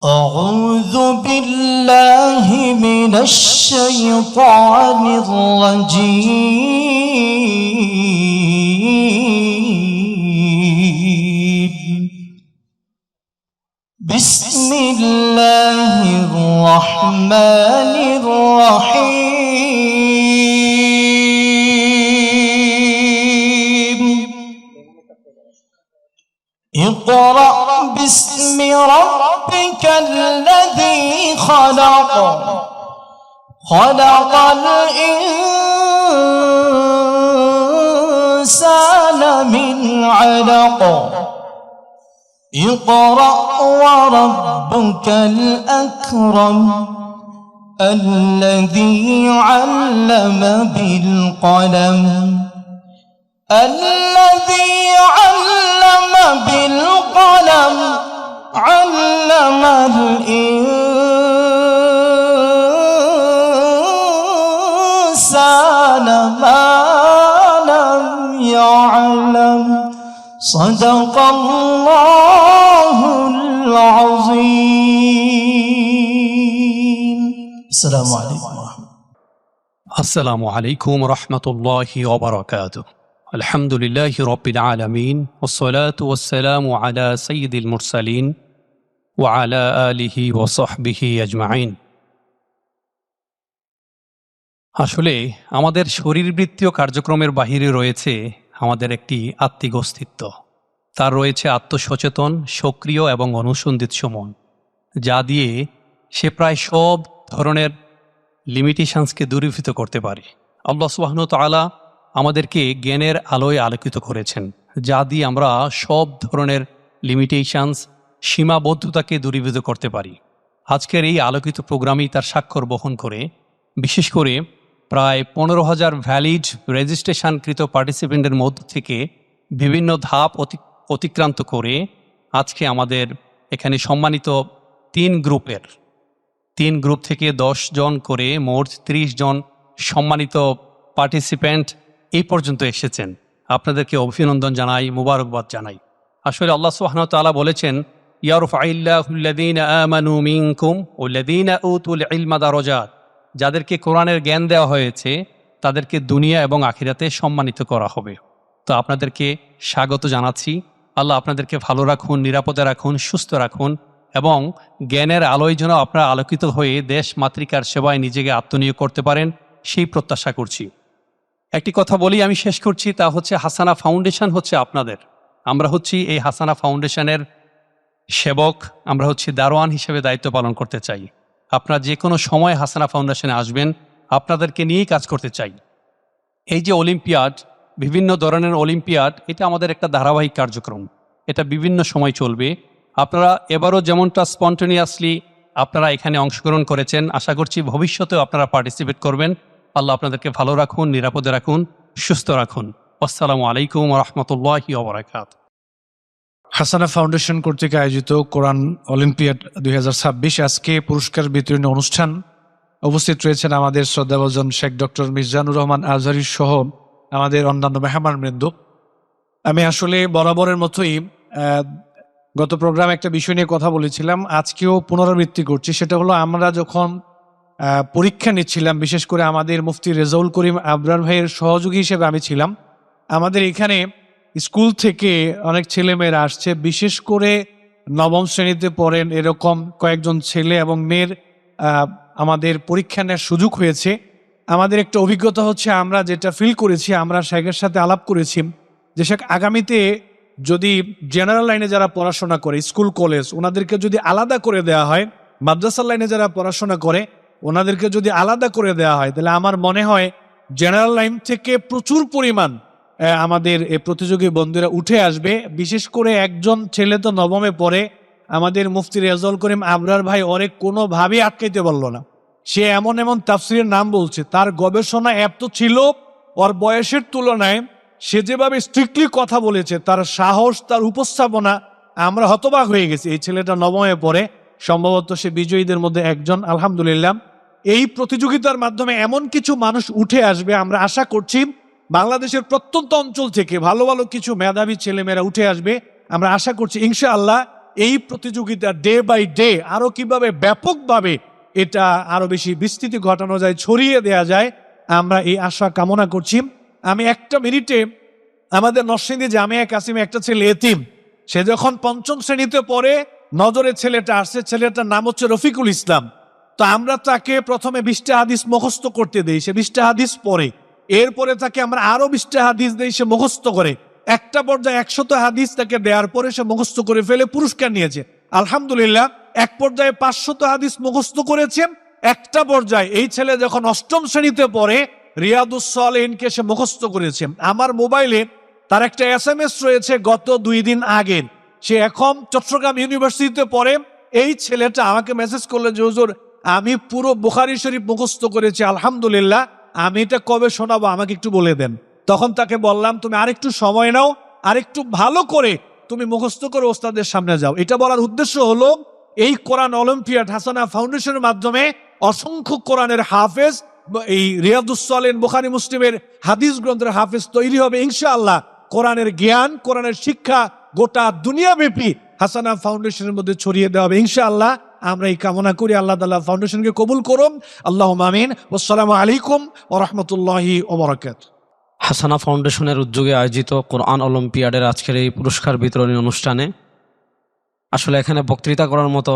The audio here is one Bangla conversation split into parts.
أعوذ بالله من الشيطان الرجيم بسم الله الرحمن الرحيم اقرأ باسم ربك الذي خلق الإنسان من علق اقرأ وربك الأكرم الذي علم بالقلم علم الإنسان ما لم يعلم صدق الله العظيم السلام عليكم ورحمة الله আসসালামু আলাইকুম রহমতুল্লাহি ওয়াবারাকাতুহু আলহামদুলিল্লাহি রাব্বিল আলামিন ওয়াসসালাতু ওয়াসসালামু আলা সাইয়্যিদিল মুরসালিন ওয়া আলা আলিহি ওয়া সাহবিহি আজমাইন। আসলে আমাদের শরীরবৃত্তীয় কার্যক্রমের বাহিরে রয়েছে আমাদের একটি আত্মিক অস্তিত্ব। তার রয়েছে আত্মসচেতন, সক্রিয় এবং অনুসন্ধিৎস মন, যা দিয়ে সে প্রায় সব ধরনের লিমিটেশনসকে দূরীভূত করতে পারে। আল্লাহ সুবহানাহু ওয়া তাআলা আমাদেরকে জ্ঞানের আলোয় আলোকিত করেছেন, যা দিয়ে আমরা সব ধরনের লিমিটেশনস, সীমাবদ্ধতাকে দূরীভূত করতে পারি। আজকের এই আলোকিত প্রোগ্রামই তার স্বাক্ষর বহন করে, বিশেষ করে প্রায় 15,000 ভ্যালিড রেজিস্ট্রেশনকৃত পার্টিসিপেন্টের মধ্য থেকে বিভিন্ন ধাপ অতিক্রান্ত করে আজকে আমাদের এখানে সম্মানিত তিন গ্রুপ থেকে 10 জন করে মোট 30 জন সম্মানিত পার্টিসিপেন্ট এই পর্যন্ত এসেছেন। আপনাদেরকে অভিনন্দন জানাই, মুবারকবাদ জানাই। আসলে আল্লাহ সুবহানাহু ওয়া তাআলা বলেছেন, ইয়ারফাইল্লাহুল্লাযীনা আমানু মিনকুম ওয়াল্লাযীনা উতুল ইলমা দারাজাত। যাদেরকে কোরআনের জ্ঞান দেওয়া হয়েছে তাদেরকে দুনিয়া এবং আখিরাতে সম্মানিত করা হবে। তো আপনাদেরকে স্বাগত জানাচ্ছি। আল্লাহ আপনাদেরকে ভালো রাখুন, নিরাপদে রাখুন, সুস্থ রাখুন এবং জ্ঞানের আলোয় যেন আপনারা আলোকিত হয়ে দেশ মাতৃকার সেবায় নিজেকে আত্মনিয়োগ করতে পারেন, সেই প্রত্যাশা করছি। একটি কথা বলি, আমি শেষ করছি, তা হচ্ছে হাসানা ফাউন্ডেশন হচ্ছে আপনাদের। আমরা হচ্ছি এই হাসানা ফাউন্ডেশনের সেবক, আমরা হচ্ছি দারোয়ান হিসেবে দায়িত্ব পালন করতে চাই। আপনারা যে কোনো সময় হাসানা ফাউন্ডেশনে আসবেন, আপনাদেরকে নিয়েই কাজ করতে চাই। এই যে অলিম্পিয়াড, বিভিন্ন ধরনের অলিম্পিয়াড, এটা আমাদের একটা ধারাবাহিক কার্যক্রম, এটা বিভিন্ন সময় চলবে। আপনারা এবারও যেমনটা স্পন্টেনিয়াসলি আপনারা এখানে অংশগ্রহণ করেছেন, আশা করছি ভবিষ্যতেও আপনারা পার্টিসিপেট করবেন। আল্লাহ আপনাদেরকে ভালো রাখুন, নিরাপদে রাখুন, সুস্থ রাখুন। আসসালামু আলাইকুম ওয়া রাহমাতুল্লাহি ওয়া বারাকাতুহু। হাসানা ফাউন্ডেশন কর্তৃক আয়োজিত কোরআন অলিম্পিয়াড 2026 আজকে পুরস্কার বিতরণী অনুষ্ঠান। উপস্থিত রয়েছেন আমাদের শ্রদ্ধাভাজন শেখ ডক্টর মিজানুর রহমান আজহারী সহ আমাদের অন্যান্য মেহমানবৃন্দ। আমি আসলে বরাবরের মতোই গত প্রোগ্রামে একটা বিষয় নিয়ে কথা বলেছিলাম, আজকেও পুনরাবৃত্তি করছি। সেটা হলো, আমরা যখন পরীক্ষা নিচ্ছিলাম, বিশেষ করে আমাদের মুফতি রেজাউল করিম আবরার ভাইয়ের সহযোগী হিসেবে আমি ছিলাম। আমাদের এখানে স্কুল থেকে অনেক ছেলেমেয়েরা আসছে, বিশেষ করে নবম শ্রেণীতে পড়েন এরকম কয়েকজন ছেলে এবং মেয়ের আমাদের পরীক্ষা নেওয়ার সুযোগ হয়েছে। আমাদের একটা অভিজ্ঞতা হচ্ছে, আমরা যেটা ফিল করেছি, আমরা শেখের সাথে আলাপ করেছি যে শেখ আগামীতে যদি জেনারেল লাইনে যারা পড়াশোনা করে, স্কুল কলেজ, ওনাদেরকে যদি আলাদা করে দেওয়া হয়, মাদ্রাসার লাইনে যারা পড়াশোনা করে ওনাদেরকে যদি আলাদা করে দেওয়া হয়, তাহলে আমার মনে হয় জেনারেল লাইন থেকে প্রচুর পরিমাণ আমাদের এই প্রতিযোগী বন্ধুরা উঠে আসবে। বিশেষ করে একজন ছেলে তো নবমে পড়ে, আমাদের মুফতি রেজাউল করিম আবরার ভাই ওরে কোনোভাবেই আটকাইতে পারল না। সে এমন এমন তাফসিরের নাম বলছে, তার গবেষণা এত ছিল, ওর বয়সের তুলনায় সে যেভাবে স্ট্রিক্টলি কথা বলেছে, তার সাহস, তার উপস্থাপনা, আমরা হতবাক হয়ে গেছি। এই ছেলেটা নবমে পড়ে, সম্ভবত সে বিজয়ীদের মধ্যে একজন। আলহামদুলিল্লাহ, এই প্রতিযোগিতার মাধ্যমে এমন কিছু মানুষ উঠে আসবে, আমরা আশা করছি বাংলাদেশের প্রত্যন্ত অঞ্চল থেকে ভালো ভালো কিছু মেধাবী ছেলেমেয়েরা উঠে আসবে। আমরা আশা করছি ইনশাআল্লাহ এই প্রতিযোগিতা ডে বাই ডে আরো কিভাবে ব্যাপকভাবে এটা আরো বেশি বিস্তৃতি ঘটানো যায়, ছড়িয়ে দেয়া যায়, আমরা এই আশা কামনা করছি। আমি একটা মিনিটে আমাদের নরসিংদী জামিয়া কাসিমে একটা ছেলে এতিম, সে যখন পঞ্চম শ্রেণীতে পড়ে, নজরের ছেলেটা আসছে, ছেলেটার নাম হচ্ছে রফিকুল ইসলাম। তো আমরা তাকে প্রথমে 20টা হাদিস মুখস্থ করতে দেই, সে 20টা হাদিস পড়ে। এরপরে তাকে আমরা আরো 20টা হাদিস দেই, সে মুখস্থ করে। একটা পর্যায়ে 100 হাদিস তাকে দেওয়ার পরে সে মুখস্থ করে ফেলে, পুরস্কার নিয়েছে আলহামদুলিল্লাহ। এক পর্যায়ে 500 হাদিস মুখস্থ করেছেন। একটা পর্যায়ে এই ছেলে যখন 8ম শ্রেণীতে পড়ে, রিয়াদুস সালেহিনকে সে মুখস্থ করেছে। আমার মোবাইলে তার একটা SMS রয়েছে গত 2 দিন আগের, সে এখন চট্টগ্রাম ইউনিভার্সিটিতে পড়ে। এই ছেলেটা আমাকে মেসেজ করলো যে হুজুর আমি পুরো বুখারী শরীফ মুখস্থ করেছি আলহামদুলিল্লাহ, আমি এটা কবে শোনাবো আমাকে একটু বলে দেন। তখন তাকে বললাম তুমি আরেকটু সময় নাও, আরেকটু ভালো করে তুমি মুখস্থ করে ওস্তাদের সামনে যাও। এটা বলার উদ্দেশ্য হলো এই কোরআন অলিম্পিয়াড হাসানা ফাউন্ডেশনের মাধ্যমে অসংখ্য কোরআনের হাফেজ, এই রিয়াদুস সালেহিন বুখারী মুসলিমের হাদিস গ্রন্থের হাফেজ তৈরি হবে ইনশাআল্লাহ। কোরআনের জ্ঞান, কোরআনের শিক্ষা গোটা দুনিয়াব্যাপী হাসানা ফাউন্ডেশনের মধ্যে ছড়িয়ে দেওয়া হবে ইনশাআল্লাহ। আমরা এই কামনা করি, আল্লাহ তাআলা ফাউন্ডেশনকে কবুল করুন। আল্লাহুম্মা আমিন। আসসালামু আলাইকুম ওয়া রাহমাতুল্লাহি ওয়া বারাকাতুহু। হাসানা ফাউন্ডেশনের উদ্যোগে আয়োজিত কোরআন অলিম্পিয়াডের আজকের এই পুরস্কার বিতরণী অনুষ্ঠানে আসলে এখানে বক্তৃতা করার মতো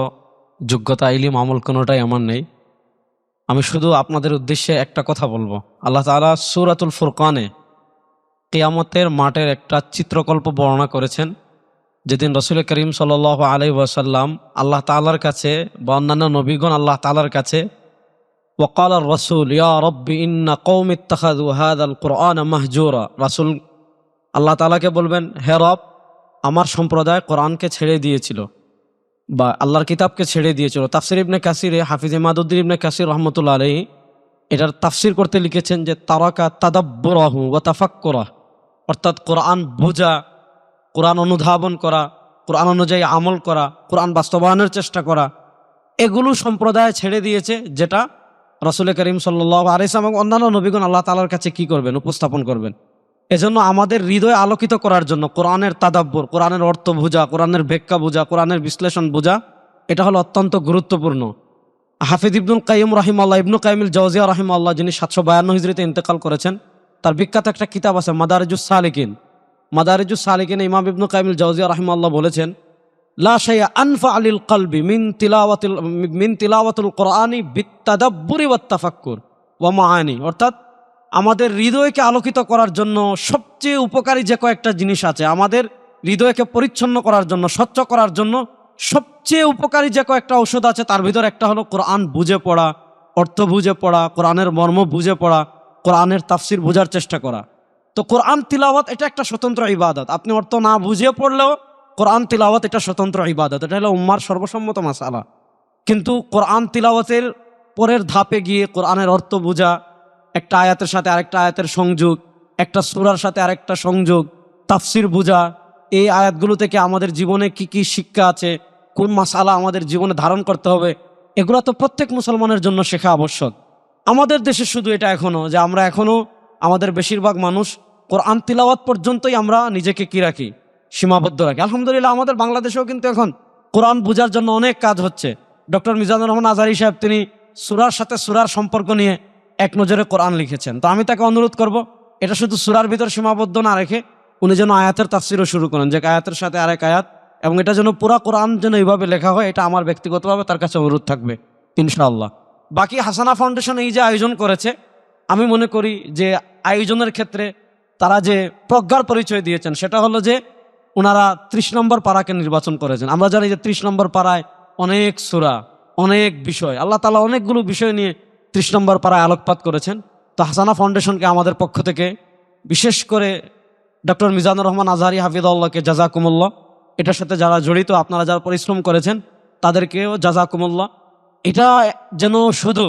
যোগ্যতা, ইলম, আমল কোনোটাই আমার নেই। আমি শুধু আপনাদের উদ্দেশ্যে একটা কথা বলবো। আল্লাহ তাআলা সূরাতুল ফুরকানে কিয়ামতের মাঠের একটা চিত্রকল্প বর্ণনা করেছেন, যেদিন রাসূল করিম সাল্লাল্লাহু আলাইহি ওয়াসাল্লাম আল্লাহ তাআলার কাছে বা অন্যান্য নবীগণ আল্লাহ তাআলার কাছে ওয়াকাল রাসূল ইয়া রব্বি ইন্না কওমি ইত্তাখাযু হাযাল কুরআনা মাহজুরা, রাসূল আল্লাহ তাআলাকে বলবেন, হে রব, আমার সম্প্রদায় কোরআনকে ছেড়ে দিয়েছিল বা আল্লাহর কিতাবকে ছেড়ে দিয়েছিল। তাফসির ইবনে কাসিরে হাফিজ ইমাদউদ্দিন ইবনে কাসির রাহমাতুল্লাহ আলাইহি এটার তাফসির করতে লিখেছেন যে তারাকা তাদাব্বুরাহু ওয়া তাফাক্কুরা, অর্থাৎ কোরআন বোঝা, কোরআন অনুধাবন করা, কোরআন অনুযায়ী আমল করা, কোরআন বাস্তবায়নের চেষ্টা করা, এগুলো সম্প্রদায় ছেড়ে দিয়েছে, যেটা রাসূল করিম সাল্লাল্লাহু আলাইহি ওয়াসাল্লাম এবং অন্যান্য নবীগণ আল্লাহ তাআলার কাছে কি করবেন, উপস্থাপন করবেন। এজন্য আমাদের হৃদয় আলোকিত করার জন্য কোরআনের তাদাব্বুর, কোরআনের অর্থ বোঝা, কোরআনের ব্যাখ্যা বোঝা, কোরআনের বিশ্লেষণ বোঝা, এটা হলো অত্যন্ত গুরুত্বপূর্ণ। হাফিজ ইবনুল কাইয়্যিম রাহিমাহুল্লাহ, ইবনু কাইয়্যিমুল জাওজিয়া রাহিমাহুল্লাহ, যিনি 752 হিজরিতে ইন্তেকাল করেছেন, তার বিখ্যাত একটা কিতাব আছে মাদারিজুস সালিকিন। মাদারিজুস সালিকিনে ইমাম ইবনু কাইয়্যিমুল জাওজিয়া রাহিমাহুল্লাহ বলেছেন, লা শাইআ আনফা লিল কলবি মিন তিলাওয়াতিল কুরআনি বিত্তাদাব্বুরি ওয়াত তাফাক্কুর ওয়া মাআনি, অর্থাৎ আমাদের হৃদয়কে আলোকিত করার জন্য সবচেয়ে উপকারী যে কয়েকটা জিনিস আছে, আমাদের হৃদয়কে পরিচ্ছন্ন করার জন্য, স্বচ্ছ করার জন্য সবচেয়ে উপকারী যে কয়েকটা ঔষধ আছে, তার ভিতর একটা হলো কোরআন বুঝে পড়া, অর্থ বুঝে পড়া, কোরআনের মর্ম বুঝে পড়া, কোরআনের তাফসির বোঝার চেষ্টা করা। তো কোরআন তিলাওয়াত এটা একটা স্বতন্ত্র ইবাদত। আপনি অর্থ না বুঝে পড়লেও কোরআন তিলাওয়াত এটা স্বতন্ত্র ইবাদত, এটা হলো উম্মার সর্বসম্মত মাসালা। কিন্তু কোরআন তিলাওয়াতের পরের ধাপে গিয়ে কোরআনের অর্থ বোঝা, একটা আয়াতের সাথে আরেকটা আয়াতের সংযোগ, একটা সূরার সাথে আরেকটা সংযোগ, তাফসির বোঝা, এই আয়াতগুলো থেকে আমাদের জীবনে কি কি শিক্ষা আছে, কোন মাসালা আমাদের জীবনে ধারণ করতে হবে, এগুলো তো প্রত্যেক মুসলমানের জন্য শেখা আবশ্যক। আমাদের দেশে শুধু এটা এখনো যে আমরা এখনো আমাদের বেশিরভাগ মানুষ কোরআন তিলাওয়াত পর্যন্তই আমরা নিজেকে কি রাখি, সীমাবদ্ধ রাখি। আলহামদুলিল্লাহ আমাদের বাংলাদেশেও কিন্তু এখন কোরআন বোঝার জন্য অনেক কাজ হচ্ছে। ডক্টর মিজানুর রহমান আজহারী সাহেব তিনি সূরার সাথে সূরার সম্পর্ক নিয়ে এক নজরে কোরআন লিখেছেন। তো আমি তাকে অনুরোধ করব এটা শুধু সূরার ভিতর সীমাবদ্ধ না রেখে উনি যেন আয়াতের তাফসিরও শুরু করেন, যে আয়াতের সাথে আরেক আয়াত, এবং এটা যেন পুরা কোরআন যেন এইভাবে লেখা হয়, এটা আমার ব্যক্তিগতভাবে তার কাছে অনুরোধ থাকবে ইনশাআল্লাহ। বাকি হাসানা ফাউন্ডেশন এই যে আয়োজন করেছে, আমি মনে করি যে আয়োজনের ক্ষেত্রে তারা যে প্রজ্ঞার পরিচয় দিয়েছেন সেটা হলো যে ওনারা 30 নম্বর পারাকে নির্বাচন করেছেন। আমরা জানি যে 30 নম্বর পারায় অনেক সূরা, অনেক বিষয়, আল্লাহ তাআলা অনেকগুলো বিষয় নিয়ে 30 নম্বর পারায় আলোকপাত করেছেন। তো হাসানা ফাউন্ডেশনকে আমাদের পক্ষ থেকে, বিশেষ করে ডক্টর মিজানুর রহমান আজহারী হাফিজাহুল্লাহকে জাযাকুমুল্লাহ, এটার সাথে যারা জড়িত, আপনারা যারা পরিশ্রম করেছেন তাদেরকেও জাযাকুমুল্লাহ। এটা যেন শুধু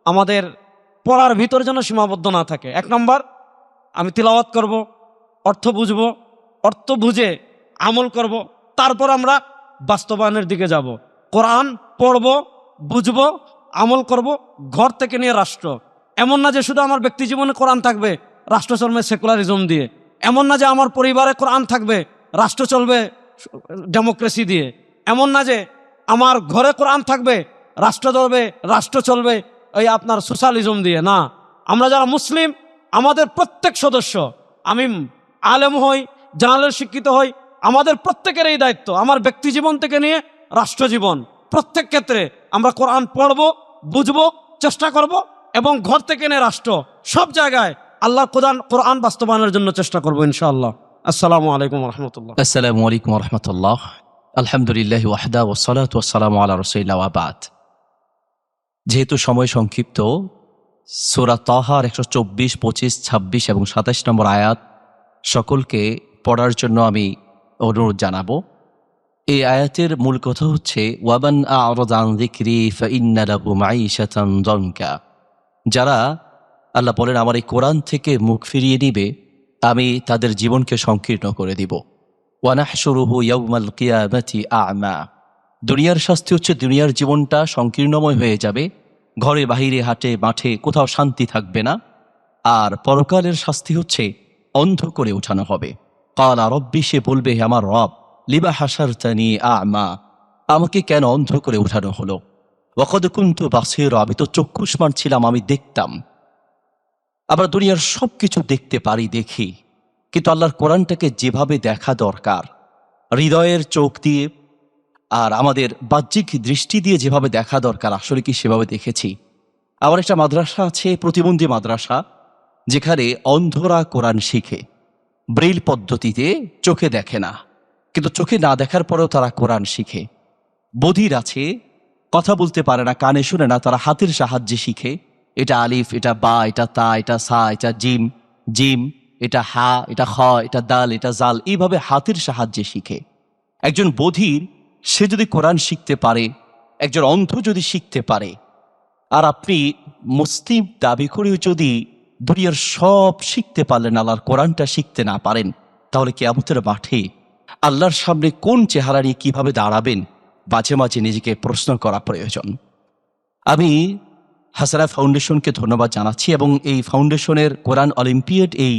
আমাদের পড়ার ভিতর যেন সীমাবদ্ধ না থাকে। 1 নম্বর আমি তিলাওয়াত করব, অর্থ বুঝব, অর্থ বুঝে আমল করব, তারপর আমরা বাস্তবায়নের দিকে যাব। কোরআন পড়ব, বুঝব, আমল করব, ঘর থেকে নিয়ে রাষ্ট্র। এমন না যে শুধু আমার ব্যক্তি জীবনে কোরআন থাকবে, রাষ্ট্র চলবে সেকুলারিজম দিয়ে। এমন না যে আমার পরিবারে কোরআন থাকবে, রাষ্ট্র চলবে ডেমোক্রেসি দিয়ে। এমন না যে আমার ঘরে কোরআন থাকবে, রাষ্ট্র চলবে, রাষ্ট্র চলবে ওই আপনার সোশ্যালিজম দিয়ে। না, আমরা যারা মুসলিম, আমাদের প্রত্যেক সদস্য, আমি আলেম হই, জানালের শিক্ষিত হই, আমাদের প্রত্যেকের এই দায়িত্ব, আমার ব্যক্তি জীবন থেকে নিয়ে রাষ্ট্র জীবন, প্রত্যেক ক্ষেত্রে আমরা কোরআন পড়বো, বুঝবো, চেষ্টা করব, এবং ঘর থেকে নিয়ে রাষ্ট্র, সব জায়গায় আল্লাহর কোরআন বাস্তবায়নের জন্য চেষ্টা করবো ইনশাআল্লাহ। আসসালামু আলাইকুম রহমতুল্লাহ। আসসালামু আলাইকুম রহমতুল্লাহ। আলহামদুলিল্লাহ ওয়াহদা ওয়াসসালাতু ওয়াসসালামু আলা রাসূলিল্লাহ ওয়া বাদ। যেহেতু সময় সংক্ষিপ্ত, সূরা তাহার 124, 25, 26 এবং 27 নম্বর আয়াত সকলকে পড়ার জন্য আমি অনুরোধ জানাবো। এই আয়াতের মূল কথা হচ্ছে ওয়ামান আ'রাদা আন যিকরি ফাইন্না লাহু মাঈশাতান যানকা। যারা, আল্লাহ বলেন, আমার এই কোরআন থেকে মুখ ফিরিয়ে নিবে, আমি তাদের জীবনকে সংকীর্ণ করে দিব। ওয়ানাহশুরুহু ইয়াউমাল কিয়ামাতি আ'মা। দুনিয়ার শাস্তি হচ্ছে দুনিয়ার জীবনটা সংকীর্ণময় হয়ে যাবে, ঘরে বাহিরে হাটে মাঠে কোথাও শান্তি থাকবে না। আর পরকালের শাস্তি হচ্ছে অন্ধ করে উঠানো হবে। ক্বালা রব্বি, সে বলবে, হে আমার রব, লিমা হাশারতানি আ'মা, আমাকে কেন অন্ধ করে উঠানো হলো? ওয়াকাদ কুনতু বাসীরা, আমি তো চক্ষুষ্মান ছিলাম, আমি দেখতাম। আমরা দুনিয়ার সব কিছু দেখতে পারি, দেখি, কিন্তু আল্লাহর কোরআনটাকে যেভাবে দেখা দরকার, হৃদয়ের চোখ দিয়ে আর আমাদের বাহ্যিক দৃষ্টি দিয়ে যেভাবে দেখা দরকার, আসলে কি সেভাবে দেখেছি? আমার একটা মাদ্রাসা আছে, প্রতিবন্ধী মাদ্রাসা, যেখানে অন্ধরা কোরআন শিখে ব্রেইল পদ্ধতিতে, চোখে দেখে না, কিন্তু চোখে না দেখার পরেও তারা কোরআন শিখে। বধির আছে, কথা বলতে পারে না, কানে শুনে না, তারা হাতের সাহায্যে শিখে। এটা আলিফ, এটা বা, এটা তা, এটা সা, এটা জিম, জিম, এটা হা, এটা খ, এটা দাল, এটা জাল, এইভাবে হাতের সাহায্যে শিখে। একজন বধির, সে যদি কোরআন শিখতে পারে, একজন অন্ধ যদি শিখতে পারে, আর আপনি মুসলিম দাবি করেও যদি দুনিয়ার সব শিখতে পারলেন, আল্লাহর কোরআনটা শিখতে না পারেন, তাহলে কিয়ামতের মাঠে আল্লাহর সামনে কোন চেহারা নিয়ে কিভাবে দাঁড়াবেন? মাঝে মাঝে নিজেকে প্রশ্ন করা প্রয়োজন। আমি হাসানা ফাউন্ডেশনকে ধন্যবাদ জানাচ্ছি এবং এই ফাউন্ডেশনের কোরআন অলিম্পিয়াড এই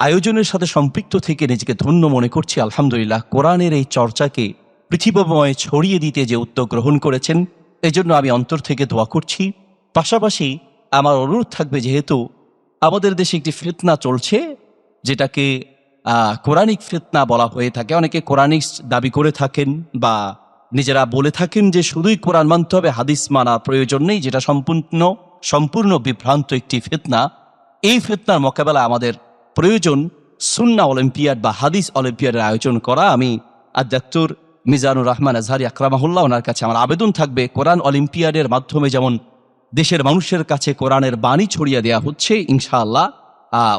আয়োজনের সাথে সম্পৃক্ত থেকে নিজেকে ধন্য মনে করছি। আলহামদুলিল্লাহ, কোরআনের এই চর্চাকে পৃথিবীময় ছড়িয়ে দিতে যে উদ্যোগ গ্রহণ করেছেন, এই জন্য আমি অন্তর থেকে দোয়া করছি। পাশাপাশি আমার অনুরোধ থাকবে, যেহেতু আমাদের দেশে একটি ফিতনা চলছে, যেটাকে কোরআনিক ফিতনা বলা হয়ে থাকে, অনেকে কোরআনিক দাবি করে থাকেন বা নিজেরা বলে থাকেন যে শুধুই কোরআন মানতে হবে, হাদিস মানা প্রয়োজন নেই, যেটা সম্পূর্ণ বিভ্রান্ত একটি ফিতনা। এই ফিতনার মোকাবেলা আমাদের প্রয়োজন সুন্নাহ অলিম্পিয়াড বা হাদিস অলিম্পিয়াডের আয়োজন করা। আমি ডাক্তার মিজানুর রহমান আজহারি আকরামাহুল্লাহ, ওনার কাছে আমার আবেদন থাকবে, কোরআন অলিম্পিয়াডের মাধ্যমে যেমন দেশের মানুষের কাছে কোরআনের বাণী ছড়িয়ে দেওয়া হচ্ছে, ইনশাআল্লাহ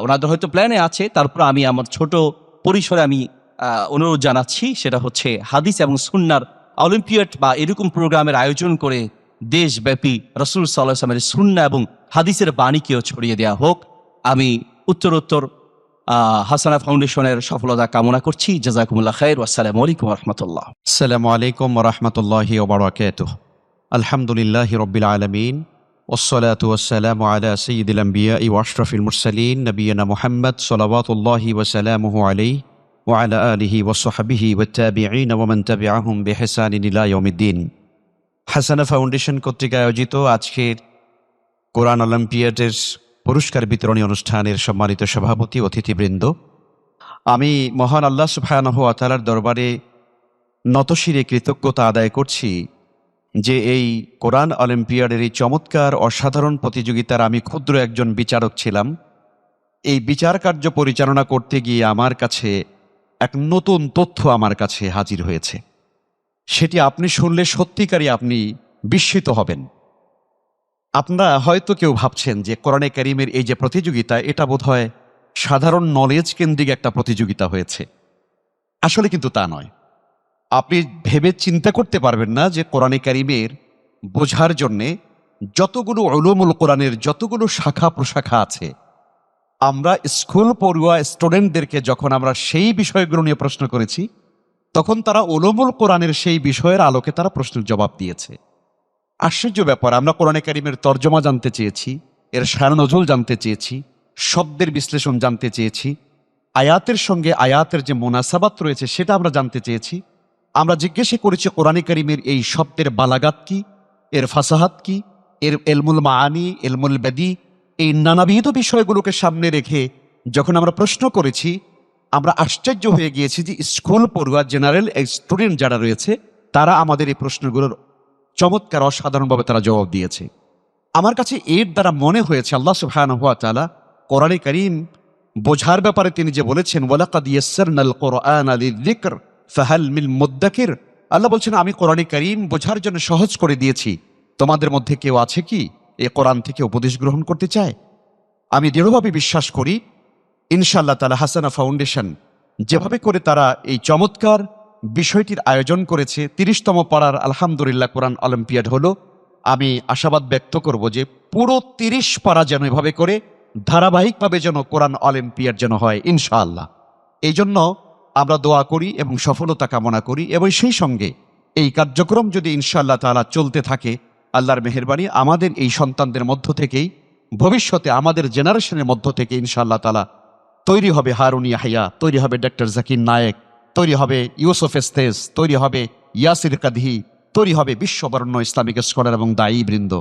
ওনাদের হয়তো প্ল্যানে আছে, তারপর আমি আমার ছোট পরিসরে আমি অনুরোধ জানাচ্ছি, সেটা হচ্ছে হাদিস এবং সুন্নাহর অলিম্পিয়াড বা এরকম প্রোগ্রামের আয়োজন করে দেশব্যাপী রাসূল সাল্লাল্লাহু আলাইহি ওয়াসাল্লামের সুন্নাহ এবং হাদিসের বাণীকেও ছড়িয়ে দেওয়া হোক। আমি উত্তরোত্তর হাসানা ফাউন্ডেশনের সফলতা কামনা করছি। জাযাকুমুল্লাহ খাইর। আসসালামু আলাইকুম ওয়া রাহমাতুল্লাহ। আসসালামু আলাইকুম ওয়া রাহমাতুল্লাহি ওয়া বারাকাতুহু। আলহামদুলিল্লাহি রাব্বিল আলামিন ওয়াসসালাতু ওয়াসসালামু আলা সাইয়্যিদিল আমবিয়াই ওয়া আশরাফিল মুরসালিন নবিয়িনা মুহাম্মদ সাল্লাল্লাহু ওয়া সাল্লামুহু আলাইহি ওয়া আলা আলিহি ওয়া সাহবিহি ওয়াত তাবিঈন ওয়া মান তাবিআহুম বিইহসানিন ইলা ইয়াউমিদ্দিন। হাসানা ফাউন্ডেশন কর্তৃক আয়োজিত আজকের কোরআন অলিম্পিয়াডের পুরস্কার বিতরণী অনুষ্ঠানের সম্মানিত সভাপতি, অতিথিবৃন্দ, আমি মহান আল্লাহ সুবহানাহু ওয়া তাআলার দরবারে নতশিরে কৃতজ্ঞতা আদায় করছি যে এই কোরআন অলিম্পিয়াডের এই চমৎকার অসাধারণ প্রতিযোগিতার আমি ক্ষুদ্র একজন বিচারক ছিলাম। এই বিচার কার্য পরিচালনা করতে গিয়ে আমার কাছে এক নতুন তথ্য আমার কাছে হাজির হয়েছে, সেটি আপনি শুনলে সত্যিকারই আপনি বিস্মিত হবেন। আপনারা হয়তো কেউ ভাবছেন যে কোরআনে কারীমের এই যে প্রতিযোগিতা, এটা বোধহয় সাধারণ নলেজ কেন্দ্রিক একটা প্রতিযোগিতা হয়েছে। আসলে কিন্তু তা নয়। আপনি ভেবে চিন্তা করতে পারবেন না যে কোরআনে কারীমের বোঝার জন্যে যতগুলো উলুমুল কোরআনের যতগুলো শাখা প্রশাখা আছে, আমরা স্কুল পড়ুয়া স্টুডেন্টদেরকে যখন আমরা সেই বিষয়গুলো নিয়ে প্রশ্ন করেছি, তখন তারা উলুমুল কোরআনের সেই বিষয়ের আলোকে তারা প্রশ্নের জবাব দিয়েছে। আশ্চর্য ব্যাপার, আমরা কোরআনে কারীমের তর্জমা জানতে চেয়েছি, এর শান নজুল জানতে চেয়েছি, শব্দের বিশ্লেষণ জানতে চেয়েছি, আয়াতের সঙ্গে আয়াতের যে মুনাসাবাত রয়েছে সেটা আমরা জানতে চেয়েছি, আমরা জিজ্ঞেসে করেছি কোরআনে কারিমের এই শব্দের বালাগাত কি, এর ফাসাহাত কি, এর এলমুল মাআনি, এলমুল বেদি, এই নানাবিধ বিষয়গুলোকে সামনে রেখে যখন আমরা প্রশ্ন করেছি, আমরা আশ্চর্য হয়ে গিয়েছি যে স্কুল পড়ুয়া জেনারেল স্টুডেন্ট যারা রয়েছে তারা আমাদের এই প্রশ্নগুলোর চমৎকার অসাধারণভাবে তারা জবাব দিয়েছে। আমার কাছে এর দ্বারা মনে হয়েছে আল্লাহ সুবহানাহু ওয়া তাআলা কোরআনে কারীম বোঝার ব্যাপারে তিনি যে বলেছেন ওয়ালাকাদ ইয়াসসারনাল কুরআনা লিযিকর ফাহাল মিন মুদ্দাকির, আল্লাহ বলছেন আমি কোরআনে কারীম বোঝার জন্য সহজ করে দিয়েছি, তোমাদের মধ্যে কেউ আছে কি এই কোরআন থেকে উপদেশ গ্রহণ করতে চায়? আমি দৃঢ়ভাবে বিশ্বাস করি ইনশাআল্লাহ তাআলা হাসানা ফাউন্ডেশন যেভাবে করে তারা এই চমৎকার বিষয়টির আয়োজন করেছে, 30তম পাড়ার আলহামদুলিল্লাহ কোরআন অলিম্পিয়াড হলো, আমি আশাবাদ ব্যক্ত করব যে পুরো 30 পাড়া যেন এভাবে করে ধারাবাহিকভাবে যেন কোরআন অলিম্পিয়াড যেন হয় ইনশাআল্লাহ। এই জন্য আমরা দোয়া করি এবং সফলতা কামনা করি, এবং সেই সঙ্গে এই কার্যক্রম যদি ইনশাআল্লাহ তাআলা চলতে থাকে, আল্লাহর মেহেরবানি আমাদের এই সন্তানদের মধ্য থেকেই ভবিষ্যতে আমাদের জেনারেশনের মধ্য থেকে ইনশাআল্লাহ তাআলা তৈরি হবে হারুন ইয়াহইয়া, তৈরি হবে ডক্টর জাকির নায়েক, তৈরি হবে ইউসুফ এস্তেজ, তৈরি হবে ইয়াসির কাদহি, তৈরি হবে বিশ্ববরণ্য ইসলামিক স্কলার এবং দায়ী বৃন্দ।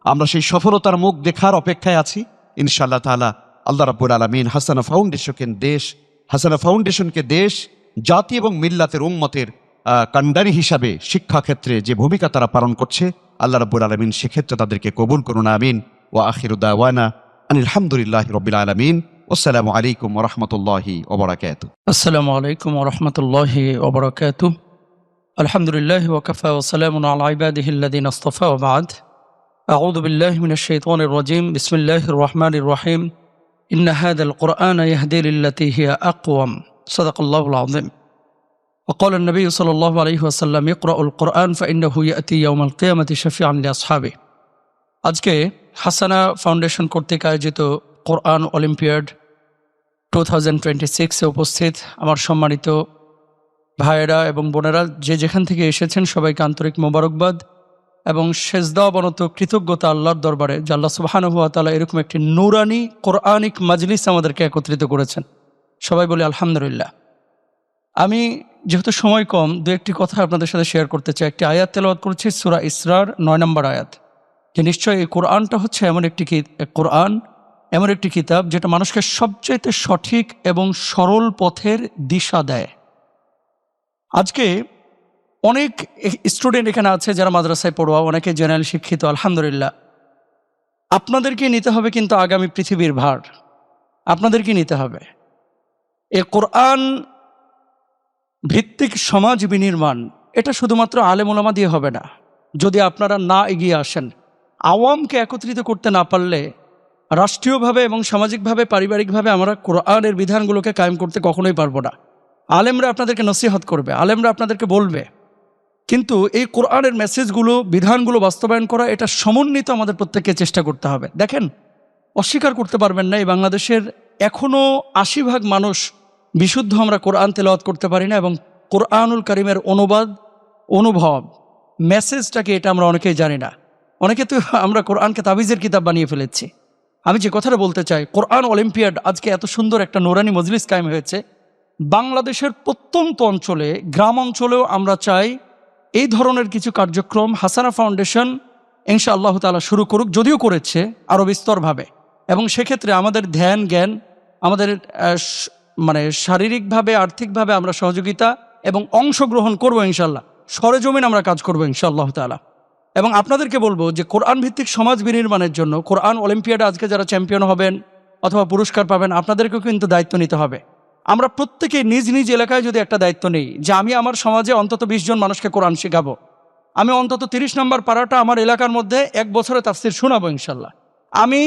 আমরা সেই সফলতার মুখ দেখার অপেক্ষায় আছি ইনশাআল্লাহ তাআলা। আল্লাহ রাব্বুল আলামিন হাসানা ফাউন্ডেশনকে দেশ, জাতি এবং মিল্লাতের উম্মতের কান্ডারি হিসাবে শিক্ষাক্ষেত্রে যে ভূমিকা তারা পালন করছে, আল্লাহ রাব্বুল আলামিন সেক্ষেত্রে তাদেরকে কবুল করুন, আমিন। ওয়া আখিরু দাওয়ানা আনিল হামদুলিল্লাহি রাব্বিল আলামিন। আসসালামু আলাইকুম ওয়া রাহমাতুল্লাহি ওয়া বারাকাতুহু। আসসালামু আলাইকুম ওয়া রাহমাতুল্লাহি ওয়া বারাকাতুহু। আলহামদুলিল্লাহি ওয়া কাফা ওয়া সালামুন আলা ইবাদিহিল্লাযিনা ইসতাফা ওয়া বা'দ। আউযু বিল্লাহি মিনাশ শাইতানির রাজীম। বিসমিল্লাহির রাহমানির রাহিম। ইন্না হাযাল কুরআনা ইয়াহদি লিল্লাতী হিয়া আকওয়াম। সাদাকাল্লাহুল আযীম। وقال النبي صلى الله عليه وسلم اقرأوا القرآن فإنه يأتي يوم القيامة شفيعا لأصحابه। আজকে হাসানা ফাউন্ডেশন কর্তৃক আয়োজিত কোরআন অলিম্পিয়াড 2026 এ উপস্থিত আমার সম্মানিত ভাইয়েরা এবং বোনেরা, যে যেখান থেকে এসেছেন সবাইকে আন্তরিক মোবারকবাদ এবং সেজদা অবনত কৃতজ্ঞতা আল্লাহর দরবারে যে আল্লাহ সুবহানাহু ওয়া তাআলা এরকম একটি নূরানি কোরআনিক মাজলিস আমাদেরকে একত্রিত করেছেন। সবাই বলি আলহামদুলিল্লাহ। আমি যেহেতু সময় কম, দু একটি কথা আপনাদের সাথে শেয়ার করতে চাই। একটি আয়াত তেলাওয়াত করছি, সূরা ইসরার 9 নম্বর আয়াত, যে নিশ্চয় এই কোরআনটা হচ্ছে এমন একটি কিতাব যেটা মানুষকে সবচাইতে সঠিক এবং সরল পথের দিশা দেয়। আজকে অনেক স্টুডেন্ট এখানে আছে যারা মাদ্রাসায় পড়ুয়া, অনেকে জেনারেল শিক্ষিত, আলহামদুলিল্লাহ। আপনাদেরকে নিতে হবে কিন্তু আগামী পৃথিবীর ভার আপনাদেরকে নিতে হবে। এই কোরআন ভিত্তিক সমাজ বিনির্মাণ এটা শুধুমাত্র আলেম ওলামা দিয়ে হবে না। যদি আপনারা না এগিয়ে আসেন, আওয়ামকে একত্রিত করতে না পারলে রাষ্ট্রীয়ভাবে এবং সামাজিকভাবে পারিবারিকভাবে আমরা কোরআনের বিধানগুলোকে কায়েম করতে কখনোই পারবো না। আলেমরা আপনাদেরকে নসিহত করবে, আলেমরা আপনাদেরকে বলবে, কিন্তু এই কোরআনের মেসেজগুলো, বিধানগুলো বাস্তবায়ন করা এটা সমন্বিত আমাদের প্রত্যেককে চেষ্টা করতে হবে। দেখেন, অস্বীকার করতে পারবেন না এই বাংলাদেশের এখনও 80% মানুষ বিশুদ্ধ আমরা কোরআন তেলাওয়াত করতে পারি না, এবং কোরআনুল কারীমের অনুভব মেসেজটাকে এটা আমরা অনেকেই জানি না। অনেকে তো আমরা কোরআনকে তাবিজের কিতাব বানিয়ে ফেলেছি। আমি যে কথাটা বলতে চাই, কোরআন অলিম্পিয়াড আজকে এত সুন্দর একটা নুরানি মজলিস কায়েম হয়েছে বাংলাদেশের প্রত্যন্ত অঞ্চলে, গ্রাম অঞ্চলেও আমরা চাই এই ধরনের কিছু কার্যক্রম হাসানা ফাউন্ডেশন ইনশাআল্লাহ তাআলা শুরু করুক, যদিও করেছে আরও বিস্তরভাবে। এবং সেক্ষেত্রে আমাদের ধ্যান জ্ঞান, আমাদের শারীরিকভাবে আর্থিকভাবে আমরা সহযোগিতা এবং অংশগ্রহণ করবো ইনশাআল্লাহ। সরেজমিন আমরা কাজ করবো ইনশাআল্লাহ তাআলা। এবং আপনাদেরকে বলবো যে কোরআন ভিত্তিক সমাজ বিনির্মাণের জন্য কোরআন অলিম্পিয়াডে আজকে যারা চ্যাম্পিয়ন হবেন অথবা পুরস্কার পাবেন, আপনাদেরকেও কিন্তু দায়িত্ব নিতে হবে। আমরা প্রত্যেকে নিজ নিজ এলাকায় যদি একটা দায়িত্ব নেই যে আমি আমার সমাজে অন্তত 20 জন মানুষকে কোরআন শেখাবো, আমি অন্তত 30 নম্বর পাড়াটা আমার এলাকার মধ্যে 1 বছরে তাফসীর শোনাবো ইনশাআল্লাহ। আমি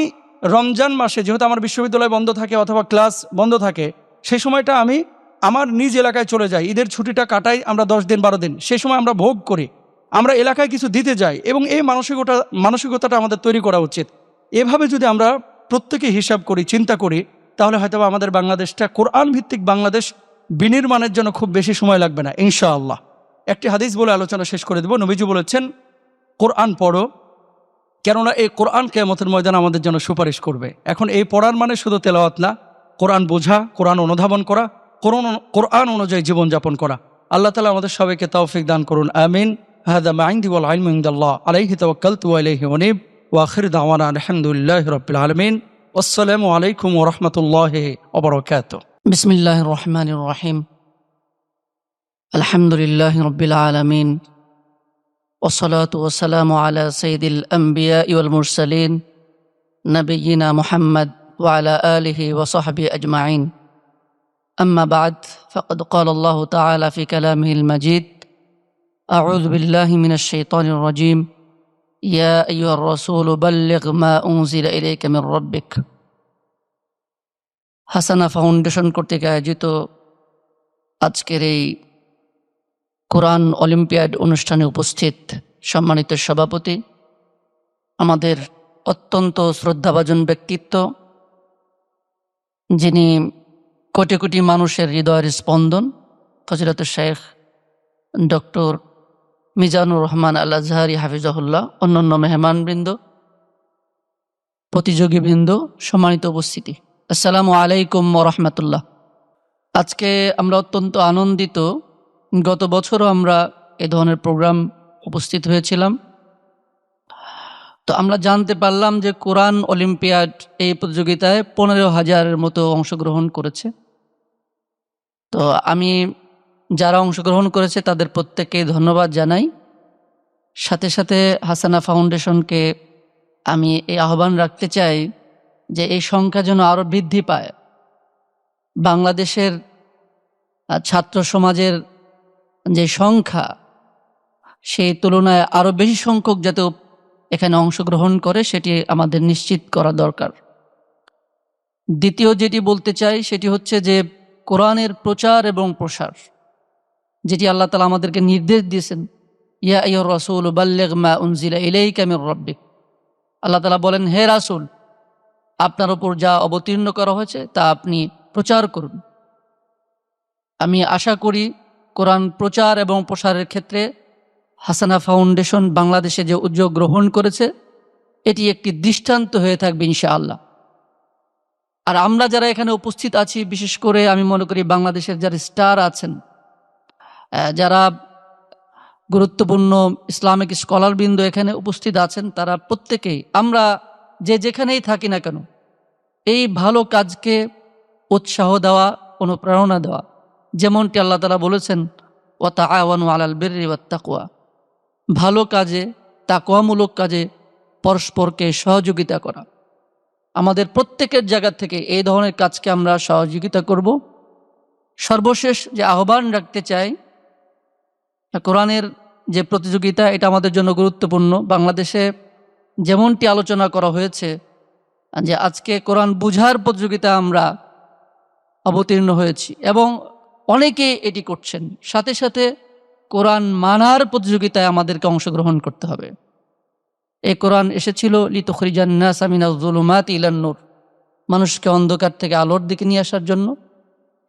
রমজান মাসে, যেহেতু আমার বিশ্ববিদ্যালয় বন্ধ থাকে অথবা ক্লাস বন্ধ থাকে, সেই সময়টা আমি আমার নিজ এলাকায় চলে যাই, ঈদের ছুটিটা কাটাই আমরা 10 দিন 12 দিন, সেই সময় আমরা ভোগ করি, আমরা এলাকায় কিছু দিতে যাই, এবং এই মানসিকতাটা আমাদের তৈরি করা উচিত। এভাবে যদি আমরা প্রত্যেকে হিসাব করি, চিন্তা করি, তাহলে হয়তো আমাদের বাংলাদেশটা কোরআন ভিত্তিক বাংলাদেশ বিনির্মাণের জন্য খুব বেশি সময় লাগবে না ইনশাআল্লাহ। একটি হাদিস বলে আলোচনা শেষ করে দেব। নবীজি বলেছেন, কোরআন পড়ো, কেননা এই কোরআন কিয়ামতের ময়দানে আমাদের জন্য সুপারিশ করবে। এখন এই পড়ার মানে শুধু তেলাওয়াত না, কোরআন বোঝা, কোরআন অনুধাবন করা, কোরআন অনুযায়ী জীবনযাপন করা। আল্লাহ তাআলা আমাদের সবাইকে তৌফিক দান করুন, আমিন। হাদা মা ইনদি ওয়াল ইলমু ইনদাল্লাহ, আলাইহি তাওয়াক্কালতু ওয়া ইলাইহি উনীব, ওয়া আখিরু দাওয়ানা আলহামদুলিল্লাহি রাব্বিল আলামিন। আসসালামু আলাইকুম ওয়া রাহমাতুল্লাহি ওয়া বারাকাতুহু। বিসমিল্লাহির রহমানির রহিম। আলহামদুলিল্লাহি রাব্বিল আলামিন, ওয়াসসালাতু ওয়াসসালামু আলা সাইয়্যিদিল আমবিয়া ওয়াল মুরসালিন নবিয়িনা মুহাম্মদ ওয়া আলা আলিহি ওয়া সাহবিহি আজমাইন। আম্মা বা'দ, ফাকাদ ক্বালা আল্লাহু তাআলা ফি কালামিহিল মাজিদ, আউযু বিল্লাহি মিনাশ শাইতানির রাজীম, ইয়া আইয়ুহার রাসূলু বাল্লিগ মা উনজিলা ইলাইকা মির রাব্বিক। হাসানা ফাউন্ডেশন কর্তৃক আয়োজিত আজকের এই কোরআন অলিম্পিয়াড অনুষ্ঠানে উপস্থিত সম্মানিত সভাপতি, আমাদের অত্যন্ত শ্রদ্ধাভাজন ব্যক্তিত্ব, যিনি কোটি কোটি মানুষের হৃদয়ের স্পন্দন, ফজিলত শেখ ডক্টর মিজানুর রহমান আল আজহারি হাফিজাহুল্লাহ, অন্যান্য মেহমানবৃন্দ, প্রতিযোগীবৃন্দ, সম্মানিত উপস্থিতি, আসসালামু আলাইকুম ওয়া রাহমাতুল্লাহ। আজকে আমরা অত্যন্ত আনন্দিত। গত বছরও আমরা এ ধরনের প্রোগ্রাম উপস্থিত হয়েছিলাম। তো আমরা জানতে পারলাম যে কোরআন অলিম্পিয়াড এই প্রতিযোগিতায় 15,000-এর মতো অংশগ্রহণ করেছে। তো আমি যারা অংশগ্রহণ করেছে তাদের প্রত্যেককে ধন্যবাদ জানাই। সাথে সাথে হাসানা ফাউন্ডেশনকে আমি এই আহ্বান রাখতে চাই যে এই সংখ্যা যেন আরও বৃদ্ধি পায়। বাংলাদেশের ছাত্র সমাজের যে সংখ্যা, সেই তুলনায় আরও বেশি সংখ্যক যাতে এখানে অংশগ্রহণ করে সেটি আমাদের নিশ্চিত করা দরকার। দ্বিতীয় যেটি বলতে চাই সেটি হচ্ছে যে কোরআনের প্রচার এবং প্রসার, যেটি আল্লাহ তাআলা আমাদেরকে নির্দেশ দিয়েছেন, ইয়া আইয়ুহার রাসূলু বাল্লিগ মা উনজিলা ইলাইকা মির রাব্বিক। আল্লাহ তাআলা বলেন, হে রাসূল, আপনার উপর যা অবতীর্ণ করা হয়েছে তা আপনি প্রচার করুন। আমি আশা করি কোরআন প্রচার এবং প্রসারের ক্ষেত্রে হাসানা ফাউন্ডেশন বাংলাদেশে যে উদ্যোগ গ্রহণ করেছে এটি একটি দৃষ্টান্ত হয়ে থাকবে ইনশাআল্লাহ। আর আমরা যারা এখানে উপস্থিত আছি, বিশেষ করে আমি মনে করি বাংলাদেশের যারা স্টার আছেন, যারা গুরুত্বপূর্ণ ইসলামিক স্কলারবৃন্দ এখানে উপস্থিত আছেন, তারা প্রত্যেকেই, আমরা যে যেখানেই থাকি না কেন, এই ভালো কাজকে উৎসাহ দেওয়া, অনুপ্রেরণা দেওয়া। যেমনটি আল্লাহ তাআলা বলেছেন, ওয়া তাআওয়ানু আলাল বিররি ওয়াত তাকওয়া, ভালো কাজে, তাকওয়ামূলক কাজে পরস্পরকে সহযোগিতা করা। আমাদের প্রত্যেকের জায়গা থেকে এই ধরনের কাজকে আমরা সহযোগিতা করব। সর্বশেষ যে আহ্বান রাখতে চাই, কোরআনের যে প্রতিযোগিতা, এটা আমাদের জন্য গুরুত্বপূর্ণ। বাংলাদেশে যেমনটি আলোচনা করা হয়েছে যে আজকে কোরআন বুঝার প্রতিযোগিতা আমরা অবতীর্ণ হয়েছি এবং অনেকে এটি করছেন, সাথে সাথে কোরআন মানার প্রতিযোগিতায় আমাদেরকে অংশগ্রহণ করতে হবে। এই কোরআন এসেছিল লিতুখরিজান নাসা মিনাজ যুলুমাতি ইলান নূর, মানুষকে অন্ধকার থেকে আলোর দিকে নিয়ে আসার জন্য।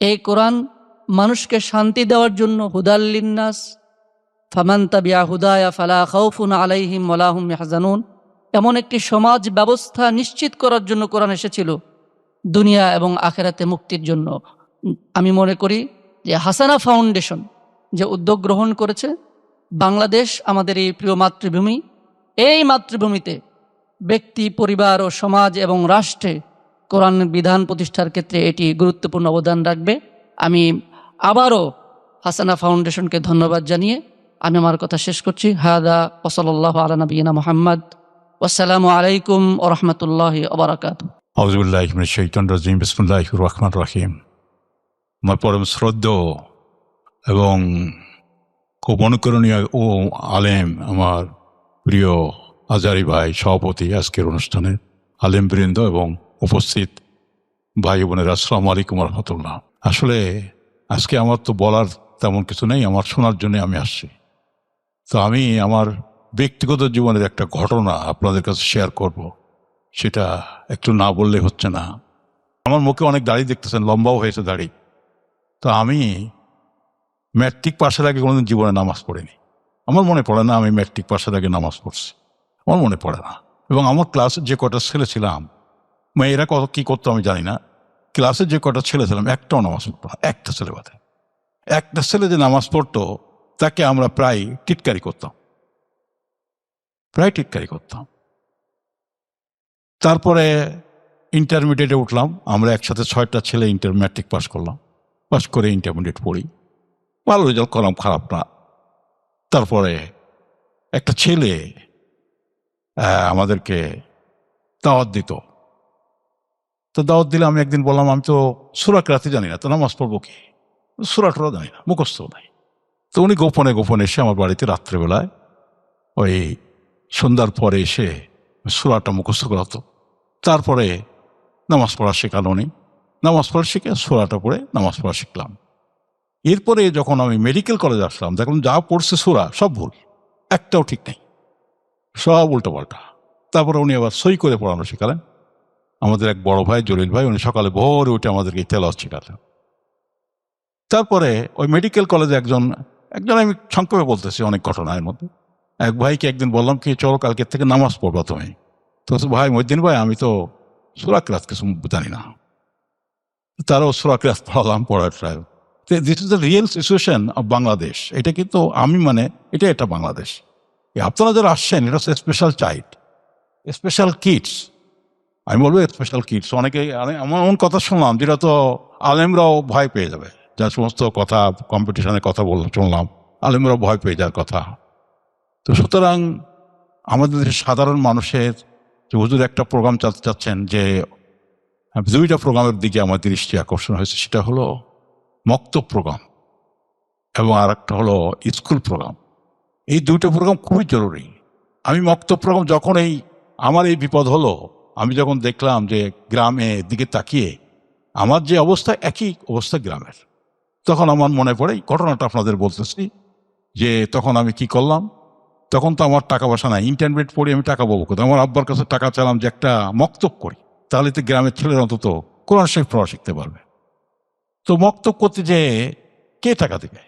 এই কোরআন মানুষকে শান্তি দেওয়ার জন্য, হুদাল লিন্নাস, ফামান তাবিআ হুদায়া ফালা খাউফুন আলাইহিম ওয়ালা হুম ইয়াহজানুন, এমন একটি সমাজ ব্যবস্থা নিশ্চিত করার জন্য কোরআন এসেছিল, দুনিয়া এবং আখিরাতে মুক্তির জন্য। আমি মনে করি যে হাসানা ফাউন্ডেশন যে উদ্যোগ গ্রহণ করেছে, বাংলাদেশ আমাদের এই প্রিয় মাতৃভূমি, এই মাতৃভূমিতে ব্যক্তি, পরিবার ও সমাজ এবং রাষ্ট্রে কোরআনের বিধান প্রতিষ্ঠার ক্ষেত্রে এটি গুরুত্বপূর্ণ অবদান রাখবে। আমি আবারও হাসানা ফাউন্ডেশনকে ধন্যবাদ জানিয়ে আমি আমার কথা শেষ করছি। হাদা ওয়া সাল্লাল্লাহু আলা নবিয়িনা মুহাম্মদ, ওয়াসসালামু আলাইকুম ওয়া রাহমাতুল্লাহি ওয়া বারাকাতুহু। আউযুবিল্লাহি মিনাশ শাইতানির রাজিম, বিসমিল্লাহির রহমানির রহিম। আমার পরম শ্রদ্ধেয় এবং খুব অনুকরণীয় ও আলেম, আমার প্রিয় আজহারি ভাই, সভাপতি আজকের অনুষ্ঠানে, আলেমবৃন্দ এবং উপস্থিত ভাই বোনেরা, আসসালামু আলাইকুম ওয়া রাহমাতুল্লাহ। আসলে আজকে আমার তো বলার তেমন কিছু নেই, আমার শোনার জন্য আমি আসছি। তো আমি আমার ব্যক্তিগত জীবনের একটা ঘটনা আপনাদের কাছে শেয়ার করব, সেটা একটু না বললে হচ্ছে না। আমার মুখে অনেক দাড়ি দেখতেছেন, লম্বাও হয়েছে দাড়ি। তো আমি ম্যাট্রিক পাশের আগে কোনোদিন জীবনে নামাজ পড়িনি। আমার মনে পড়ে না আমি ম্যাট্রিক পাশের আগে নামাজ পড়ছি, আমার মনে পড়ে না। এবং আমার ক্লাসে যে কটা ছেলে ছিলাম, মেয়েরা কত কী করতো আমি জানি না, ক্লাসে যে কটা ছেলে ছিলাম একটাও নামাজ পড়তো না, একটা ছেলে বাদে। একটা ছেলে যে নামাজ পড়তো তাকে আমরা প্রায় টিটকারি করতাম, তারপরে ইন্টারমিডিয়েটে উঠলাম, আমরা একসাথে 6টা ছেলে ম্যাট্রিক পাস করলাম, পাস করে ইন্টারমিডিয়েট পড়ি, ভালো রেজাল্ট করলাম, খারাপ না। তারপরে একটা ছেলে আমাদেরকে দাওয়াত দিত, তো দাওয়াত দিলে আমি একদিন বললাম আমি তো সূরা কেরাতে জানি না, তো নামাজ পড়বো কি, সূরা টোরা জানি না, মুখস্থ নাই। তো উনি গোপনে গোপনে এসে আমার বাড়িতে রাত্রেবেলায় ওই সন্ধ্যার পরে এসে সূরাটা মুখস্থ করাতো, তারপরে নামাজ পড়া শেখানো উনি, নামাজ পড়া শিখে সূরাটা পড়ে নামাজ পড়া শিখলাম। এরপরে যখন আমি মেডিকেল কলেজে আসলাম দেখলাম যা পড়ছে সূরা সব ভুল, একটাও ঠিক নেই, সব উল্টো পাল্টা। তারপরে উনি আবার সই করে পড়ানো শেখালেন। আমাদের এক বড় ভাই জলিল ভাই, উনি সকালে ভোরে উঠে আমাদেরকে তেলাওয়াত শেখালেন। তারপরে ওই মেডিকেল কলেজে একজন আমি সংক্ষেপে বলতেছি, অনেক ঘটনার মধ্যে এক ভাইকে একদিন বললাম কি চলো কালকে থেকে নামাজ পড়বা তুমি, তো ভাই মহিউদ্দিন ভাই আমি তো সূরা কেরাত কিছু জানি না, তারাও সূরা কেরাত পড়ালাম, পড়ার trial. This is the real situation of Bangladesh. এটা কিন্তু আমি এটা বাংলাদেশ। আপনারা যারা আসছেন এটা হচ্ছে স্পেশাল চাইল্ড, স্পেশাল কিডস, আমি বলবো স্পেশাল কিডস। অনেকে আমার এমন কথা শুনলাম যেটা তো আলেমরাও ভয় পেয়ে যাবে, যা সমস্ত কথা কম্পিটিশনের কথা শুনলাম, আলেমরাও ভয় পেয়ে যাওয়ার কথা। তো সুতরাং আমাদের দেশের সাধারণ মানুষের যে হুজুর একটা প্রোগ্রাম চালাতে চাচ্ছেন, যে 2টা প্রোগ্রামের দিকে আমার দৃষ্টি আকর্ষণ হয়েছে, সেটা হলো মক্তব প্রোগ্রাম এবং আর একটা হলো স্কুল প্রোগ্রাম। এই 2টা প্রোগ্রাম খুবই জরুরি। আমি মক্তব প্রোগ্রাম যখন আমার এই বিপদ হলো, আমি যখন দেখলাম যে গ্রামে দিকে তাকিয়ে আমার যে অবস্থা একই অবস্থা গ্রামের, তখন আমার মনে পড়ে এই ঘটনাটা আপনাদের বলতেছি, যে তখন আমি কি করলাম। তখন তো আমার টাকা পয়সা নাই, ইন্টারমিডিয়েট পড়ে আমি টাকা পাবো কোথায়, আমার আব্বার কাছে টাকা চাইলাম যে একটা মক্তব করি, তাহলে তো গ্রামের ছেলেরা অন্তত কোরআন শরীফ পড়া শিখতে পারবে। তো মক্তব করতে যে কে টাকা দেবে,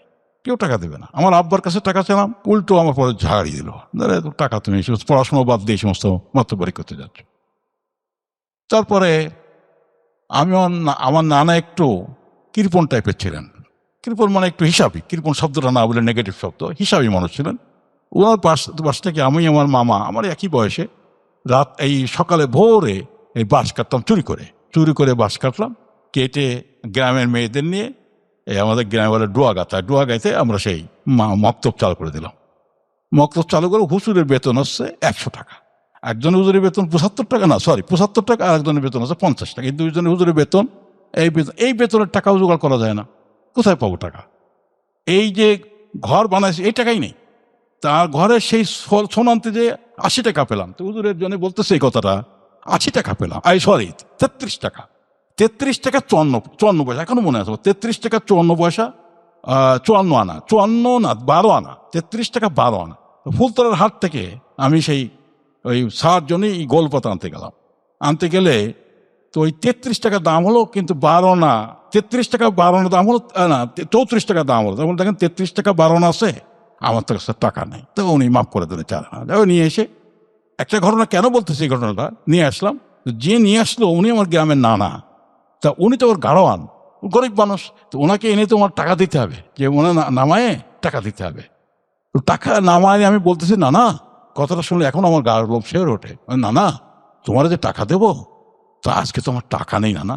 কেউ টাকা দেবে না। আমার আব্বার কাছে টাকা চাইলাম, উল্টো আমার পরে ঝাড়ি দিল, টাকা তুমি পড়াশোনা বাদ দিয়ে সমস্ত মক্তবাড়ি করতে যাচ্ছ। তারপরে আমার নানা একটু কৃপণ টাইপের ছিলেন, কৃপণ মানে একটু হিসাবি, কৃপণ শব্দটা না বলে নেগেটিভ শব্দ, হিসাবি মানুষ ছিলেন। ওনার বাস থেকে আমি আমার মামা আমার একই বয়সে সকালে ভোরে এই বাঁশ কাটতাম, চুরি করে বাঁশ কাটলাম, কেটে গ্রামের মেয়েদের নিয়ে আমাদের গ্রামে বলে ডুয়া গাইতে আমরা সেই মক্তব চালু করে দিলাম। মক্তব চালু করে হুজুরের বেতন হচ্ছে 100 টাকা, একজনের হুজুরের বেতন 75 টাকা, না সরি 75 টাকা, আর একজনের বেতন হচ্ছে 50 টাকা। এই 2জনের হুজুরের বেতন, এই বেতনের টাকাও জোগাড় করা যায় না, কোথায় পাবো টাকা? এই যে ঘর বানাইছে এই টাকাই নেই, তার ঘরে সেই সোনান্তে যে 80 টাকা পেলাম, তো হুজুরের জন্য বলতেছে এই কথাটা, 80 টাকা পেলাম, 33 টাকা, 33 টাকা 54 পয়সা, এখনো মনে আছে, 33 টাকা 54 পয়সা, 54 আনা, 54 না 12 আনা, 33 টাকা 12 আনা। ফুলতলার হাট থেকে আমি সেই ওই 60 জনই গোলপাতা আনতে গেলে তো ওই 33 টাকা দাম হলো, কিন্তু 12 না, 33 টাকা 12 আনা দাম হলো না, 34 টাকা দাম হলো। তখন দেখেন 33 টাকা 12 আনা আছে, আমার তো কাছে টাকা নেই। তো উনি মাফ করে দিলেন 4 আনা। নিয়ে এসে একটা ঘটনা কেন বলতেছি, এই ঘটনাটা নিয়ে আসলাম, যে নিয়ে আসলো উনি আমার গ্রামের নানা, তা উনি তো ওর গাড়োয়ান, গরিব মানুষ, তো ওনাকে এনে তো আমার টাকা দিতে হবে, যে ওনার নামায়ে টাকা দিতে হবে। তো টাকা নামায় আমি বলতেছি, নানা কথাটা শুনলে এখন আমার গায়ের লোভ শেয়ার ওঠে, নানা তোমার যে টাকা দেবো, তো আজকে তো আমার টাকা নেই নানা,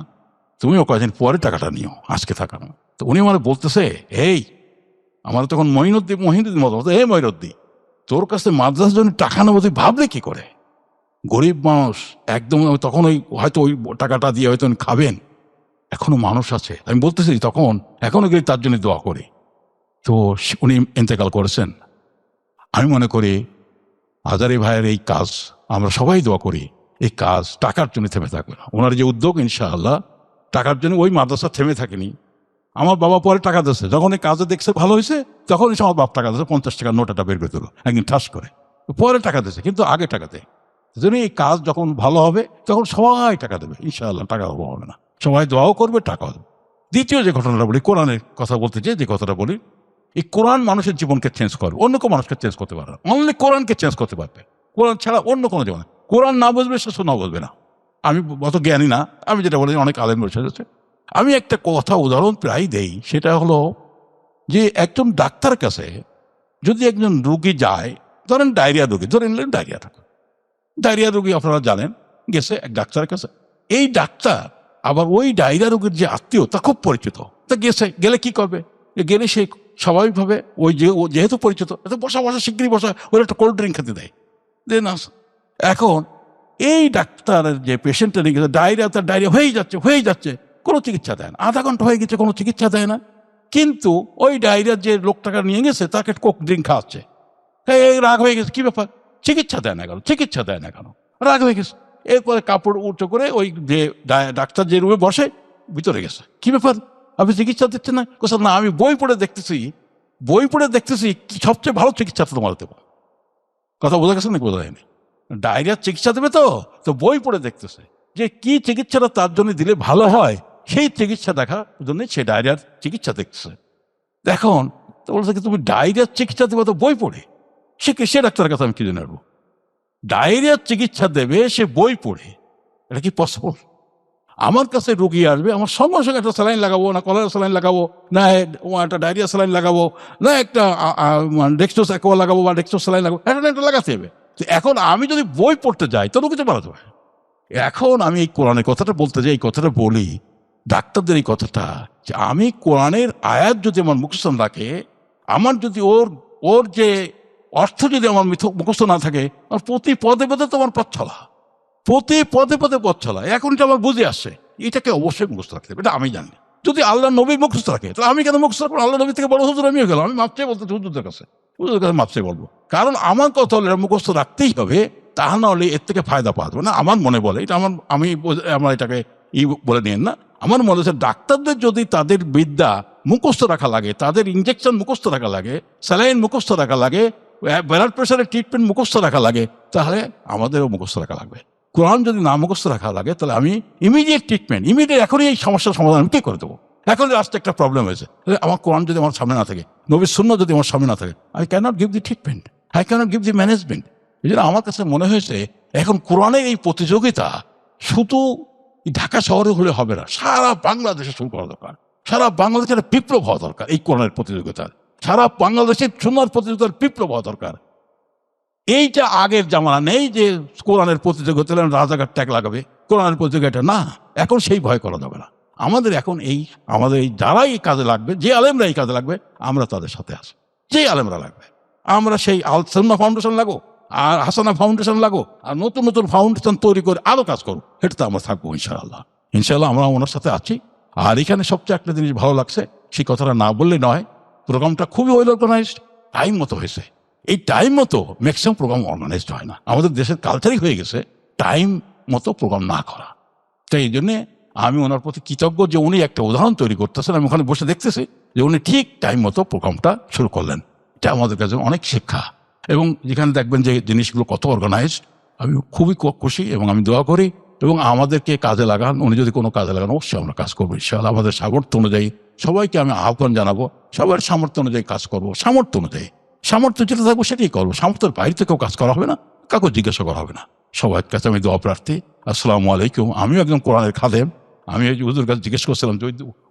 তুমিও কয়েকদিন পরে টাকাটা নিও, আজকে থাকা না। তো উনি আমার বলতেছে, আমার তখন মহিনুদ্দিন মতো, মহিনুদ্দিন তোর কাছে মাদ্রাসার জন্য টাকা নেবো, তুই ভাবলে কি করে? গরিব মানুষ একদম, তখন হয়তো ওই টাকাটা দিয়ে হয়তো খাবেন, এখনো মানুষ আছে। আমি বলতেছি তখন এখনো গেলে তার জন্য দোয়া করি। তো উনি ইন্তেকাল করেছেন। আমি মনে করি আজারি ভাইয়ের এই কাজ আমরা সবাই দোয়া করি, এই কাজ টাকার জন্য থেমে থাকবে না। ওনার যে উদ্যোগ, ইনশাআল্লাহ টাকার জন্য ওই মাদ্রাসা থেমে থাকেনি। আমার বাবা পরে টাকা দিচ্ছে, যখন এই কাজে দেখছে ভালো হয়েছে, তখন আমার বাপ টাকা দিচ্ছে, 50 টাকার নোটটা বের করে দিল একদিন ঠাস করে, পরে টাকা দিচ্ছে, কিন্তু আগে টাকা দেয়। যদি এই কাজ যখন ভালো হবে তখন সবাই টাকা দেবে, ইনশাআল্লাহ টাকা অভাব হবে না, সবাই দোয়াও করবে, টাকাও দেবে। দ্বিতীয় যে ঘটনাটা বলি, কোরআনের কথা বলতে যে কথাটা বলি, এই কোরআন মানুষের জীবনকে চেঞ্জ করবে, অন্য কোনো মানুষকে চেঞ্জ করতে পারবে না, অনলি কোরআনকে চেঞ্জ করতে পারবে। কোরআন ছাড়া অন্য কোনো জীবন, কোরআন না বুঝবে সে না বলবে না। আমি অত জ্ঞানী না, আমি যেটা বলি অনেক আলেম বসে যাচ্ছে। আমি একটা কথা উদাহরণ প্রায় দেই, সেটা হলো যে একজন ডাক্তার কাছে যদি একজন রোগী যায়, ধরেন ডায়রিয়া রোগী, ধরে নিলেন ডায়রিয়া রোগী আপনারা জানেন, গেছে এক ডাক্তারের কাছে। এই ডাক্তার আবার ওই ডায়রিয়া রোগীর যে আত্মীয় তা খুব পরিচিত, তা গেলে কি করবে? গেলে সে স্বাভাবিকভাবে ওই যে যেহেতু পরিচিত, বসা শিগগিরই বসা, ওর একটা কোল্ড ড্রিঙ্ক খেতে দেয়। এখন এই ডাক্তারের যে পেশেন্টটা নিয়ে গেছে, তার ডায়রিয়া হয়ে যাচ্ছে, কোনো চিকিৎসা দেয় না। আধা ঘন্টা হয়ে গেছে, কোনো চিকিৎসা দেয় না। কিন্তু ওই ডায়রিয়ার যে লোকটাকে নিয়ে গেছে তাকে কোক ড্রিঙ্ক খাওয়াচ্ছে। রাগ হয়ে গেছে, কি ব্যাপার, চিকিৎসা দেয় না কেন, রাগ হয়ে গেছে। এরপরে কাপড় উঁচু করে ওই যে ডাক্তার যে রুমে বসে ভিতরে গেছে, কি ব্যাপার আপনি চিকিৎসা দিচ্ছেন না? কোথাও না, আমি বই পড়ে দেখতেছি সবচেয়ে ভালো চিকিৎসা তোমার দেবো। কথা বোঝা গেছে নাকি বোঝা যায়নি? ডায়রিয়ার চিকিৎসা দেবে তো বই পড়ে দেখতেছে যে কি চিকিৎসাটা তার জন্য দিলে ভালো হয়, সেই চিকিৎসা দেখার জন্য সে ডায়রিয়ার চিকিৎসা দেখতেছে। এখন তো বলছে কি তুমি ডায়রিয়ার চিকিৎসা দেবে তো বই পড়ে? সে ডাক্তারের কাছে আমি কি জন্য নেবো? ডায়রিয়ার চিকিৎসা দেবে সে বই পড়ে, এটা কি পসিবল? আমার কাছে রোগী আসবে, আমার সঙ্গে সঙ্গে একটা স্যালাইন লাগাবো, না কলেরা স্যালাইন লাগাবো, না একটা ডায়রিয়া স্যালাইন লাগাবো, না একটা ডেক্সট্রোস অ্যাকোয়া লাগাবো বা ডেক্সট্রোস স্যালাইন লাগাবো, একটা লাগাতে হবে। তো এখন আমি যদি বই পড়তে যাই তো রোগীতে মারা যাবে। এখন আমি এই কোরআনের কথাটা বলতে যাই, এই কথাটা বলি ডাক্তারদের, এই কথাটা যে আমি কোরআনের আয়াত যদি আমার মুখস্থ রাখে, আমার যদি ওর যে অর্থ যদি আমার মুখস্থ না থাকে, আর প্রতি পদে পদে তো আমার পথ চলা, এখন এটা আমার বুঝে আসছে, এটাকে অবশ্যই মুখস্থ রাখতে হবে, এটা আমি জানি। যদি আল্লাহ নবী মুখস্থ রাখে তাহলে আমি কেন মুখস্থ রাখবো? আল্লাহ নবী থেকে বড় হুজুর আমিও গেলাম, আমি মাপচাই বলতে হুজুরদের কাছে মাপচাই বলবো, কারণ আমার কথা হলে মুখস্থ রাখতেই হবে, তা না হলে এর থেকে ফায়দা পাওয়া যাবে না। আমার মনে বলে এটা, আমার এটাকে বলে নিন না, আমার মনে হচ্ছে ডাক্তারদের যদি তাদের বিদ্যা মুখস্থ রাখা লাগে, তাদের ইঞ্জেকশন মুখস্থ রাখা লাগে, স্যালাইন মুখস্থ রাখা লাগে, ব্লাড প্রেশারের ট্রিটমেন্ট মুখস্থ রাখা লাগে, তাহলে আমাদেরও মুখস্থ রাখা লাগবে। কোরআন যদি না মুখস্থ রাখা লাগে তাহলে আমি ইমিডিয়েট ট্রিটমেন্ট, এখনই এই সমস্যার সমাধান আমি কি করে দেবো? এখন রাস্তায় একটা প্রবলেম হয়েছে, আমার কোরআন যদি আমার সামনে না থাকে, নবীর সুন্নাহ যদি আমার সামনে না থাকে, I can't give the treatment, I can't give the management. এই জন্য আমার কাছে মনে হয়েছে এখন কোরআনের এই প্রতিযোগিতা শুধু ঢাকা শহরে হলে হবে না, সারা বাংলাদেশে শুরু করা দরকার। সারা বাংলাদেশের বিপ্লব হওয়া দরকার এই কোরআনের প্রতিযোগিতার, সারা বাংলাদেশের সুন্নাহর প্রতিযোগিতার বিপ্লব হওয়া দরকার। এইটা আগের জামানা নেই যে কোরআনের প্রতিযোগিতা রাজাকার ট্যাগ লাগাবে, কোরআনের প্রতিযোগিতা না, এখন সেই ভয় করা যাবে না। আমাদের এখন আমাদের যারাই এই কাজে লাগবে, যে আলেমরা এই কাজে লাগবে, আমরা তাদের সাথে আসি। যে আলেমরা লাগবে, আমরা সেই আল সুন্নাহ ফাউন্ডেশন লাগো, আর হাসানা ফাউন্ডেশন লাগো, আর নতুন ফাউন্ডেশন তৈরি করে আরো কাজ করো, এটাতে আমরা থাকবো ইনশাআল্লাহ আমরা ওনার সাথে আছি। আর এখানে সবচেয়ে একটা জিনিস ভালো লাগছে, সেই কথাটা না বললে নয়, প্রোগ্রামটা খুবই ওয়েল অর্গানাইজড, টাইম মতো হয়েছে। এই টাইম মতো ম্যাক্সিমাম প্রোগ্রাম অর্গানাইজড হয় না, আমাদের দেশের কালচারই হয়ে গেছে টাইম মতো প্রোগ্রাম না করা। তাই এই জন্যে আমি ওনার প্রতি কৃতজ্ঞ যে উনি একটা উদাহরণ তৈরি করতেছেন, আমি ওখানে বসে দেখতেছি যে উনি ঠিক টাইম মতো প্রোগ্রামটা শুরু করলেন। এটা আমাদের কাছে অনেক শিক্ষা, এবং যেখানে দেখবেন যে জিনিসগুলো কত অর্গানাইজড, আমি খুবই খুশি এবং আমি দোয়া করি এবং আমাদেরকে কাজে লাগান। উনি যদি কোনো কাজে লাগান অবশ্যই আমরা কাজ করবো ইনশাআল্লাহ। আমাদের সামর্থ্য অনুযায়ী সবাইকে আমি আহ্বান জানাবো, সবার সামর্থ্য অনুযায়ী কাজ করবো, সামর্থ্য যেটা থাকবো সেটাই করবো। সামর্থ্যের বাইরে থেকেও কাজ করা হবে না, কাউকে জিজ্ঞাসা করা হবে না। সবার কাছে আমি দোয়া প্রার্থী। আসসালামু আলাইকুম। আমিও একজন কোরআনের খাদেম। আমি ওই হুজুর কাছে জিজ্ঞেস করছিলাম যে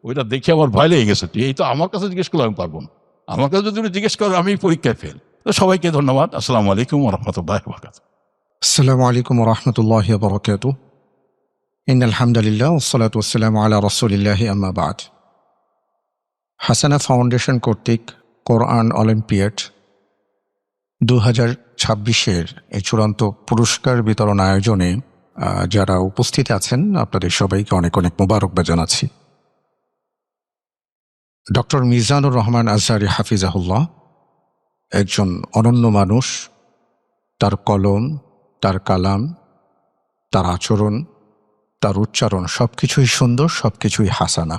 ওইটা দেখে আমার ভয় লেগে গেছে, এই তো আমার কাছে জিজ্ঞেস করলে আমি পারবো না, আমার কাছে যদি জিজ্ঞেস করেন আমি পরীক্ষায় ফেল। তো সবাইকে ধন্যবাদ। আসসালামু আলাইকুম ওয়া রাহমাতুল্লাহি ওয়া বারাকাতুহু। আসসালামু আলাইকুম ওয়া রাহমাতুল্লাহি ওয়া বারাকাতুহু। ইন্নাল হামদুলিল্লাহ ওয়াসসালাতু ওয়াসসালামু আলা রাসূলিল্লাহি আম্মা বা'দ। হাসানা ফাউন্ডেশন কর্তৃক কোরআন অলিম্পিয়াড 2026-এর এই চূড়ান্ত পুরস্কার বিতরণ আয়োজনে যারা উপস্থিত আছেন আপনাদের সবাইকে অনেক অনেক মোবারকবাদ জানাচ্ছি। ডক্টর মিজানুর রহমান আজহারী হাফিজাহুল্লাহ একজন অনন্য মানুষ। তার কলম, তার কালাম, তার আচরণ, তার উচ্চারণ সবকিছুই সুন্দর, সবকিছুই হাসানা।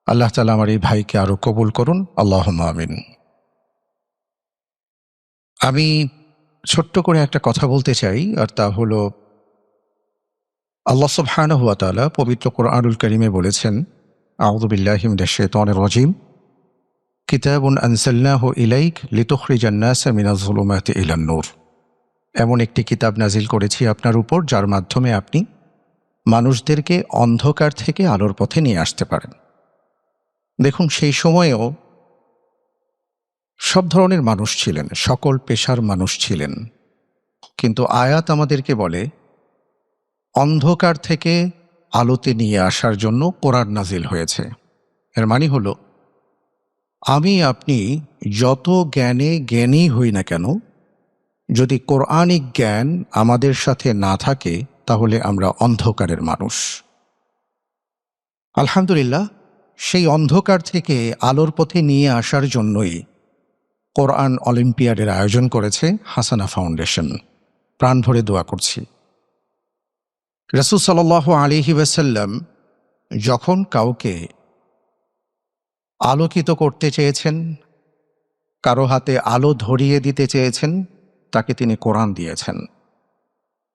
আল্লাহ তাআলা আমার এই ভাইকে আরো কবুল করুন, আল্লাহুম্মা আমিন। আমি ছোট্ট করে একটা কথা বলতে চাই, আর তা হলো আল্লাহ সুবহানাহু ওয়া তাআলা পবিত্র কোরআনুল কারীমে বলেছেন, আউযু বিল্লাহি মিনাশ শাইতানির রাজীম, কিতাবুন আনজালনাহু ইলাইক লিতুখরিজান নাসা মিনাজ যুলুমাতি ইলান নূর। এমন একটি কিতাব নাজিল করেছি আপনার উপর যার মাধ্যমে আপনি মানুষদেরকে অন্ধকার থেকে আলোর পথে নিয়ে আসতে পারেন। দেখুন, সেই সময়েও সব ধরনের মানুষ ছিলেন, সকল পেশার মানুষ ছিলেন। কিন্তু আয়াত আমাদেরকে বলে অন্ধকার থেকে আলোতে নিয়ে আসার জন্য কোরআন নাজিল হয়েছে। এর মানে হলো আমি আপনি যত জ্ঞানী হই না কেন, যদি কোরআনিক জ্ঞান আমাদের সাথে না থাকে তাহলে আমরা অন্ধকারের মানুষ। আলহামদুলিল্লাহ, সেই অন্ধকার থেকে আলোর পথে নিয়ে আসার জন্যই কোরআন অলিম্পিয়াডের আয়োজন করেছে হাসানা ফাউন্ডেশন। প্রাণ ভরে দোয়া করছি। রাসূল সাল্লাল্লাহু আলাইহি ওয়াসাল্লাম যখন কাউকে আলোকিত করতে চেয়েছেন, কারো হাতে আলো ধরিয়ে দিতে চেয়েছেন, তাকে তিনি কোরআন দিয়েছেন।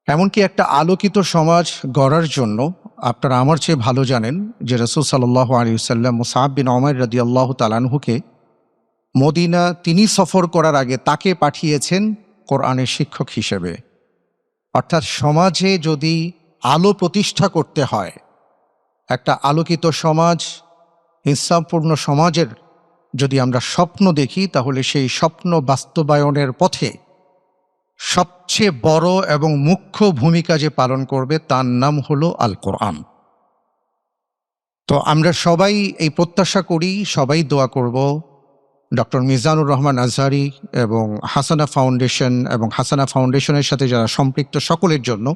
এমনকি একটা আলোকিত সমাজ গড়ার জন্য আপনারা আমার চেয়ে ভালো জানেন যে রাসূল সাল্লাল্লাহু আলাইহি ওয়াসাল্লাম মুসআব বিন উমাইর রাদিয়াল্লাহু তাআলা আনহুকে মদিনা তিনি সফর করার আগে তাকে পাঠিয়েছেন কোরআনের শিক্ষক হিসেবে। অর্থাৎ সমাজে যদি আলো প্রতিষ্ঠা করতে হয়, একটা আলোকিত সমাজ, ইনসাফপূর্ণ সমাজের যদি আমরা স্বপ্ন দেখি, তাহলে সেই স্বপ্ন বাস্তবায়নের পথে সবচেয়ে বড় এবং মুখ্য ভূমিকা যে পালন করবে তার নাম হলো আল কোরআন। তো আমরা সবাই এই প্রত্যাশা করি, সবাই দোয়া করব ডক্টর মিজানুর রহমান আজহারি এবং হাসানা ফাউন্ডেশন এবং হাসানা ফাউন্ডেশনের সাথে যারা সম্পৃক্ত সকলের জন্য,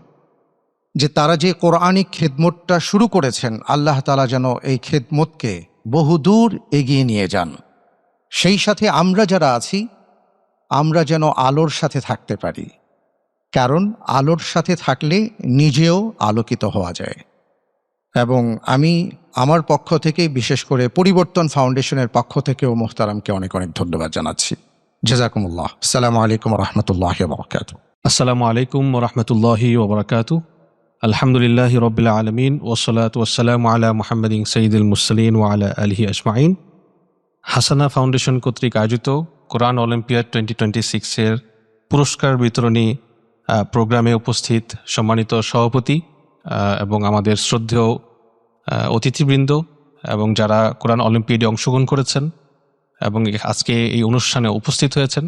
যে তারা যে কোরআনিক খেদমতটা শুরু করেছেন, আল্লাহ তাআলা যেন এই খেদমতকে বহুদূর এগিয়ে নিয়ে যান। সেই সাথে আমরা যারা আছি, আমরা যেন আলোর সাথে থাকতে পারি, কারণ আলোর সাথে থাকলে নিজেও আলোকিত হওয়া যায়। এবং আমি আমার পক্ষ থেকে, বিশেষ করে পরিবর্তন ফাউন্ডেশনের পক্ষ থেকেও মোহতারামকে অনেক অনেক ধন্যবাদ জানাচ্ছি। জাযাকুমুল্লাহ। আসসালামু আলাইকুম ওয়া রাহমাতুল্লাহি ওয়া বারাকাতুহু। আসসালামু আলাইকুম ওরহমতুল্লাহি ওবরাকাতু। আলহামদুলিল্লাহ রব্বিল আলমিন ওসলাতু ওয়াসসালামু আলা মুহাম্মাদিন সাইয়্যিদিল মুরসালিন ওয়া আলা আলিহি আজমাইন। হাসানা ফাউন্ডেশন কর্তৃক আয়োজিত কোরআন অলিম্পিয়াড 2026-এর পুরস্কার বিতরণী প্রোগ্রামে উপস্থিত সম্মানিত সভাপতি এবং আমাদের শ্রদ্ধেয় অতিথিবৃন্দ এবং যারা কোরআন অলিম্পিয়াডে অংশগ্রহণ করেছেন এবং আজকে এই অনুষ্ঠানে উপস্থিত হয়েছেন,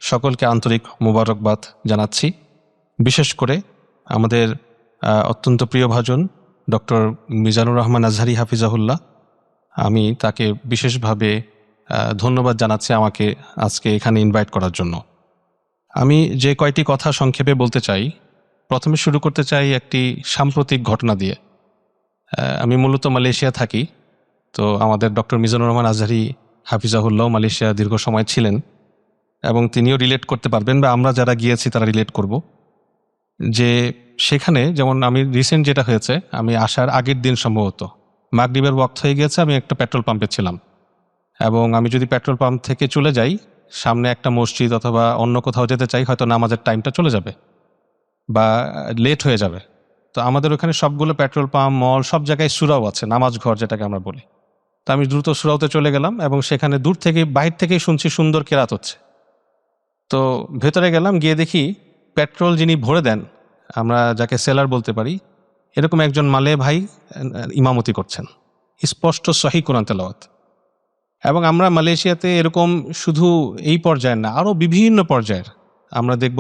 সকলকে আন্তরিক মোবারকবাদ জানাচ্ছি। বিশেষ করে আমাদের অত্যন্ত প্রিয়ভাজন ডক্টর মিজানুর রহমান আজহারি হাফিজাহুল্লাহ, আমি তাকে বিশেষভাবে ধন্যবাদ জানাচ্ছি আমাকে আজকে এখানে ইনভাইট করার জন্য। আমি যে কয়টি কথা সংক্ষেপে বলতে চাই, প্রথমে শুরু করতে চাই একটি সাম্প্রতিক ঘটনা দিয়ে। আমি মূলত মালয়েশিয়া থাকি, তো আমাদের ডক্টর মিজানুর রহমান আজহারি হাফিজাহুল্লাহ মালয়েশিয়া দীর্ঘ সময় ছিলেন এবং তিনিও রিলেট করতে পারবেন, বা আমরা যারা গিয়েছি তারা রিলেট করব, যে সেখানে যেমন আমি রিসেন্ট যেটা হয়েছে, আমি আসার আগের দিন সম্ভবত মাগরিবের ওয়াক্ত হয়ে গিয়েছে, আমি একটা পেট্রোল পাম্পে ছিলাম এবং আমি যদি পেট্রোল পাম্প থেকে চলে যাই, সামনে একটা মসজিদ অথবা অন্য কোথাও যেতে চাই, হয়তো নামাজের টাইমটা চলে যাবে বা লেট হয়ে যাবে। তো আমাদের ওখানে সবগুলো পেট্রোল পাম্প, মল, সব জায়গায় সুরাও আছে, নামাজ ঘর যেটাকে আমরা বলি। তো আমি দ্রুত সুরাওতে চলে গেলাম এবং সেখানে দূর থেকে, বাহির থেকেই শুনছি সুন্দর কেরাত হচ্ছে। তো ভেতরে গেলাম, গিয়ে দেখি পেট্রোল যিনি ভরে দেন, আমরা যাকে সেলার বলতে পারি, এরকম একজন মালে ভাই ইমামতি করছেন, স্পষ্ট সহিহ কোরআন তেলাওয়াত। এবং আমরা মালয়েশিয়াতে এরকম শুধু এই পর্যায়ের না, আরও বিভিন্ন পর্যায়ের আমরা দেখব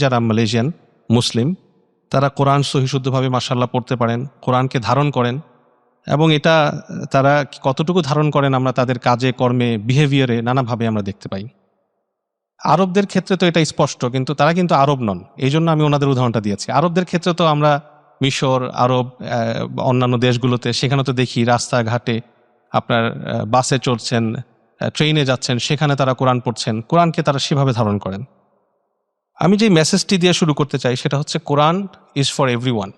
যারা মালয়েশিয়ান মুসলিম, তারা কোরআন সহিশুদ্ধভাবে মাশাআল্লাহ পড়তে পারেন, কোরআনকে ধারণ করেন, এবং এটা তারা কতটুকু ধারণ করেন আমরা তাদের কাজে, কর্মে, বিহেভিয়ারে নানাভাবে আমরা দেখতে পাই। আরবদের ক্ষেত্রে তো এটা স্পষ্ট, কিন্তু তারা কিন্তু আরব নন, এই জন্য আমি ওনাদের উদাহরণটা দিয়েছি। আরবদের ক্ষেত্রে তো আমরা মিশর, আরব, অন্যান্য দেশগুলোতে, সেখানে তো দেখি রাস্তাঘাটে আপনার বাসে চড়ছেন, ট্রেনে যাচ্ছেন, সেখানে তারা কোরআন পড়ছেন, কোরআনকে তারা সেভাবে ধারণ করেন। আমি যে মেসেজটি দিয়ে শুরু করতে চাই সেটা হচ্ছে, Quran is for everyone.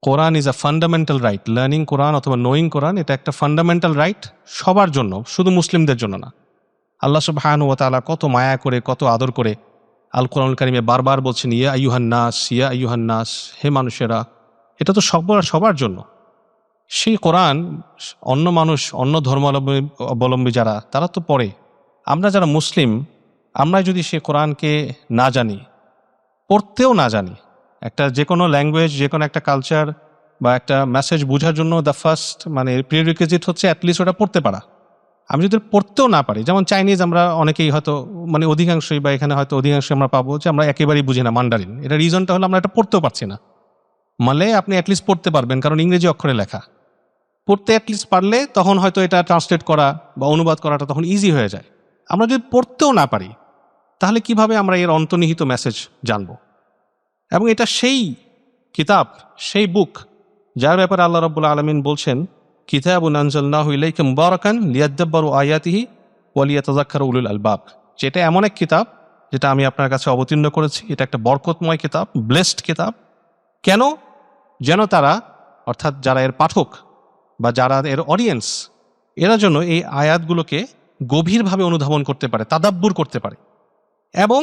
Quran is a fundamental right. Learning Quran অথবা নোয়িং কোরআন, এটা একটা ফান্ডামেন্টাল রাইট সবার জন্য, শুধু মুসলিমদের জন্য না। আল্লাহ সুবহানাহু ওয়া তাআলা কত মায়া করে, কত আদর করে আল কোরআনুল কারীমে বারবার বলছেন, ইয়া আইয়ুহান নাস, ইয়া আইয়ুহান নাস, হে মানুষেরা। এটা তো সবার জন্য। সেই কোরআন অন্য মানুষ, অন্য ধর্মাবলম্বী যারা, তারা তো পড়ে। আমরা যারা মুসলিম, আমরা যদি সে কোরআনকে না জানি, পড়তেও না জানি, একটা যে কোনো ল্যাঙ্গুয়েজ, যে কোনো একটা কালচার বা একটা মেসেজ বোঝার জন্য দ্য ফার্স্ট প্রিরিকুইজিট হচ্ছে অ্যাটলিস্ট ওটা পড়তে পারা। আমি যদি পড়তেও না পারি, যেমন চাইনিজ আমরা অনেকেই হয়তো মানে অধিকাংশই বা এখানে হয়তো অধিকাংশই আমরা পাবো যে আমরা একেবারেই বুঝি না মান্ডারিন। এটা রিজনটা হলো আমরা এটা পড়তেও পারছি না। মালে আপনি অ্যাটলিস্ট পড়তে পারবেন, কারণ ইংরেজি অক্ষরে লেখা। পড়তে অ্যাটলিস্ট পারলে তখন হয়তো এটা ট্রান্সলেট করা বা অনুবাদ করাটা তখন ইজি হয়ে যায়। আমরা যদি পড়তেও না পারি তাহলে কিভাবে আমরা এর অন্তর্নিহিত মেসেজ জানব? এবং এটা সেই কিতাব, সেই বুক যার ব্যাপারে আল্লাহ রাব্বুল আলামিন বলছেন, কিতাবুন আনজালনাহু ইলাইকা মুবারাকান লিয়াদাব্বারু আয়াতিহি ওয়া লিয়াতাযাক্কারা উলুল আলবাব। যেটা এমন এক কিতাব যেটা আমি আপনার কাছে অবতীর্ণ করেছি, এটা একটা বরকতময় কিতাব, ব্লেসড কিতাব। কেন? যেন তারা, অর্থাৎ যারা এর পাঠক বা যারা এর অডিয়েন্স, এরা যেন এই আয়াতগুলোকে গভীরভাবে অনুধাবন করতে পারে, তাদাব্বুর করতে পারে। এবং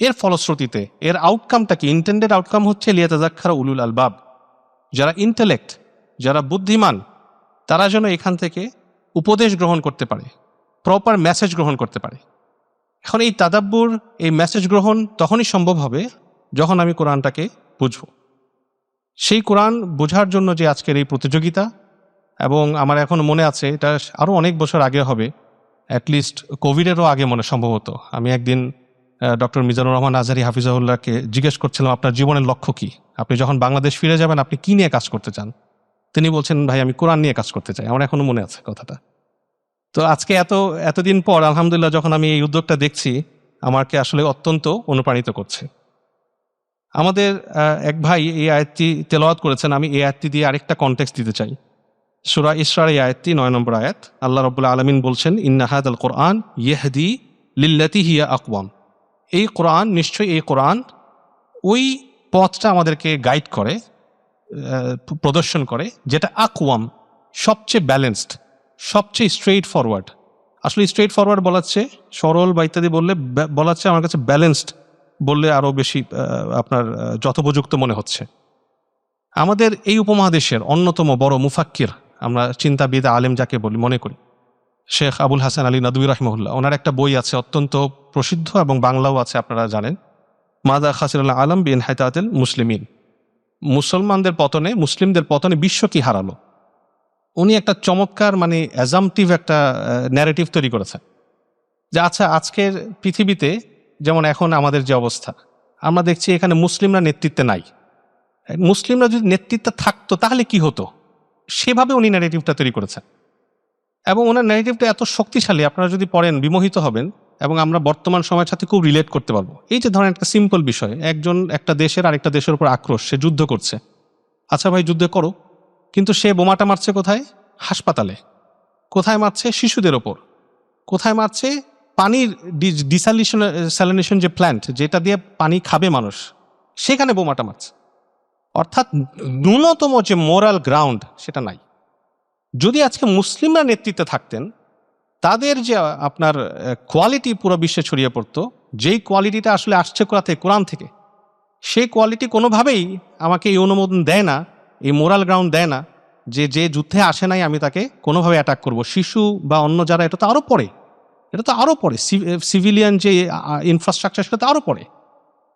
এর ফলশ্রুতিতে এর আউটকামটা কি? ইন্টেন্ডেড আউটকাম হচ্ছে লিয়াতাযাক্কারা উলুল আলবাব। যারা ইন্টেলেক্ট, যারা বুদ্ধিমান, তারা যেন এখান থেকে উপদেশ গ্রহণ করতে পারে, প্রপার মেসেজ গ্রহণ করতে পারে। এখন এই তাদাব্বুর, এই মেসেজ গ্রহণ তখনই সম্ভব হবে যখন আমি কোরআনটাকে বুঝব। সেই কোরআন বোঝার জন্য যে আজকের এই প্রতিযোগিতা, এবং আমার এখনো মনে আছে এটা আরও অনেক বছর আগে হবে, অ্যাটলিস্ট কোভিডেরও আগে মনে সম্ভবত। আমি একদিন ডক্টর মিজানুর রহমান আজহারী হাফিজাহুল্লাহকে জিজ্ঞেস করছিলাম, আপনার জীবনের লক্ষ্য কি? আপনি যখন বাংলাদেশ ফিরে যাবেন আপনি কি নিয়ে কাজ করতে চান? তিনি বলছেন, ভাই আমি কোরআন নিয়ে কাজ করতে চাই। আমার এখনো মনে আছে কথাটা। তো আজকে এতদিন পর আলহামদুলিল্লাহ যখন আমি এই উদ্যোগটা দেখছি, আমাকে আসলে অত্যন্ত অনুপ্রাণিত করছে। আমাদের এক ভাই এই আয়াতটি তেলাওয়াত করেছেন, আমি এই আয়াতটি দিয়ে আরেকটা কনটেক্সট দিতে চাই। সূরা ইসরার এই আয়াতটি 9 নম্বর আয়াত। আল্লাহ রাব্বুল আলামিন বলছেন, ইন্না হাদাল কোরআন ইয়াহদি লিল্লাতি হিয়া আকওয়াম। এই কোরআন, নিশ্চয়ই এই কোরআন ওই পথটা আমাদেরকে গাইড করে, প্রদর্শন করে, যেটা আকওয়াম, সবচেয়ে ব্যালেন্সড, সবচেয়ে স্ট্রেইট ফরওয়ার্ড। আসলে স্ট্রেইট ফরওয়ার্ড বলাচ্ছে, সরল বা ইত্যাদি বললে বলাচ্ছে, আমার কাছে ব্যালেন্সড বললে আরও বেশি আপনার যথোপযুক্ত মনে হচ্ছে। আমাদের এই উপমহাদেশের অন্যতম বড় মুফাক্কির, আমরা চিন্তাবিদ আলেম যাকে বলি মনে করি, শেখ আবুল হাসান আলী নাদভী রাহিমাহুল্লাহ, ওনার একটা বই আছে অত্যন্ত প্রসিদ্ধ এবং বাংলাও আছে, আপনারা জানেন, মাযা খাসিরাল আলম বিনহিতাতিল মুসলিমিন। মুসলমানদের পতনে, মুসলিমদের পতনে বিশ্ব কি হারালো। উনি একটা চমৎকার মানে অ্যাজামটিভ একটা ন্যারেটিভ তৈরি করেছেন যে আচ্ছা, আজকের পৃথিবীতে যেমন এখন আমাদের যে অবস্থা, আমরা দেখছি এখানে মুসলিমরা নেতৃত্বে নাই। মুসলিমরা যদি নেতৃত্বে থাকতো তাহলে কি হতো, সেভাবে উনি ন্যারেটিভটা তৈরি করেছেন। এবং ওনার ন্যারেটিভটা এত শক্তিশালী, আপনারা যদি পড়েন বিমোহিত হবেন, এবং আমরা বর্তমান সময়ের সাথে খুব রিলেট করতে পারবো। এই যে ধরেন একটা সিম্পল বিষয়, একটা দেশের আরেকটা দেশের উপর আক্রোশ, সে যুদ্ধ করছে। আচ্ছা ভাই, যুদ্ধ করো, কিন্তু সে বোমাটা মারছে কোথায়? হাসপাতালে। কোথায় মারছে? শিশুদের ওপর। কোথায় মারছে? পানির ডিস্যালিনেশন যে প্ল্যান্ট, যেটা দিয়ে পানি খাবে মানুষ, সেখানে বোমাটা মারছে। অর্থাৎ ন্যূনতম যে মোরাল গ্রাউন্ড সেটা নাই। যদি আজকে মুসলিমরা নেতৃত্বে থাকতেন, তাদের যে আপনার কোয়ালিটি পুরো বিশ্বে ছড়িয়ে পড়তো, যেই কোয়ালিটিটা আসলে আসছে কোরআন থেকে, সেই কোয়ালিটি কোনোভাবেই আমাকে এই অনুমোদন দেয় না, এই মোরাল গ্রাউন্ড দেয় না যে যে যুদ্ধে আসে নাই আমি তাকে কোনোভাবে অ্যাটাক করব। শিশু বা অন্য যারা, এটা তো আরও পড়ে, সিভিলিয়ান যে ইনফ্রাস্ট্রাকচার সেটা তো আরও পড়ে।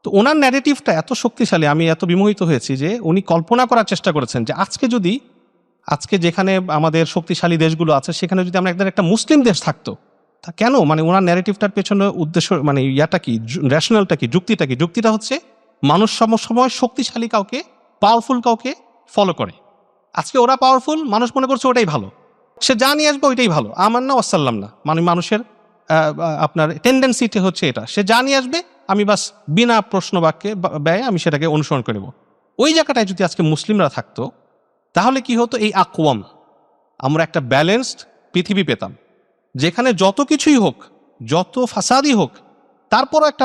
তো ওনার ন্যারেটিভটা এত শক্তিশালী, আমি এত বিমোহিত হয়েছি যে উনি কল্পনা করার চেষ্টা করেছেন যে আজকে যেখানে আমাদের শক্তিশালী দেশগুলো আছে, সেখানে যদি আমরা একটা মুসলিম দেশ থাকতো, তা কেন? মানে ওনার ন্যারেটিভটার পেছনে উদ্দেশ্য, মানে ইয়াটা কি, রেশনালটা কি, যুক্তিটা কি? যুক্তিটা হচ্ছে মানুষ সময় শক্তিশালী কাউকে, পাওয়ারফুল কাউকে ফলো করে। আজকে ওরা পাওয়ারফুল, মানুষ মনে করছে ওটাই ভালো, সে যা নিয়ে আসবে ওইটাই ভালো। আমার না ওয়াসাল্লাম না, মানে মানুষের আপনার টেন্ডেন্সিটা হচ্ছে এটা, সে যা নিয়ে আসবে আমি বাস বিনা প্রশ্ন বাক্যে ব্যয় আমি সেটাকে অনুসরণ করে নেব। ওই জায়গাটায় যদি আজকে মুসলিমরা থাকতো, তাহলে কি হতো? এই আকওয়াম, আমরা একটা ব্যালেন্সড পৃথিবী পেতাম, যেখানে যত কিছুই হোক, যত ফাসাদই হোক, তারপরও একটা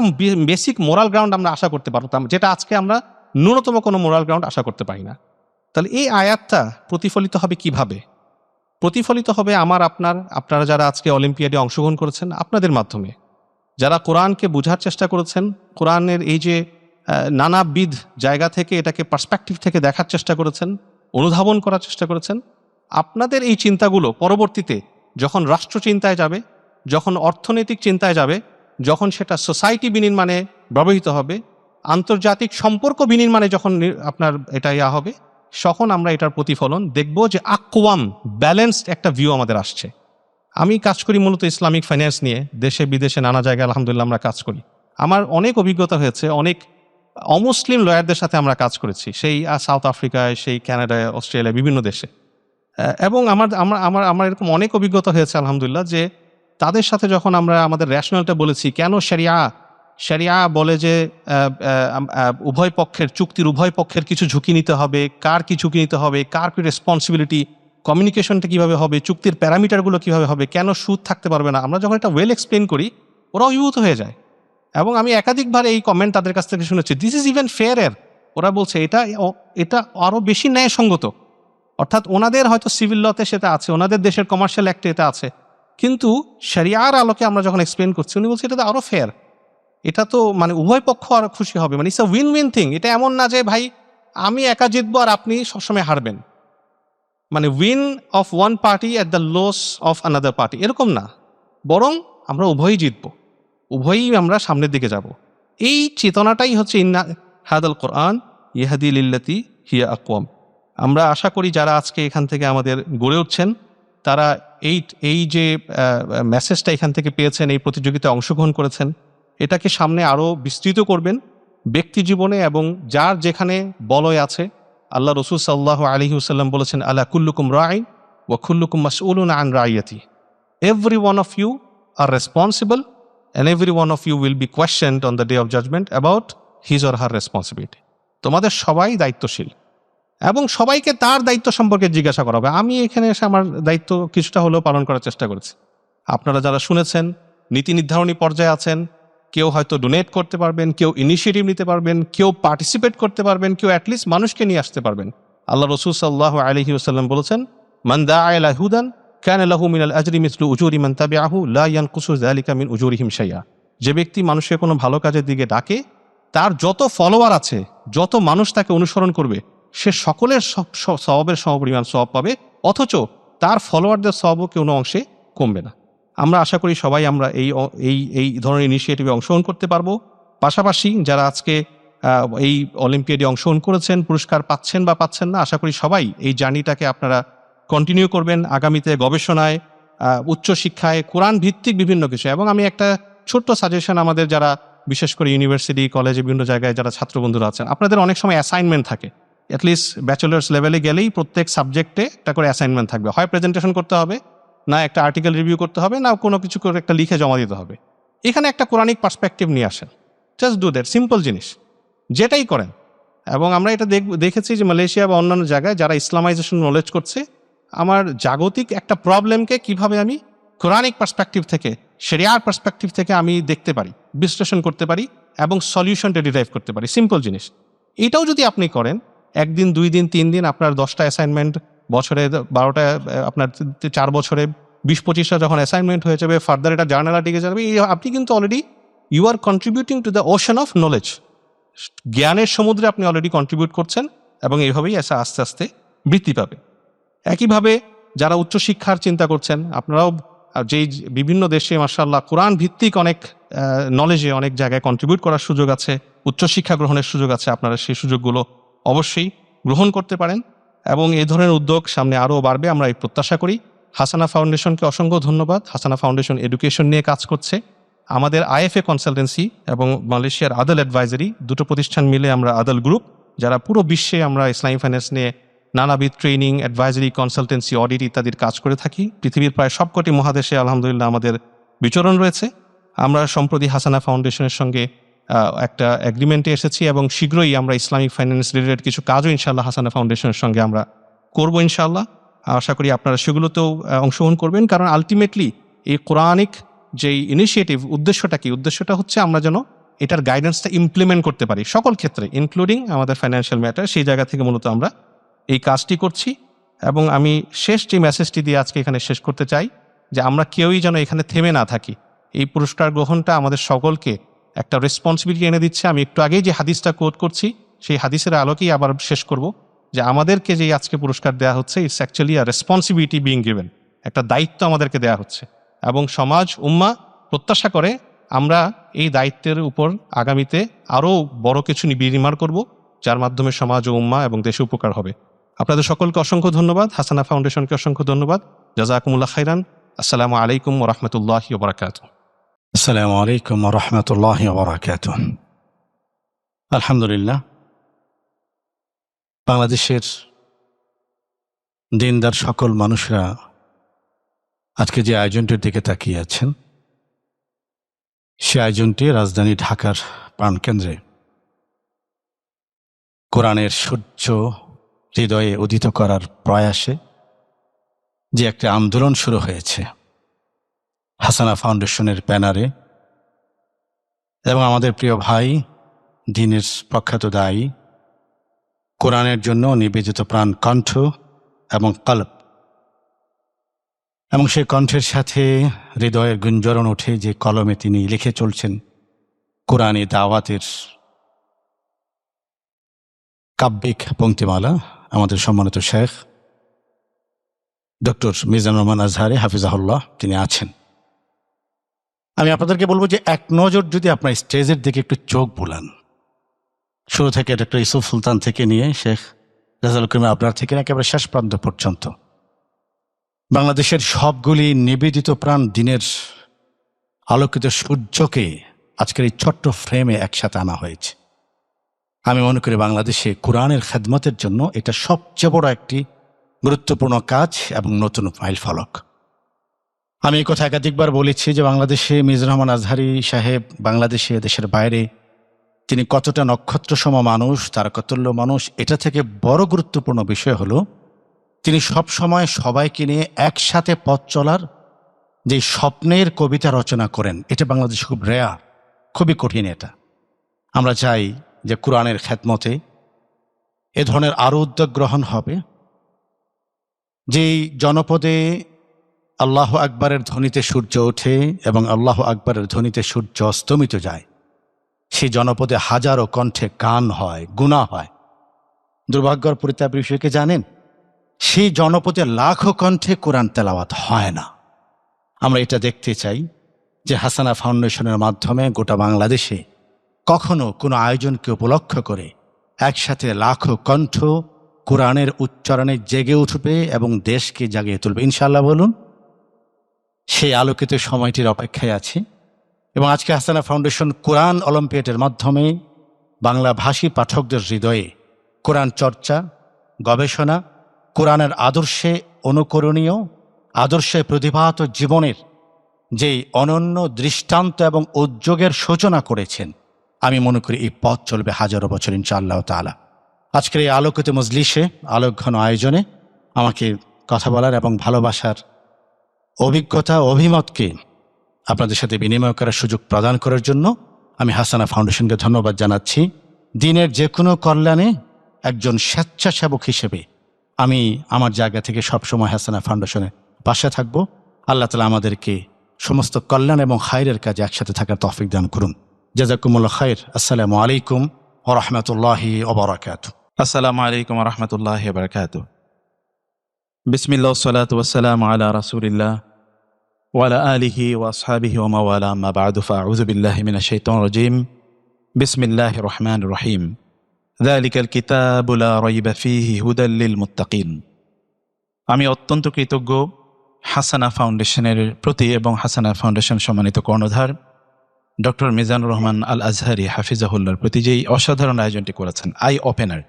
বেসিক মোরাল গ্রাউন্ড আমরা আশা করতে পারতাম, যেটা আজকে আমরা ন্যূনতম কোনো মোরাল গ্রাউন্ড আশা করতে পারি না। তাহলে এই আয়াতটা প্রতিফলিত হবে কিভাবে? প্রতিফলিত হবে আপনারা যারা আজকে অলিম্পিয়াডে অংশগ্রহণ করেছেন, আপনাদের মাধ্যমে, যারা কোরআনকে বোঝার চেষ্টা করেছেন, কোরআনের এই যে নানাবিধ জায়গা থেকে এটাকে পার্সপেক্টিভ থেকে দেখার চেষ্টা করেছেন, অনুধাবন করার চেষ্টা করেছেন, আপনাদের এই চিন্তাগুলো পরবর্তীতে যখন রাষ্ট্র চিন্তায় যাবে, যখন অর্থনৈতিক চিন্তায় যাবে, যখন সেটা সোসাইটি বিনির্মাণে ব্যবহৃত হবে, আন্তর্জাতিক সম্পর্ক বিনির্মাণে যখন আপনার এটা হবে, তখন আমরা এটার প্রতিফলন দেখব যে আকওয়াম, ব্যালেন্সড একটা ভিউ আমাদের আসছে। আমি কাজ করি মূলত ইসলামিক ফাইন্যান্স নিয়ে, দেশে বিদেশে নানা জায়গায় আলহামদুলিল্লাহ আমরা কাজ করি। আমার অনেক অভিজ্ঞতা হয়েছে, অনেক অমুসলিম লয়ারদের সাথে আমরা কাজ করেছি, সেই সাউথ আফ্রিকায়, সেই ক্যানাডায়, অস্ট্রেলিয়া, বিভিন্ন দেশে। এবং আমার এরকম অনেক অভিজ্ঞতা হয়েছে আলহামদুলিল্লাহ, যে তাদের সাথে যখন আমরা আমাদের রেশনালটা বলেছি, কেন শরিয়া বলে যে উভয় পক্ষের চুক্তির উভয় পক্ষের কিছু ঝুঁকি নিতে হবে, কার কি ঝুঁকি নিতে হবে, কার কি রেসপন্সিবিলিটি, কমিউনিকেশনটা কিভাবে হবে, চুক্তির প্যারামিটারগুলো কিভাবে হবে, কেন সুদ থাকতে পারবে না, আমরা যখন এটা ওয়েল এক্সপ্লেন করি ওরা অভিভূত হয়ে যায়। এবং আমি একাধিকবার এই কমেন্ট তাদের কাছ থেকে শুনেছি, দিস ইজ ইভেন ফেয়ার। ওরা বলছে এটা আরও বেশি ন্যায়সঙ্গত। অর্থাৎ ওনাদের হয়তো সিভিল লতে সেটা আছে, ওনাদের দেশের কমার্শিয়াল অ্যাক্টে এটা আছে, কিন্তু শরিয়ার আলোকে আমরা যখন এক্সপ্লেন করছি উনি বলছে এটা তো আরও ফেয়ার, এটা তো মানে উভয় পক্ষ আরও খুশি হবে, মানে it's a win win thing. এটা এমন না যে ভাই আমি একা জিতবো আর আপনি সবসময় হারবেন, মানে win of one party at the loss of another party, এরকম না, বরং আমরা উভয়ই জিতবো, উভয়ই আমরা সামনের দিকে যাব। এই চেতনাটাই হচ্ছে ইন্না হাদাল কোরআন ইহাদি লিল্লাতি হিয়া আকওয়াম। আমরা আশা করি যারা আজকে এখান থেকে আমাদের গড়ে উঠছেন তারা এই যে মেসেজটা এখান থেকে পেয়েছেন, এই প্রতিযোগিতায় অংশগ্রহণ করেছেন, এটাকে সামনে আরও বিস্তৃত করবেন ব্যক্তি জীবনে, এবং যার যেখানে বলয় আছে। আল্লাহ রসুল সাল্লাল্লাহু আলাইহি ওয়াসাল্লাম বলেছেন, আলা কুল্লুকুম রাইন ওয়া কুল্লুকুম মাসউলুন আন রাইয়াতি। Every one of you are responsible and every one of you will be questioned on the day of judgment about his or her responsibility. তোমাদের সবাই দায়িত্বশীল এবং সবাইকে তার দায়িত্ব সম্পর্কে জিজ্ঞাসা করা হবে। আমি এখানে এসে আমার দায়িত্ব কিছুটা হলেও পালন করার চেষ্টা করেছি। আপনারা যারা শুনেছেন নীতি নির্ধারণী পর্যায়ে আছেন, কেউ হয়তো ডোনেট করতে পারবেন, কেউ ইনিশিয়েটিভ নিতে পারবেন, কেউ পার্টিসিপেট করতে পারবেন, কেউ অ্যাটলিস্ট মানুষকে নিয়ে আসতে পারবেন। আল্লাহ রসুল সাল্লাল্লাহু আলাইহি ওয়াসাল্লাম বলেছেন, মান দাআ ইলা হুদান কানা লাহু মিনাল আজরি মিসলু উজুরি মান তাবিআহু লা ইয়ানকুসু যালিকা মিন উজুরিহিম শাইআ। যে ব্যক্তি মানুষকে কোনো ভালো কাজের দিকে ডাকে, তার যত ফলোয়ার আছে, যত মানুষ তাকে অনুসরণ করবে, সে সকলের সওয়াবের সমপরিমাণ সওয়াব পাবে, অথচ তার ফলোয়ারদের সওয়াবও কোনো অংশে কমবে না। আমরা আশা করি সবাই আমরা এই ধরনের ইনিশিয়েটিভে অংশগ্রহণ করতে পারবো। পাশাপাশি যারা আজকে এই অলিম্পিয়াডে অংশগ্রহণ করেছেন, পুরস্কার পাচ্ছেন বা পাচ্ছেন না, আশা করি সবাই এই জার্নিটাকে আপনারা কন্টিনিউ করবেন আগামীতে গবেষণায়, উচ্চশিক্ষায়, কোরআন ভিত্তিক বিভিন্ন কিছু। এবং আমি একটা ছোট্ট সাজেশন, আমাদের যারা বিশেষ করে ইউনিভার্সিটি, কলেজে, বিভিন্ন জায়গায় যারা ছাত্রবন্ধুরা আছেন, আপনাদের অনেক সময় অ্যাসাইনমেন্ট থাকে। অ্যাটলিস্ট ব্যাচেলার্স লেভেলে গেলেই প্রত্যেক সাবজেক্টে একটা করে অ্যাসাইনমেন্ট থাকবে। হয় প্রেজেন্টেশন করতে হবে, না একটা আর্টিকেল রিভিউ করতে হবে, না কোনো কিছু করে একটা লিখে জমা দিতে হবে। এখানে একটা কোরআনিক পার্সপেক্টিভ নিয়ে আসেন, জাস্ট ডু দ্যাট, সিম্পল জিনিস, যেটাই করেন। এবং আমরা এটা দেখেছি যে মালয়েশিয়া বা অন্যান্য জায়গায় যারা ইসলামাইজেশন নলেজ করছে, আমার জাগতিক একটা প্রবলেমকে কিভাবে আমি কোরআনিক পার্সপেক্টিভ থেকে, শরিয়ার পার্সপেক্টিভ থেকে আমি দেখতে পারি, বিশ্লেষণ করতে পারি এবং সলিউশনটা ডিরাইভ করতে পারি, সিম্পল জিনিস। এটাও যদি আপনি করেন, একদিন, 2 দিন, 3 দিন, আপনার 10টা অ্যাসাইনমেন্ট, বছরে 12টা, আপনার 4 বছরে 20-25টা যখন অ্যাসাইনমেন্ট হয়ে যাবে, ফার্দার এটা জার্নাল আর্টিকেল যাবে, আপনি কিন্তু already you are contributing to the ocean of knowledge. জ্ঞানের সমুদ্রে আপনি অলরেডি কন্ট্রিবিউট করছেন এবং এইভাবেই আস্তে আস্তে বৃদ্ধি পাবে। একইভাবে যারা উচ্চশিক্ষার চিন্তা করছেন, আপনারাও যেই বিভিন্ন দেশে মাশাআল্লাহ কোরআন ভিত্তিক অনেক নলেজে অনেক জায়গায় কন্ট্রিবিউট করার সুযোগ আছে, উচ্চশিক্ষা গ্রহণের সুযোগ আছে, আপনারা সেই সুযোগগুলো অবশ্যই গ্রহণ করতে পারেন এবং এই ধরনের উদ্যোগ সামনে আরও বাড়বে, আমরা এই প্রত্যাশা করি। হাসানা ফাউন্ডেশনকে অসংখ্য ধন্যবাদ। হাসানা ফাউন্ডেশন এডুকেশন নিয়ে কাজ করছে। আমাদের আইএফএ কনসালটেন্সি এবং মালয়েশিয়ার আদল অ্যাডভাইজারি, দুটো প্রতিষ্ঠান মিলে আমরা আদল গ্রুপ, যারা পুরো বিশ্বে আমরা ইসলামী ফাইন্যান্স নিয়ে নানাবিধ ট্রেনিং, অ্যাডভাইজারি, কনসালটেন্সি, অডিট ইত্যাদির কাজ করে থাকি। পৃথিবীর প্রায় সবকটি মহাদেশে আলহামদুলিল্লাহ আমাদের বিচরণ রয়েছে। আমরা সম্প্রতি হাসানা ফাউন্ডেশনের সঙ্গে একটা এগ্রিমেন্টে এসেছি এবং শীঘ্রই আমরা ইসলামিক ফাইন্যান্স রিলেটেড কিছু কাজও ইনশাআল্লাহ হাসানা ফাউন্ডেশনের সঙ্গে আমরা করবো ইনশাআল্লাহ। আশা করি আপনারা সেগুলোতেও অংশগ্রহণ করবেন, কারণ আলটিমেটলি এই কোরআনিক যেই ইনিশিয়েটিভ, উদ্দেশ্যটা কি? উদ্দেশ্যটা হচ্ছে আমরা যেন এটার গাইডেন্সটা ইমপ্লিমেন্ট করতে পারি সকল ক্ষেত্রে, ইনক্লুডিং আমাদের ফাইন্যান্সিয়াল ম্যাটার। সেই জায়গা থেকে মূলত আমরা এই কাজটি করছি। এবং আমি শেষ যে মেসেজটি দিয়ে আজকে এখানে শেষ করতে চাই, যে আমরা কেউই যেন এখানে থেমে না থাকি। এই পুরস্কার গ্রহণটা আমাদের সকলকে একটা রেসপন্সিবিলিটি এনে দিচ্ছে। আমি একটু আগেই যে হাদিসটা কোট করছি, সেই হাদিসের আলোকেই আবার শেষ করব, যে আমাদেরকে যে আজকে পুরস্কার দেওয়া হচ্ছে, it's actually a responsibility being given, একটা দায়িত্ব আমাদেরকে দেওয়া হচ্ছে। এবং সমাজ, উম্মাহ প্রত্যাশা করে আমরা এই দায়িত্বের উপর আগামীতে আরও বড় কিছু বিনির্মাণ করব, যার মাধ্যমে সমাজ ও উম্মাহ এবং দেশে উপকার হবে। আপনাদের সকলকে অসংখ্য ধন্যবাদ। হাসানা ফাউন্ডেশনকে অসংখ্য ধন্যবাদ। জাযাকুমুল্লাহ খাইরান। আসসালামু আলাইকুম ওরহমতুল্লাহি ওবরাকাতুহ। আসসালামু আলাইকুম রহমতুল্লাহ বরাকাত। আলহামদুলিল্লাহ, বাংলাদেশের দিনদার সকল মানুষরা আজকে যে আয়োজনটির দিকে তাকিয়ে আছেন, সে আয়োজনটি রাজধানী ঢাকার প্রাণকেন্দ্রে কোরআনের সূর্য হৃদয়ে উদিত করার প্রয়াসে যে একটা আন্দোলন শুরু হয়েছে হাসানা ফাউন্ডেশনের ব্যানারে, এবং আমাদের প্রিয় ভাই দ্বীনের প্রখ্যাত দায়ী, কোরআনের জন্য নিবেদিত প্রাণ কণ্ঠ এবং কলব, এবং সেই কণ্ঠের সাথে হৃদয়ের গুঞ্জরণ ওঠে যে কলমে তিনি লিখে চলছেন কোরআনী দাওয়াতের কাব্যিক পংক্তিমালা, আমাদের সম্মানিত শেখ ডক্টর মিজানুর রহমান আজহারি হাফিজাহুল্লাহ তিনি আছেন। আমি আপনাদেরকে বলবো যে এক নজর যদি আপনার স্টেজের দিকে একটু চোখ বুলান, শুরু থেকে ডক্টর ইউসুফ সুলতান থেকে নিয়ে শেখ রাজাল করিম আবরার থেকে একেবারে শেষ প্রান্ত পর্যন্ত বাংলাদেশের সবগুলি নিবেদিত প্রাণ দিনের আলোকিত সূর্যকে আজকের এই ছোট্ট ফ্রেমে একসাথে আনা হয়েছে। আমি মনে করি বাংলাদেশে কোরআনের খেদমতের জন্য এটা সবচেয়ে বড় একটি গুরুত্বপূর্ণ কাজ এবং নতুন মাইল ফলক। আমি এই কথা একাধিকবার বলেছি যে বাংলাদেশে মিজানুর রহমান আজহারি সাহেব বাংলাদেশে, দেশের বাইরে তিনি কতটা নক্ষত্রসম মানুষ, তারকাতুল্য মানুষ, এটা থেকে বড় গুরুত্বপূর্ণ বিষয় হলো তিনি সব সময় সবাইকে নিয়ে একসাথে পথ চলার যে স্বপ্নের কবিতা রচনা করেন, এটা বাংলাদেশে খুব রেয়ার, খুবই কঠিন। এটা আমরা চাই যে কোরআনের খেদমতে এ ধরনের আরও উদ্যোগ গ্রহণ হবে। যেই জনপদে আল্লাহ আকবরের ধ্বনিতে সূর্য ওঠে এবং আল্লাহ আকবরের ধ্বনিতে সূর্য অস্তমিত যায়, সেই জনপদে হাজারো কণ্ঠে গান হয়, গুনাহ হয়। দুর্ভাগ্যর পরিতাপ বিষয়কে জানেন, সেই জনপদে লাখো কণ্ঠে কোরআন তেলাওয়াত হয় না। আমরা এটা দেখতে চাই যে হাসানা ফাউন্ডেশনের মাধ্যমে গোটা বাংলাদেশে কখনো কোনো আয়োজনকে উপলক্ষ করে একসাথে লাখো কণ্ঠ কোরআনের উচ্চারণে জেগে উঠবে এবং দেশকে জাগিয়ে তুলবে ইনশাআল্লাহ। বলুন, সেই আলোকিত সময়টির অপেক্ষায় আছি। এবং আজকে হাসানা ফাউন্ডেশন কোরআন অলিম্পিয়াডের মাধ্যমে বাংলা ভাষী পাঠকদের হৃদয়ে কোরআন চর্চা, গবেষণা, কোরআনের আদর্শে অনুকরণীয়, আদর্শে প্রতিভাত জীবনের যেই অনন্য দৃষ্টান্ত এবং উদ্যোগের সূচনা করেছেন, আমি মনে করি এই পথ চলবে হাজারো বছর ইনশাআল্লাহ তাআলা। আজকের এই আলোকিত মজলিসে, আলোকঘন আয়োজনে আমাকে কথা বলার এবং ভালোবাসার অভিজ্ঞতা, অভিমতকে আপনাদের সাথে বিনিময় করার সুযোগ প্রদান করার জন্য আমি হাসানা ফাউন্ডেশনকে ধন্যবাদ জানাচ্ছি। দিনের যে কোনো কল্যাণে একজন স্বেচ্ছাসেবক হিসেবে আমি আমার জায়গা থেকে সবসময় হাসানা ফাউন্ডেশনের পাশে থাকব। আল্লাহ তাআলা আমাদেরকে সমস্ত কল্যাণ এবং খায়রের কাজে একসাথে থাকার তৌফিক দান করুন। জাযাকুমুল্লাহ খায়র। আসসালামু আলাইকুম ওয়া রাহমাতুল্লাহি ওয়া বারাকাতুহু। আসসালামু আলাইকুম ওয়া রাহমাতুল্লাহি ওয়া বারাকাতুহু। বিসমিল্লাহ ওয়াসসালাতু ওয়াসসালামু আলা রাসূলিল্লাহ ওয়া আলা আলিহি ওয়া আসহাবিহি ওয়া মাওয়ালা, আম্মা বা'দু, ফাআউযু বিল্লাহি মিনাশ শাইতানির রাজীম। বিসমিল্লাহির রহমানির রহিম। যালিকাল কিতাবু লা রাইবা ফীহি হুদাল লিল মুত্তাকিন। আমি অত্যন্ত কৃতজ্ঞ হাসানা ফাউন্ডেশনের প্রতি এবং হাসানা ফাউন্ডেশন সম্মানিত কর্ণধার ডক্টর মিজানুর রহমান আল আজহারি হাফিজাহুল্লাহর প্রতি যেই অসাধারণ আয়োজনটি করেছেন, আই ওপেনার।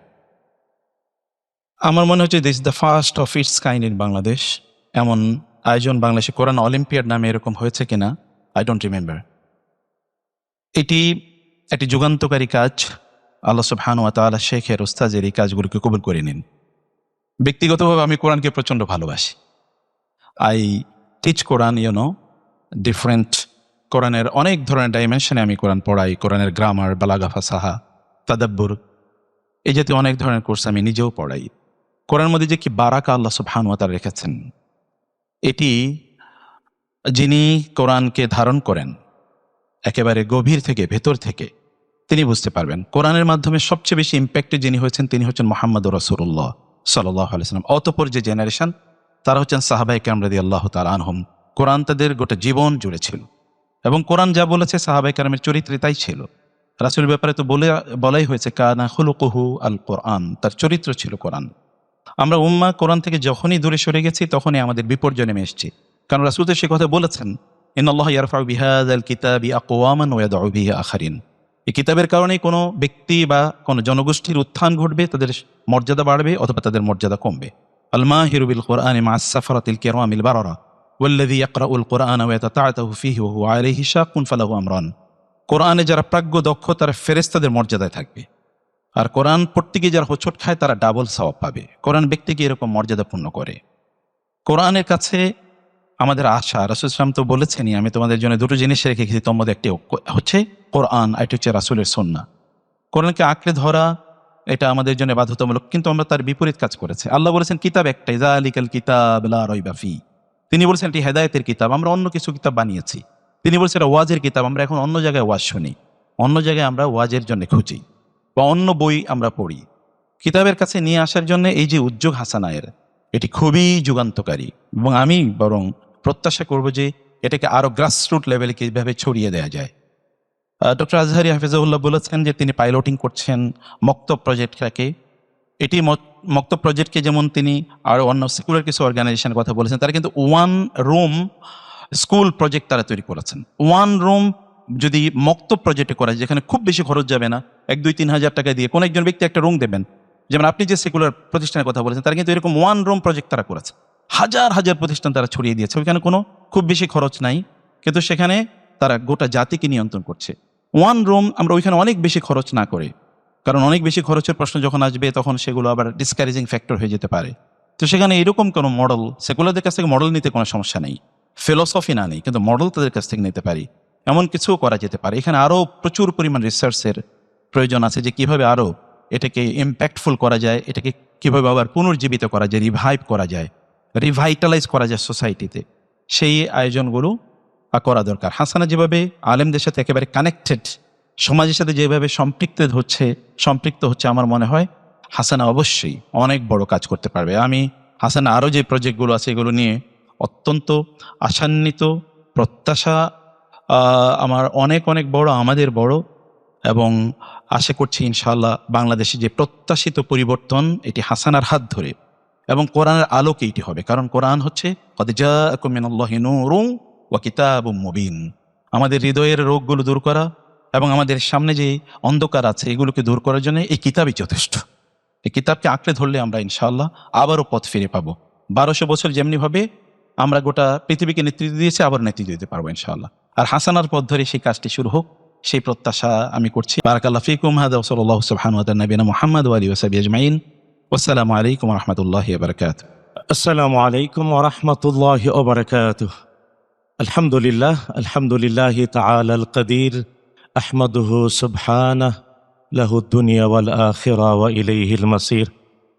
আমার মনে হচ্ছে this the first of its kind in Bangladesh. এমন আয়োজন বাংলাদেশে কোরআন অলিম্পিয়াড নামে এরকম হয়েছে কিনা আই ডোন্ট রিমেম্বার। এটি একটি যুগান্তকারী কাজ। আল্লাহ সুবহানাহু ওয়া তাআলা শেখের ওস্তাজের এই কাজগুলোকে কবুল করে নিন। ব্যক্তিগতভাবে আমি কোরআনকে প্রচণ্ড ভালোবাসি। আই টিচ কোরআন, ডিফারেন্ট কোরআনের অনেক ধরনের ডাইমেনশনে আমি কোরআন পড়াই। কোরআনের গ্রামার, বালাগা, ফাসাহা, তাদাব্বুর, এই জাতীয় অনেক ধরনের কোর্স আমি নিজেও পড়াই। কোরআনের মধ্যে যে কি বারাকা আল্লাহ সুবহানাহু ওয়া তাআলা রেখেছেন, এটি যিনি কোরআনকে ধারণ করেন একেবারে গভীর থেকে, ভেতর থেকে, তিনি বুঝতে পারবেন। কোরআনের মাধ্যমে সবচেয়ে বেশি ইম্প্যাক্টেড যিনি হয়েছেন তিনি হচ্ছেন মুহাম্মদুর রাসূলুল্লাহ সাল্লাল্লাহু আলাইহি ওয়াসাল্লাম। অতঃপর যে জেনারেশন, তারা হচ্ছেন সাহাবায়ে কেরাম রাদিয়াল্লাহু তাআলা আনহুম। কোরআন তাদের গোটা জীবন জুড়ে ছিল এবং কোরআন যা বলেছে সাহাবায়ে কেরামের চরিত্রে তাই ছিল। রাসূলের ব্যাপারে তো বলাই হয়েছে কানা খুলুকুহু আল কোরআন, তার চরিত্র ছিল কোরআন। আমরা উম্মাহ কোরআন থেকে যখনই দূরে সরে গেছি তখনই আমাদের বিপর্যয় নেমে এসেছি। কারণ রাসূল তো সে কথা বলেছেন, ইন্নাল্লাহা ইয়ারফাউ বিহাযাল কিতাবি আকওয়ামান ওয়া ইয়াদউ বিহি আখারিন। এই কিতাবের কারণে কোনো ব্যক্তি বা কোনো জনগোষ্ঠীর উত্থান ঘটবে, তাদের মর্যাদা বাড়বে অথবা তাদের মর্যাদা কমবে। আল মাহিরু বিল কুরআনি মা'আস সাফরাতিল কিরামিল বারারা ওয়াল্লাযী ইয়াকরাউল কুরআনা ওয়া ইয়াতাতাআতাহু ফীহি ওয়া হুয়া আলাইহি শাক্কুন ফালাহু আমরান। কোরআনে যারা প্রাজ্ঞ দক্ষ তারা ফেরেশতাদের মর্যাদায় থাকবে, আর কোরআন পড়তে গিয়ে যারা হোঁচট খায় তারা ডাবল সওয়াব পাবে। কোরআন ব্যক্তিকে এরকম মর্যাদাপূর্ণ করে। কোরআনের কাছে আমাদের আশা, রাসূল সাল্লাল্লাহু আলাইহি ওয়াসাল্লাম তো বলেছেনই, আমি তোমাদের জন্য দুটো জিনিস রেখে গেছি, তোর মধ্যে একটি হচ্ছে কোরআন, এটা হচ্ছে রাসূলের সুন্নাহ। কোরআনকে আঁকড়ে ধরা এটা আমাদের জন্য বাধ্যতামূলক, কিন্তু আমরা তার বিপরীত কাজ করেছি। আল্লাহ বলেছেন কিতাব একটাই, যালিকাল কিতাব লা রাইবা ফি। তিনি বলেছেন এটি হেদায়েতের কিতাব, আমরা অন্য কিছু কিতাব বানিয়েছি। তিনি বলেছেন এটা ওয়াজের কিতাব, আমরা এখন অন্য জায়গায় ওয়াজ শুনি, অন্য জায়গায় আমরা ওয়াজের জন্য খুঁজি বা অন্য বই আমরা পড়ি। কিতাবের কাছে নিয়ে আসার জন্য এই যে উদ্যোগ হাসানায়ের, এটি খুবই যুগান্তকারী, এবং আমি বরং প্রত্যাশা করব যে এটাকে আরো গ্রাসরুট লেভেলে কিভাবে ছড়িয়ে দেওয়া যায়। ডক্টর আজহারি হাফিজাহুল্লাহ বলেছেন যে তিনি পাইলটিং করছেন মক্তব প্রজেক্টটাকে। এটি মক্তব প্রজেক্টকে যেমন তিনি আরও অন্য সেকুলার কিছু অর্গানাইজেশনের কথা বলেছেন, তারা কিন্তু ওয়ান রুম স্কুল প্রজেক্ট তারা তৈরি করেছেন। ওয়ান রুম যদি মক্তব প্রজেক্টে করা যায়, যেখানে খুব বেশি খরচ যাবে না, 1-2-3 হাজার টাকা দিয়ে কোনো একজন ব্যক্তি একটা রুম দেবেন, যেমন আপনি যে সেকুলার প্রতিষ্ঠানের কথা বলেছেন, তারা কিন্তু এরকম ওয়ান রুম প্রজেক্ট তারা করেছে। হাজার হাজার প্রতিষ্ঠান তারা ছড়িয়ে দিয়েছে, ওইখানে কোনো খুব বেশি খরচ নাই, কিন্তু সেখানে তারা গোটা জাতিকে নিয়ন্ত্রণ করছে। ওয়ান রুম আমরা ওইখানে অনেক বেশি খরচ না করে, কারণ অনেক বেশি খরচের প্রশ্ন যখন আসবে তখন সেগুলো আবার ডিসকারেজিং ফ্যাক্টর হয়ে যেতে পারে। তো সেখানে এরকম কোনো মডেল, সেকুলারদের কাছ থেকে মডেল নিতে কোনো সমস্যা নেই, ফিলোসফি না নেই, কিন্তু মডেল তাদের কাছ থেকে নিতে পারি, এমন কিছুও করা যেতে পারে। এখানে আরও প্রচুর পরিমাণ রিসার্চের প্রয়োজন আছে, যে কিভাবে আরও এটাকে ইম্প্যাক্টফুল করা যায়, এটাকে কিভাবে আবার পুনর্জীবিত করা যায়, রিভাইভ করা যায়, রিভাইটালাইজ করা যায় সোসাইটিতে, সেই আয়োজনগুলো করা দরকার। হাসানা যেভাবে আলেমদের সাথে একেবারে কানেক্টেড, সমাজের সাথে যেভাবে সম্পৃক্ত হচ্ছে, আমার মনে হয় হাসানা অবশ্যই অনেক বড় কাজ করতে পারবে। আমি হাসানা আরও যে প্রজেক্টগুলো আছে এগুলো নিয়ে অত্যন্ত আশান্বিত, প্রত্যাশা আমার অনেক অনেক বড়, আমাদের বড়, এবং আশা করছি ইনশাআল্লাহ বাংলাদেশে যে প্রত্যাশিত পরিবর্তন এটি হাসানার হাত ধরে এবং কোরআনের আলোকে এটি হবে। কারণ কোরআন হচ্ছে কদ জাআকুম মিনাল্লাহি নূরুন ওয়া কিতাবুম মুবিন। আমাদের হৃদয়ের রোগগুলো দূর করা এবং আমাদের সামনে যে অন্ধকার আছে এগুলোকে দূর করার জন্য এই কিতাবই যথেষ্ট। এই কিতাবকে আঁকড়ে ধরলে আমরা ইনশাআল্লাহ আবারও পথ ফিরে পাবো। 1200 বছর যেমনিভাবে আমরা গোটা পৃথিবীকে নেতৃত্ব দিয়েছি, আবার নেতৃত্ব দিতে পারবো ইনশাআল্লাহ। আর হাসানার পথ ধরে সেই কাজটি শুরু হোক, সেই প্রত্যাশা আমি করছি। বারাকাল্লাহু ফিকুম। হাদা ওয়া সাল্লাল্লাহু সুবহানাহু ওয়া তাআলা নবিনা মুহাম্মদ ওয়া আলিহি ওয়া সাহবিহি আজমাইন। ওয়াসসালামু আলাইকুম ওয়া রাহমাতুল্লাহি ওয়া বারাকাতুহু। আসসালামু আলাইকুম ওয়া রাহমাতুল্লাহি ওয়া বারাকাতুহু। আলহামদুলিল্লাহ, আলহামদুলিল্লাহি তাআলাল কাদির, আহমাদুহু সুবহানাহু, লাহুদ দুনিয়া ওয়াল আখিরা ওয়া ইলাইহিল মাসির।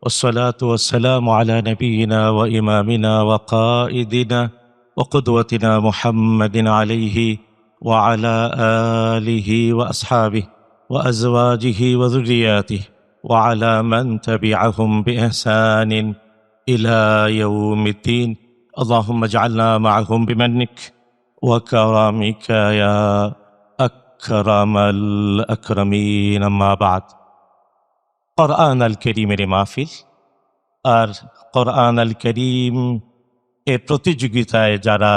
ওয়াসসালাতু ওয়াসসালামু আলা নাবিয়িনা ওয়া ইমামিনা ওয়া কাইদিনা ওয়া কুদওয়াতিনা মুহাম্মাদিন আলাইহি ওয়া আলা আলিহি ওয়া আসহাবিহি ওয়া আজওয়াজিহি ওয়া যুররিয়াতিহি ওয়া আলা মান তাবি'আহুম বিইহসানিন ইলা ইয়াউমিদ্দিন। আল্লাহুম্মা ইজআলনা মা'আহুম বিমান্নিক ওয়া কারামিকা ইয়া আকরামাল আকরামিন। আম্মা বা'দ। কোরআন আল কারীমের মাহফিল, আর কোরআন আল কারীম এর প্রতিযোগিতায় যারা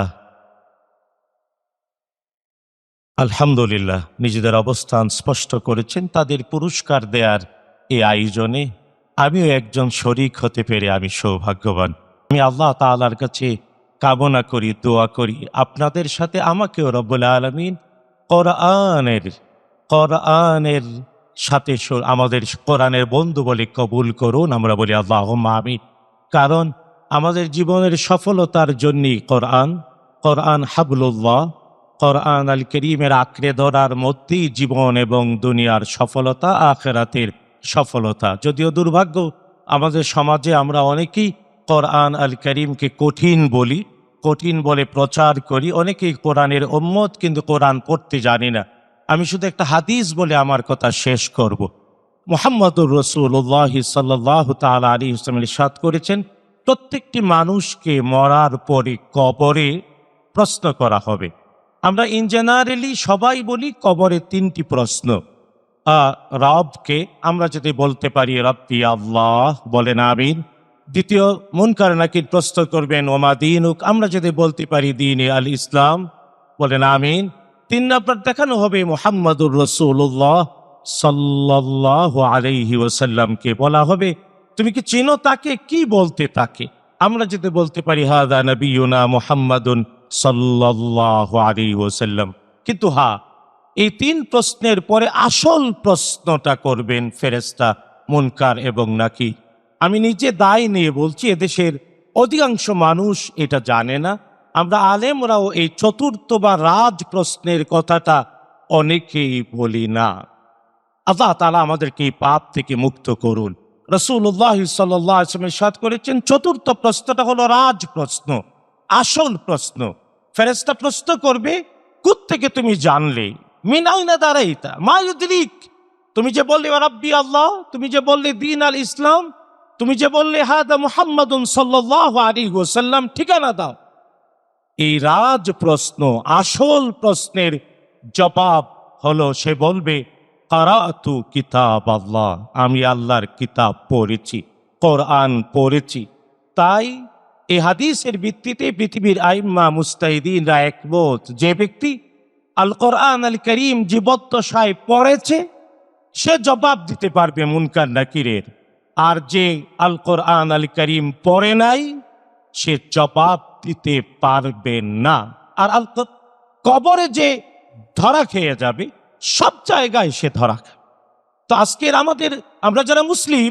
আলহামদুলিল্লাহ নিজেদের অবস্থান স্পষ্ট করেছেন, তাদের পুরস্কার দেয়ার এই আয়োজনে আমিও একজন শরীক হতে পেরে আমি সৌভাগ্যবান। আমি আল্লাহ তাআলার কাছে কামনা করি, দোয়া করি, আপনাদের সাথে আমাকেও রব্বুল আলামিন কোরআনের সাথে আমাদের কোরআনের বন্ধু বলে কবুল করুন। আমরা বলি আল্লাহুম্মা আমিন। কারণ আমাদের জীবনের সফলতার জন্যই কোরআন হাবলুল্লাহ, কোরআন আল কারীমের আঁকড়ে ধরার মধ্যেই জীবন এবং দুনিয়ার সফলতা, আখিরাতের সফলতা। যদিও দুর্ভাগ্য, আমাদের সমাজে আমরা অনেকেই কোরআন আল কারীমকে কঠিন বলে প্রচার করি। অনেকেই কোরআনের উম্মত, কিন্তু কোরআন পড়তে জানি না। আমি শুধু একটা হাদিস বলে আমার কথা শেষ করব। মুহাম্মদুর রাসূলুল্লাহ সাল্লাল্লাহু তাআলা আলাইহি ওয়াসাল্লাম ইরশাদ করেছেন, প্রত্যেকটি মানুষকে মরার পরে কবরে প্রশ্ন করা হবে। আমরা ইন জেনারেলি সবাই বলি কবরে 3টি প্রশ্ন। রবকে আমরা যদি বলতে পারি রব্বি আল্লাহ, বলেন আমিন। দ্বিতীয় মুনকার নাকির প্রশ্ন করবেন ওমা দিনুক, আমরা যদি বলতে পারি দিনে আল ইসলাম, বলেন আমিন। 3 নম্বর দেখানো হবে মুহাম্মাদুর রাসূলুল্লাহ সাল্লাল্লাহু আলাইহি ওয়াসাল্লামকে বলা হবে তুমি কি চিনো তাকে, কি বলতে তাকে। আমরা যদি বলতে পারি হাদা নবিয়ুনা মুহাম্মাদুন সাল্লাল্লাহু আলাইহি ওয়াসাল্লাম। কিন্তু এই 3 প্রশ্নের পরে আসল প্রশ্নটা করবেন ফেরেশতা মুনকার এবং নাকির। আমি নিজে দায় নিয়ে বলছি, এদেশের অধিকাংশ মানুষ এটা জানে না। আমরা আলেমরাও এই চতুর্থ বা রাজ প্রশ্নের কথাটা অনেকেই বলি না। আল্লাহ তাআলা আমাদেরকে এই পাপ থেকে মুক্ত করুন। রাসূলুল্লাহ সাল্লাল্লাহু আলাইহি ওয়াসাল্লাম ইরশাদ করেছেন চতুর্থ প্রশ্নটা হলো রাজ প্রশ্ন, আসল প্রশ্ন। ফেরেশতা প্রশ্ন করবে, কোত্থেকে তুমি জানলে, মিন আইনা দারাইতা মা ইউদরিক, তুমি যে বললে রাব্বি আল্লাহ, তুমি যে বললে দ্বীন আল ইসলাম, তুমি যে বললে হাদা মুহাম্মাদুন সাল্লাল্লাহু আলাইহি ওয়াসাল্লাম, ঠিকানা দাও। এই রাজ প্রশ্ন, আসল প্রশ্নের জবাব হলো সে বলবে কারাতু কিতাব আল্লাহ, আমি আল্লাহর কিতাব পড়েছি, কোরআন পড়েছি। তাই এই হাদিসের ভিত্তিতে পৃথিবীর আইম্মা মুস্তাহিদিনরা একমত, যে ব্যক্তি আল কোরআন আল করিম জীবদ্দশায় পড়েছে সে জবাব দিতে পারবে মুনকার নাকিরের, আর যে আল কোরআন আল করিম পড়ে নাই সে জবাব দিতে পারবে না। আর কবরে যে ধরা খেয়ে যাবে, সব জায়গায় সে ধরা খাবে। তো আজকের আমরা যারা মুসলিম,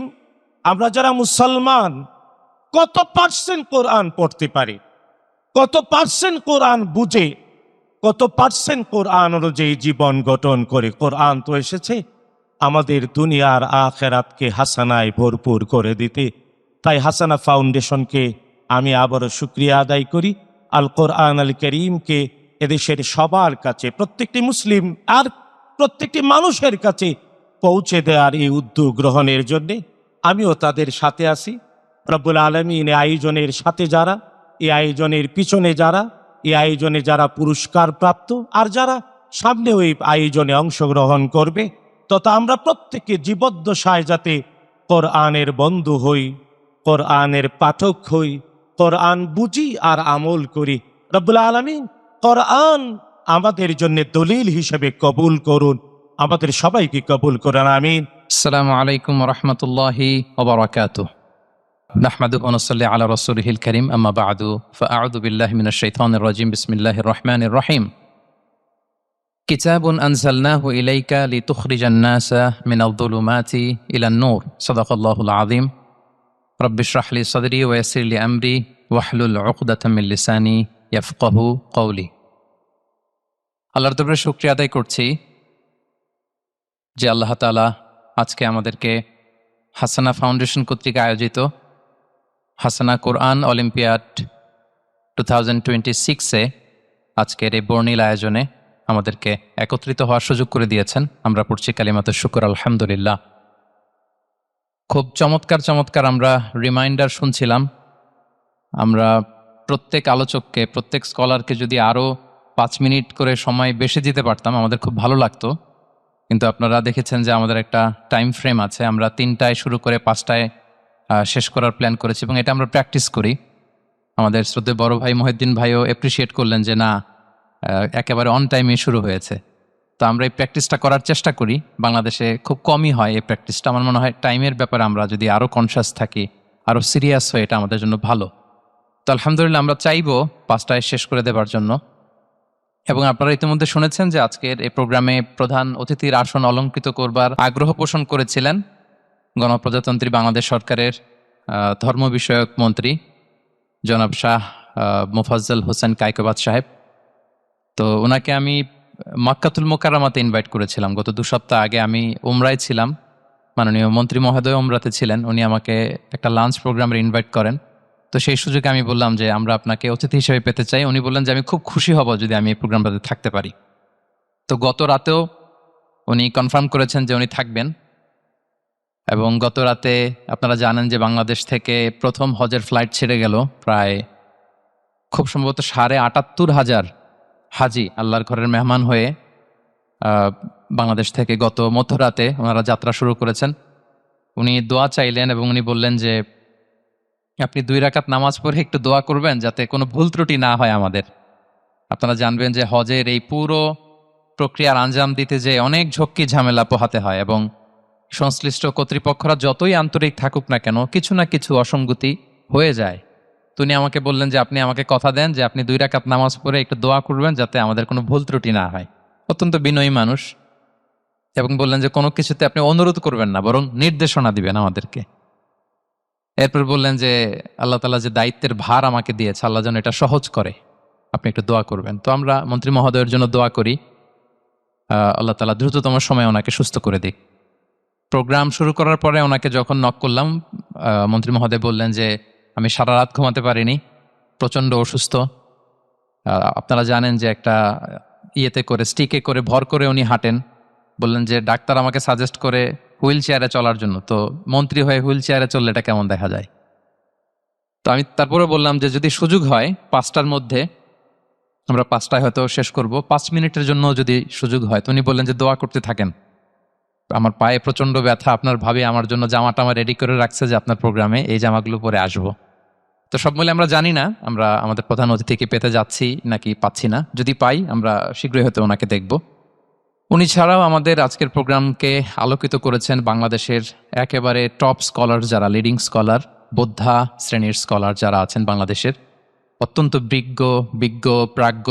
আমরা যারা মুসলমান, কত পার্সেন্ট কোরআন পড়তে পারে, কত পার্সেন্ট কোরআন বুঝে, কত পার্সেন্ট কোরআন অনুযায়ী জীবন গঠন করে। কোরআন তো এসেছে আমাদের দুনিয়ার আখেরাতকে হাসানায় ভরপুর করে দিতে। তাই হাসানা ফাউন্ডেশনকে আমি আবারও শুকরিয়া আদায় করি, আল কোরআন আল করিমকে এদেশের সবার কাছে, প্রত্যেকটি মুসলিম আর প্রত্যেকটি মানুষের কাছে পৌঁছে দেওয়ার এই উদ্যোগ গ্রহণের জন্যে আমিও তাদের সাথে আছি। রব্বুল আলামিন এই আয়োজনের সাথে যারা, এই আয়োজনের পিছনে যারা, এই আয়োজনে যারা পুরস্কার প্রাপ্ত আর যারা সামনেও এই আয়োজনে অংশগ্রহণ করবে, তথা আমরা প্রত্যেকে জীবদ্দশায় যাতে কোরআনের বন্ধু হই, কোরআনের পাঠক হই, কোরআন বুঝি আর আমল করি। রব্বুল আলামিন কোরআন আমাদের জন্য দলিল হিসেবে কবুল করুন, আমাদের সবাইকে কবুল করুন, আমিন। আসসালামু আলাইকুম রহমতুল্লাহি ওবারাকাতুহ। নাহমাদুহু ওয়া নুসাল্লি আলা রাসূলিহিল কারীম, আম্মা বা'দু, ফাআউযু বিল্লাহি মিনাশ শাইতানির রাজীম, বিসমিল্লাহির রহমানির রহিম। কিতাবুন আনজালনাহু ইলাইকা লিতুখরিজান নাসা মিনাল যুলুমাতি ইলান নূর, সাদাকাল্লাহুল আযীম। রব্বি ইশরাহ লি সাদরি ওয়া ইয়াসসির লি আমরি ওয়াহলুল উকদাতাম মিন লিসানি ইয়াফকাহু কওলি। আল্লাহর দরবারে শুকরিয়া আদায় করছি যে আল্লাহ তাআলা আজকে আমাদেরকে হাসানা ফাউন্ডেশন কর্তৃক আয়োজিত হাসানা কোরআন অলিম্পিয়াড 2026-এ আজকের এই বর্ণিল আয়োজনে আমাদেরকে একত্রিত হওয়ার সুযোগ করে দিয়েছেন। আমরা পড়ছি কালিমাতে শুকর, আলহামদুলিল্লাহ। খুব চমৎকার চমৎকার আমরা রিমাইন্ডার শুনছিলাম। আমরা প্রত্যেক আলোচককে, প্রত্যেক স্কলারকে যদি আরও 5 মিনিট করে সময় বেশি দিতে পারতাম আমাদের খুব ভালো লাগতো। কিন্তু আপনারা দেখেছেন যে আমাদের একটা টাইম ফ্রেম আছে, আমরা 3টায় শুরু করে 5টায় শেষ করার প্ল্যান করেছি এবং এটা আমরা প্র্যাকটিস করি। আমাদের শ্রদ্ধেয় বড় ভাই মহিউদ্দিন ভাইও অ্যাপ্রিসিয়েট করলেন যে না, একেবারে অন টাইমে শুরু হয়েছে। তো আমরা এই প্র্যাকটিসটা করার চেষ্টা করি। বাংলাদেশে খুব কমই হয় এই প্র্যাকটিসটা। আমার মনে হয় টাইমের ব্যাপারে আমরা যদি আরও কনসিয়াস থাকি, আরও সিরিয়াস হয়, এটা আমাদের জন্য ভালো। তো আলহামদুলিল্লাহ আমরা চাইবো 5টায় শেষ করে দেবার জন্য। এবং আপনারা ইতিমধ্যে শুনেছেন যে আজকের এই প্রোগ্রামে প্রধান অতিথির আসন অলঙ্কৃত করবার আগ্রহ পোষণ করেছিলেন গণপ্রজাতন্ত্রী বাংলাদেশ সরকারের ধর্ম বিষয়ক মন্ত্রী জনাব শাহ মোফাজ্জল হোসেন কায়কোবাদ সাহেব। তো ওনাকে আমি মক্কাতুল মোকাররমাতে ইনভাইট করেছিলাম। গত 2 সপ্তাহ আগে আমি উমরায় ছিলাম, মাননীয় মন্ত্রী মহোদয় উমরাতে ছিলেন। উনি আমাকে একটা লাঞ্চ প্রোগ্রামের ইনভাইট করেন। তো সেই সুযোগে আমি বললাম যে আমরা আপনাকে অতিথি হিসেবে পেতে চাই। উনি বললেন যে আমি খুব খুশি হব যদি আমি এই প্রোগ্রামটাতে থাকতে পারি। তো গত রাতেও উনি কনফার্ম করেছেন যে উনি থাকবেন। এবং গত রাতে আপনারা জানেন যে বাংলাদেশ থেকে প্রথম হজের ফ্লাইট ছেড়ে গেল। প্রায় খুব সম্ভবত ৭৮,৫০০ হাজি আল্লাহর ঘরের মেহমান হয়ে বাংলাদেশ থেকে গত মধ্যরাতে ওনারা যাত্রা শুরু করেছেন। উনি দোয়া চাইলেন এবং উনি বললেন যে আপনি 2 রাকাত নামাজ পড়ে একটু দোয়া করবেন যাতে কোনো ভুল ত্রুটি না হয় আমাদের। আপনারা জানবেন যে হজের এই পুরো প্রক্রিয়ার আঞ্জাম দিতে যে অনেক ঝক্কি ঝামেলা পোহাতে হয় এবং সংশ্লিষ্ট কর্তৃপক্ষরা যতই আন্তরিক থাকুক না কেন কিছু না কিছু অসঙ্গতি হয়ে যায়। তিনি আমাকে বললেন যে আপনি আমাকে কথা দেন যে আপনি 2 রাকাত নামাজ পড়ে একটু দোয়া করবেন যাতে আমাদের কোনো ভুল ত্রুটি না হয়। অত্যন্ত বিনয়ী মানুষ, এবং বললেন যে কোনো কিছুতে আপনি অনুরোধ করবেন না, বরং নির্দেশনা দিবেন আমাদেরকে। এরপর বললেন যে আল্লাহ তাআলা যে দায়িত্বের ভার আমাকে দিয়েছে, আল্লাহ যেন এটা সহজ করে, আপনি একটু দোয়া করবেন। তো আমরা মন্ত্রী মহোদয়ের জন্য দোয়া করি, আল্লাহ তাআলা দ্রুততম সময়ে ওনাকে সুস্থ করে দিক। প্রোগ্রাম শুরু করার পরে ওনাকে যখন নক করলাম, মন্ত্রী মহোদয় বললেন যে আমি সারা রাত ঘুমাতে পারিনি, প্রচণ্ড অসুস্থ। আপনারা জানেন যে একটা ইয়েতে করে, স্টিকে করে ভর করে উনি হাঁটেন। বললেন যে ডাক্তার আমাকে সাজেস্ট করে হুইল চেয়ারে চলার জন্য, তো মন্ত্রী হয়ে হুইল চেয়ারে চললে এটা কেমন দেখা যায়। তো আমি তারপরে বললাম যে যদি সুযোগ হয় 5টার মধ্যে, আমরা 5টায় হয়তো শেষ করব, 5 মিনিটের জন্য যদি সুযোগ হয়। তো উনি বললেন যে দোয়া করতে থাকেন, আমার পায়ে প্রচণ্ড ব্যথা, আপনার ভাবি আমার জন্য জামাটা আমার রেডি করে রাখছে যে আপনার প্রোগ্রামে এই জামাগুলো পরে আসবো। তো সব মিলে আমরা জানি না আমরা আমাদের প্রধান অতিথিকে পেতে যাচ্ছি নাকি পাচ্ছি না, যদি পাই আমরা শীঘ্রই হয়তো ওনাকে দেখব। উনি ছাড়াও আমাদের আজকের প্রোগ্রামকে আলোকিত করেছেন বাংলাদেশের একেবারে টপ স্কলার যারা, লিডিং স্কলার, বোদ্ধা শ্রেণীর স্কলার যারা আছেন বাংলাদেশের, অত্যন্ত বিজ্ঞ প্রাজ্ঞ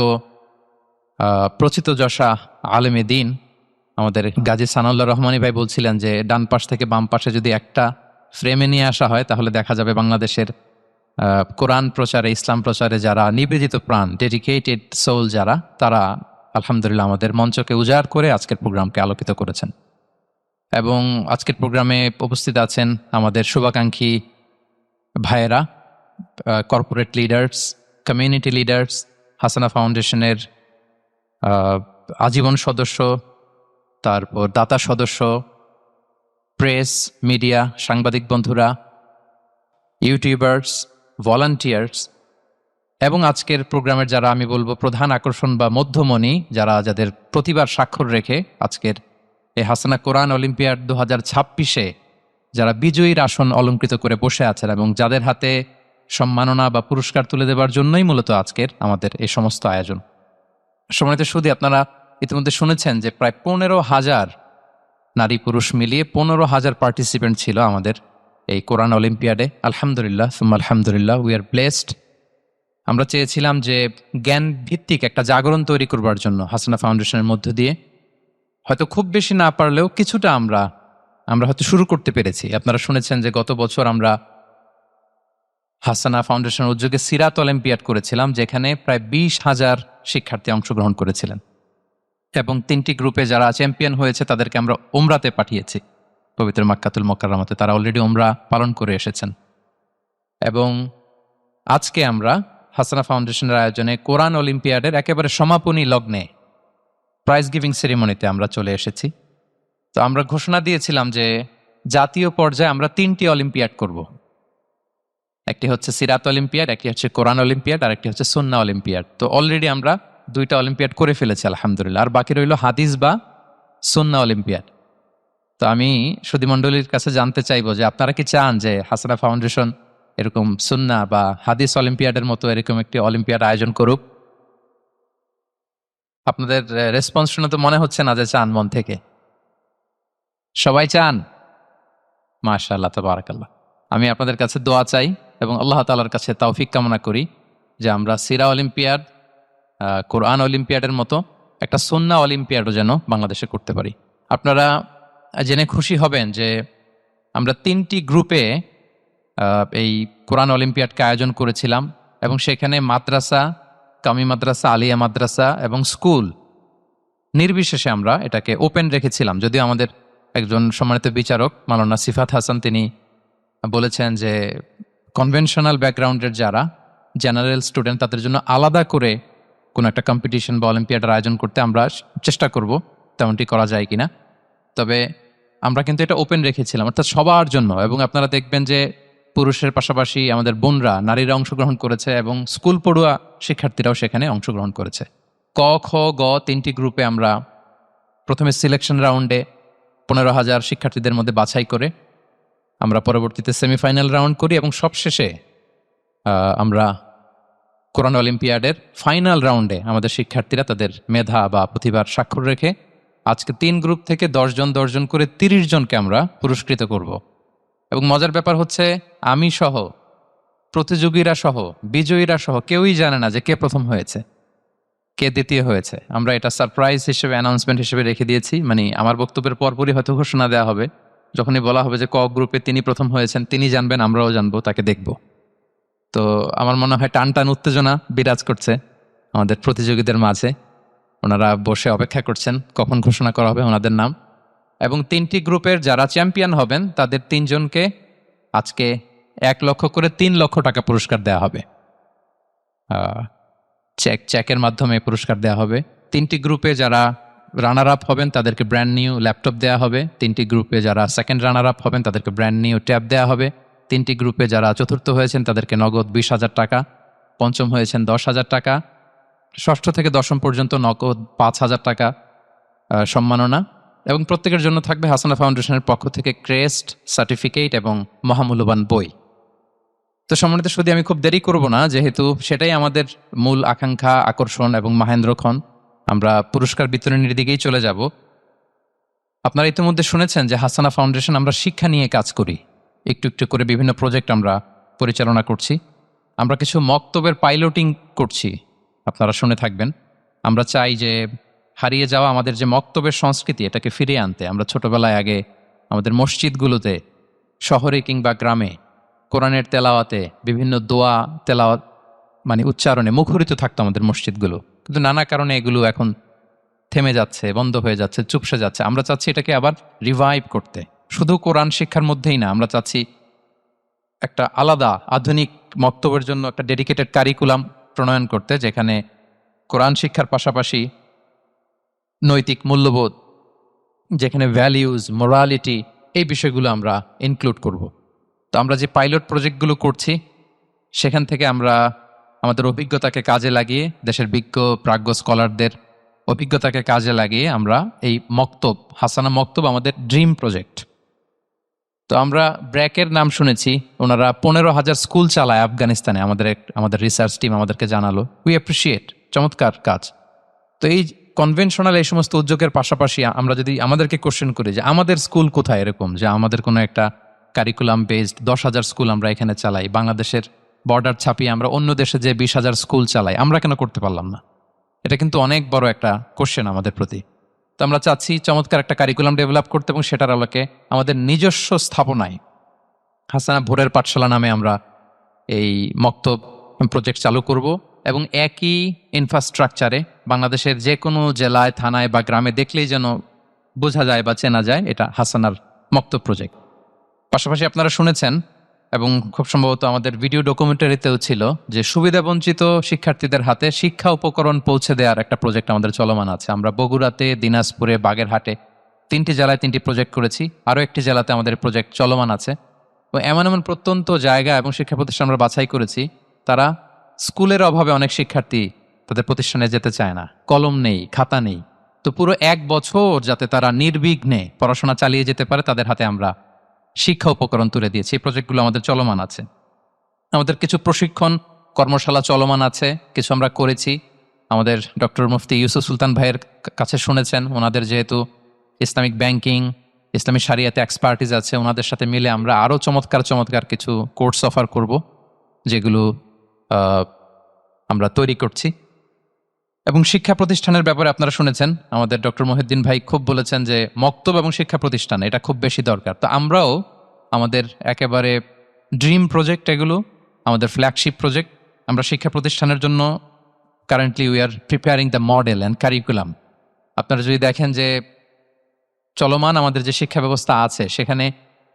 প্রচিতযশা আলেমে দ্বীন। আমাদের গাজী সানাউল্লাহ রহমানী ভাই বলছিলেন যে ডান পাশ থেকে বাম পাশে যদি একটা ফ্রেমে নিয়ে আসা হয় তাহলে দেখা যাবে বাংলাদেশের কোরআন প্রচারে, ইসলাম প্রচারে যারা নিবেদিত প্রাণ, ডেডিকেটেড সোল যারা, তারা আলহামদুলিল্লাহ আমাদের মঞ্চকে উজাড় করে আজকের প্রোগ্রামকে আলোকিত করেছেন। এবং আজকের প্রোগ্রামে উপস্থিত আছেন আমাদের শুভাকাঙ্ক্ষী ভাইয়েরা, কর্পোরেট লিডার্স, কমিউনিটি লিডার্স, হাসানা ফাউন্ডেশনের আজীবন সদস্য, তারপর দাতা সদস্য, প্রেস, মিডিয়া, সাংবাদিক বন্ধুরা, ইউটিউবার্স, ভলান্টিয়ার্স, এবং আজকের প্রোগ্রামের যারা আমি বলবো প্রধান আকর্ষণ বা মধ্যমণি, যাদের প্রতিবার স্বাক্ষর রেখে আজকের এই হাসানা কোরআন অলিম্পিয়াড 2026-এ যারা বিজয়ীর আসন অলঙ্কৃত করে বসে আছেন এবং যাদের হাতে সম্মাননা বা পুরস্কার তুলে দেবার জন্যই মূলত আজকের আমাদের এই সমস্ত আয়োজন। সম্মানিত সুধী, আপনারা ইতিমধ্যে শুনেছেন যে প্রায় 15,000 নারী পুরুষ মিলিয়ে 15,000 পার্টিসিপেন্ট ছিল আমাদের এই কোরআন অলিম্পিয়াডে। আলহামদুলিল্লাহ, সুম্মা আলহামদুলিল্লাহ, উই আর ব্লেসড। আমরা চেয়েছিলাম যে জ্ঞান ভিত্তিক একটা জাগরণ তৈরি করবার জন্য হাসানা ফাউন্ডেশনের মধ্য দিয়ে, হয়তো খুব বেশি না পারলেও কিছুটা আমরা হয়তো শুরু করতে পেরেছি। আপনারা শুনেছেন যে গত বছর আমরা হাসানা ফাউন্ডেশনের উদ্যোগে সিরাত অলিম্পিয়াড করেছিলাম, যেখানে প্রায় 20,000 শিক্ষার্থী অংশগ্রহণ করেছিলেন এবং 3টি গ্রুপে যারা চ্যাম্পিয়ন হয়েছে তাদেরকে আমরা উমরাতে পাঠিয়েছি, পবিত্র মাক্কাতুল মুকাররমাতে। তারা অলরেডি উমরা পালন করে এসেছেন। এবং আজকে আমরা হাসানা ফাউন্ডেশনের আয়োজনে কোরআন অলিম্পিয়াডের একেবারে সমাপনী লগ্নে প্রাইজ গিভিং সেরিমনিতে আমরা চলে এসেছি। তো আমরা ঘোষণা দিয়েছিলাম যে জাতীয় পর্যায়ে আমরা 3টি অলিম্পিয়াড করব। একটি হচ্ছে সিরাত অলিম্পিয়াড, একটি হচ্ছে কোরআন অলিম্পিয়াড, আর একটি হচ্ছে সুন্নাহ অলিম্পিয়াড। তো অলরেডি আমরা 2টা অলিম্পিয়াড করে ফেলেছি আলহামদুলিল্লাহ, আর বাকি রইল হাদিস বা সুন্নাহ অলিম্পিয়াড। তো আমি সুধীমণ্ডলীর কাছে জানতে চাইবো যে আপনারা কি চান যে হাসানা ফাউন্ডেশন এরকম সুন্নাহ বা হাদিস অলিম্পিয়াডের মতো এরকম একটি অলিম্পিয়াড আয়োজন করুক? আপনাদের রেসপন্স শুনে তো মনে হচ্ছে না যে চান মন থেকে। সবাই চান? মাশাআল্লাহ, তাবারাকাল্লাহ। আমি আপনাদের কাছে দোয়া চাই এবং আল্লাহ তাআলার কাছে তৌফিক কামনা করি যে আমরা সিরা অলিম্পিয়াড, কোরআন অলিম্পিয়াডের মতো একটা সুন্নাহ অলিম্পিয়াডও যেন বাংলাদেশে করতে পারি। আপনারা জেনে খুশি হবেন যে আমরা 3টি গ্রুপে এই কোরআন অলিম্পিয়াডকে আয়োজন করেছিলাম এবং সেখানে মাদ্রাসা, কামি মাদ্রাসা, আলিয়া মাদ্রাসা এবং স্কুল নির্বিশেষে আমরা এটাকে ওপেন রেখেছিলাম। যদিও আমাদের একজন সম্মানিত বিচারক মাওলানা সিফাত হাসান তিনি বলেছেন যে কনভেনশনাল ব্যাকগ্রাউন্ডের যারা জেনারেল স্টুডেন্ট তাদের জন্য আলাদা করে কোনো একটা কম্পিটিশন বা অলিম্পিয়াডের আয়োজন করতে আমরা চেষ্টা করব তেমনটি করা যায় কিনা। তবে আমরা কিন্তু এটা ওপেন রেখেছিলাম, অর্থাৎ সবার জন্য। এবং আপনারা দেখবেন যে পুরুষের পাশাপাশি আমাদের বোনরা, নারীরা অংশগ্রহণ করেছে এবং স্কুল পড়ুয়া শিক্ষার্থীরাও সেখানে অংশগ্রহণ করেছে। ক, খ, গ 3টি গ্রুপে আমরা প্রথমে সিলেকশন রাউন্ডে 15,000 শিক্ষার্থীদের মধ্যে বাছাই করে আমরা পরবর্তীতে সেমিফাইনাল রাউন্ড করি এবং সবশেষে আমরা কোরআন অলিম্পিয়াডের ফাইনাল রাউন্ডে আমাদের শিক্ষার্থীরা তাদের মেধা বা প্রতিভার স্বাক্ষর রেখে আজকে 3 গ্রুপ থেকে 10 জন করে 30 জনকে আমরা পুরস্কৃত করব। এবং মজার ব্যাপার হচ্ছে আমি সহ, প্রতিযোগীরা সহ, বিজয়ীরা সহ কেউই জানে না যে কে প্রথম হয়েছে, কে দ্বিতীয় হয়েছে। আমরা এটা সারপ্রাইজ হিসেবে, অ্যানাউন্সমেন্ট হিসেবে রেখে দিয়েছি। মানে আমার বক্তব্যের পরপরই হয়তো ঘোষণা দেওয়া হবে, যখনই বলা হবে যে ক গ্রুপে তিনি প্রথম হয়েছেন, তিনি জানবেন, আমরাও জানবো, তাকে দেখব। তো আমার মনে হয় টান টান উত্তেজনা বিরাজ করছে আমাদের প্রতিযোগীদের মাঝে। ওনারা বসে অপেক্ষা করছেন কখন ঘোষণা করা হবে ওনাদের নাম। এবং 3টি গ্রুপের যারা চ্যাম্পিয়ন হবেন তাদের 3 জনকে আজকে 1 লক্ষ করে 3 লক্ষ টাকা পুরস্কার দেওয়া হবে। চেকের মাধ্যমে পুরস্কার দেওয়া হবে। 3টি গ্রুপে যারা রানার আপ হবেন তাদেরকে ব্র্যান্ড নিউ ল্যাপটপ দেওয়া হবে। 3টি গ্রুপে যারা সেকেন্ড রানার আপ হবেন তাদেরকে ব্র্যান্ড নিউ ট্যাব দেওয়া হবে। 3টি গ্রুপে যারা চতুর্থ হয়েছেন তাদেরকে নগদ 20,000 টাকা, পঞ্চম হয়েছেন 10,000 টাকা, ষষ্ঠ থেকে দশম পর্যন্ত নগদ 5,000 টাকা সম্মাননা। এবং প্রত্যেকের জন্য থাকবে হাসানা ফাউন্ডেশনের পক্ষ থেকে ক্রেস্ট, সার্টিফিকেট এবং মহামূল্যবান বই। তো সম্মানিত সুধী, আমি খুব দেরি করব না, যেহেতু সেটাই আমাদের মূল আকাঙ্ক্ষা, আকর্ষণ এবং মাহেন্দ্রক্ষণ। আমরা পুরস্কার বিতরণের দিকেই চলে যাব। আপনারা ইতিমধ্যে শুনেছেন যে হাসানা ফাউন্ডেশন আমরা শিক্ষা নিয়ে কাজ করি। একটু একটু করে বিভিন্ন প্রজেক্ট আমরা পরিচালনা করছি। আমরা কিছু মক্তবের পাইলটিং করছি, আপনারা শুনে থাকবেন। আমরা চাই যে হারিয়ে যাওয়া আমাদের যে মক্তবের সংস্কৃতি, এটাকে ফিরিয়ে আনতে। আমরা ছোটবেলায় আগে আমাদের মসজিদগুলোতে, শহরে কিংবা গ্রামে, কোরআনের তেলাওয়াতে, বিভিন্ন দোয়া তেলাওয়াত মানে উচ্চারণে মুখরিত থাকতো আমাদের মসজিদগুলো। কিন্তু নানা কারণে এগুলো এখন থেমে যাচ্ছে, বন্ধ হয়ে যাচ্ছে, চুপসে যাচ্ছে। আমরা চাচ্ছি এটাকে আবার রিভাইভ করতে। শুধু কোরআন শিক্ষার মধ্যেই না, আমরা চাচ্ছি একটা আলাদা আধুনিক মক্তবের জন্য একটা ডেডিকেটেড কারিকুলাম প্রণয়ন করতে, যেখানে কোরআন শিক্ষার পাশাপাশি নৈতিক মূল্যবোধ, যেখানে ভ্যালিউজ, মোরালিটি, এই বিষয়গুলো আমরা ইনক্লুড করব। তো আমরা যে পাইলট প্রজেক্টগুলো করছি সেখান থেকে আমরা আমাদের অভিজ্ঞতাকে কাজে লাগিয়ে, দেশের বিজ্ঞ প্রাজ্ঞ স্কলারদের অভিজ্ঞতাকে কাজে লাগিয়ে আমরা এই মক্তব, হাসানা মক্তব আমাদের ড্রিম প্রজেক্ট। তো আমরা ব্র্যাকের নাম শুনেছি, ওনারা 15,000 স্কুল চালায় আফগানিস্তানে। আমাদের রিসার্চ টিম আমাদেরকে জানালো। উই অ্যাপ্রিসিয়েট, চমৎকার কাজ। তো এই কনভেনশনাল এই সমস্ত উদ্যোগের পাশাপাশি আমরা যদি আমাদেরকে কোশ্চেন করি যে আমাদের স্কুল কোথায়, এরকম যে আমাদের কোনো একটা কারিকুলাম বেসড 10,000 স্কুল আমরা এখানে চালাই, বাংলাদেশের বর্ডার ছাপিয়ে আমরা অন্য দেশে যে 20,000 স্কুল চালাই, আমরা কেন করতে পারলাম না? এটা কিন্তু অনেক বড় একটা কোশ্চেন আমাদের প্রতি। তো আমরা চাচ্ছি চমৎকার একটা কারিকুলাম ডেভেলপ করতে এবং সেটার আলোকে আমাদের নিজস্ব স্থাপনায় হাসানা ভোরের পাঠশালা নামে আমরা এই মক্তব প্রজেক্ট চালু করব। এবং একই ইনফ্রাস্ট্রাকচারে বাংলাদেশের যে কোনো জেলায়, থানায় বা গ্রামে দেখলেই যেন বোঝা যায় বা চেনা যায় এটা হাসানার মক্তব প্রজেক্ট। পাশাপাশি আপনারা শুনেছেন এবং খুব সম্ভবত আমাদের ভিডিও ডকুমেন্টারিতেও ছিল যে সুবিধাবঞ্চিত শিক্ষার্থীদের হাতে শিক্ষা উপকরণ পৌঁছে দেওয়ার একটা প্রজেক্ট আমাদের চলমান আছে। আমরা বগুড়াতে, দিনাজপুরে, বাগেরহাটে 3টি জেলায় 3টি প্রজেক্ট করেছি। আরও একটি জেলাতে আমাদের প্রজেক্ট চলমান আছে। ও এমন এমন প্রত্যন্ত জায়গা এবং শিক্ষা প্রতিষ্ঠান আমরা বাছাই করেছি, তারা স্কুলের অভাবে অনেক শিক্ষার্থী তাদের প্রতিষ্ঠানে যেতে চায় না, কলম নেই, খাতা নেই। তো পুরো 1 বছর যাতে তারা নির্বিঘ্নে পড়াশোনা চালিয়ে যেতে পারে, তাদের হাতে আমরা শিক্ষা উপকরণ তুলে দিয়েছি। এই প্রজেক্টগুলো আমাদের চলমান আছে। আমাদের কিছু প্রশিক্ষণ কর্মশালা চলমান আছে, কিছু আমরা করেছি। আমাদের ডক্টর মুফতি ইউসুফ সুলতান ভাইয়ের কাছে শুনেছেন, ওনাদের যেহেতু ইসলামিক ব্যাংকিং, ইসলামী শারিয়াতে এক্সপার্টিজ আছে, ওনাদের সাথে মিলে আমরা আরও চমৎকার কিছু কোর্স অফার করব, যেগুলো আমরা তৈরি করছি। এবং শিক্ষা প্রতিষ্ঠানের ব্যাপারে আপনারা শুনেছেন, আমাদের ডক্টর মহিউদ্দিন ভাই খুব বলেছেন যে মক্তব এবং শিক্ষা প্রতিষ্ঠান এটা খুব বেশি দরকার। তো আমরাও আমাদের একেবারে ড্রিম প্রজেক্ট, এগুলো আমাদের ফ্ল্যাগশিপ প্রজেক্ট। আমরা শিক্ষা প্রতিষ্ঠানের জন্য currently we are preparing the model and curriculum. আপনারা যদি দেখেন যে চলমান আমাদের যে শিক্ষা ব্যবস্থা আছে, সেখানে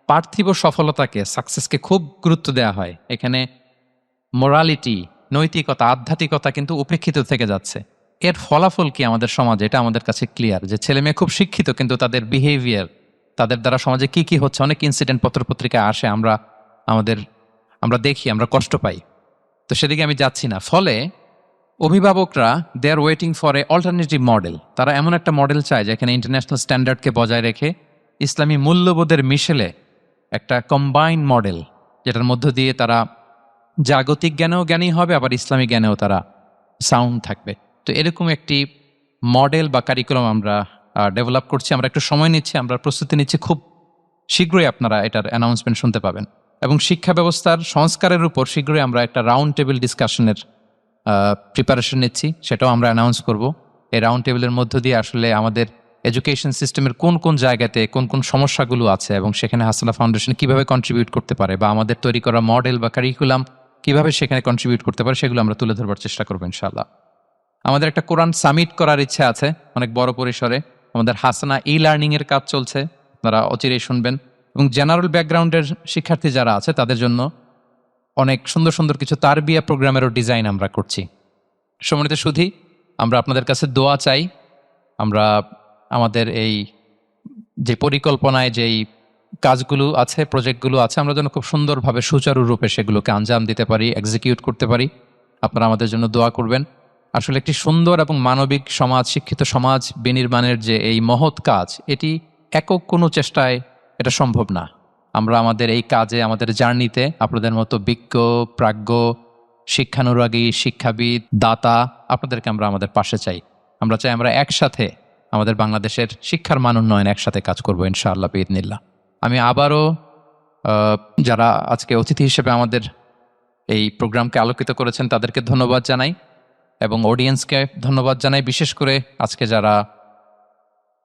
পার্থিব সফলতাকে, সাকসেসকে খুব গুরুত্ব দেওয়া হয়। এখানে মোরালিটি, নৈতিকতা, আধ্যাত্মিকতা কিন্তু উপেক্ষিত থেকে যাচ্ছে। এর ফলাফল কি আমাদের সমাজে? এটা আমাদের কাছে ক্লিয়ার যে ছেলে মেয়ে খুব শিক্ষিত, কিন্তু তাদের বিহেভিয়ার, তাদের দ্বারা সমাজে কি কি হচ্ছে, অনেক ইনসিডেন্ট পত্রপত্রিকায় আসে, আমরা দেখি, আমরা কষ্ট পাই। তো সেদিকে আমি যাচ্ছি না। ফলে অভিভাবকরা they are waiting for a alternative model. তারা এমন একটা মডেল চায় যেখানে ইন্টারন্যাশনাল স্ট্যান্ডার্ডকে বজায় রেখে ইসলামী মূল্যবোধের মিশেলে একটা কম্বাইন্ড মডেল, যেটার মধ্য দিয়ে তারা জাগতিক জ্ঞানেও জ্ঞানী হবে, আবার ইসলামী জ্ঞানেও তারা সাউন্ড থাকবে। তো এরকম একটি মডেল বা কারিকুলাম আমরা ডেভেলপ করছি। আমরা একটু সময় নিচ্ছি, আমরা প্রস্তুতি নিচ্ছি, খুব শীঘ্রই আপনারা এটার অ্যানাউন্সমেন্ট শুনতে পাবেন। এবং শিক্ষা ব্যবস্থার সংস্কারের উপর শীঘ্রই আমরা একটা রাউন্ড টেবিল ডিসকাশনের প্রিপারেশন নিচ্ছি, সেটাও আমরা অ্যানাউন্স করব। এই রাউন্ড টেবিলের মধ্য দিয়ে আসলে আমাদের এডুকেশন সিস্টেমের কোন কোন জায়গাতে কোন কোন সমস্যাগুলো আছে এবং সেখানে হাসানা ফাউন্ডেশন কিভাবে কন্ট্রিবিউট করতে পারে, বা আমাদের তৈরি করা মডেল বা কারিকুলাম কিভাবে সেখানে কন্ট্রিবিউট করতে পারে, সেগুলো আমরা তুলে ধরবার চেষ্টা করবো ইনশাআল্লাহ। আমাদের একটা কোরআন সামিট করার ইচ্ছা আছে অনেক বড় পরিসরে। আমাদের হাসানা লার্নিং এর কাজ চলছে, আপনারা অচিরেই শুনবেন। এবং জেনারেল ব্যাকগ্রাউন্ডের শিক্ষার্থী যারা আছে তাদের জন্য অনেক সুন্দর সুন্দর কিছু তারবিয়া প্রোগ্রামেরও ডিজাইন আমরা করছি। সম্মানিত সুধী, আমরা আপনাদের কাছে দোয়া চাই। আমরা আমাদের এই যে পরিকল্পনায় যেই কাজগুলো আছে, প্রজেক্টগুলো আছে, আমরা যেন খুব সুন্দরভাবে সুচারুরূপে সেগুলোকে আঞ্জাম দিতে পারি, এক্সিকিউট করতে পারি। আপনারা আমাদের জন্য দোয়া করবেন। আসলে একটি সুন্দর এবং মানবিক সমাজ, শিক্ষিত সমাজ বিনির্মাণের যে এই মহৎ কাজ, এটি একক কোনো চেষ্টায় এটা সম্ভব না। আমরা আমাদের এই কাজে, আমাদের জার্নিতে আপনাদের মতো বিজ্ঞ, প্রাজ্ঞ, শিক্ষানুরাগী, শিক্ষাবিদ, দাতা, আপনাদেরকে আমরা আমাদের পাশে চাই। আমরা চাই আমরা একসাথে আমাদের বাংলাদেশের শিক্ষার মান উন্নয়ন একসাথে কাজ করবো ইনশাআল্লাহ বিইذনিল্লাহ। আমি আবারও যারা আজকে অতিথি হিসেবে আমাদের এই প্রোগ্রামকে আলোকিত করেছেন তাদেরকে ধন্যবাদ জানাই, এবং অডিয়েন্সকে ধন্যবাদ জানাই। বিশেষ করে আজকে যারা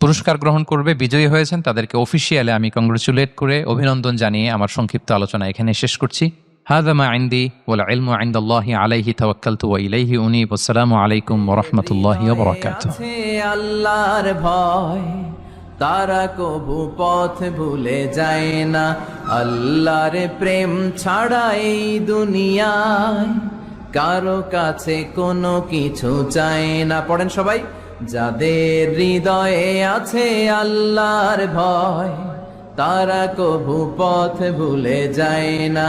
পুরস্কার গ্রহণ করবে, বিজয়ী হয়েছেন, তাদেরকে অফিসিয়ালি আমি কংগ্রেচুলেট করে অভিনন্দন জানিয়ে আমার সংক্ষিপ্ত আলোচনা এখানে শেষ করছি। হাযা মা ইনদি ওয়াল ইলমু ইনদাল্লাহি আলাইহি তাওয়াক্কালতু ওয়া ইলাইহি উনীব। আসসালামু আলাইকুম ওয়া রাহমাতুল্লাহি ওয়া বারাকাতুহু। আল্লাহর ভয় তারা কবু পথ ভুলে যায় না, আল্লাহর প্রেম ছাড়া এই দুনিয়ায় কারো কাছে কোনো কিছু চায় না। পড়েন সবাই। যাদের হৃদয়ে আছে আল্লাহর ভয় তারা কবু পথ ভুলে যায় না,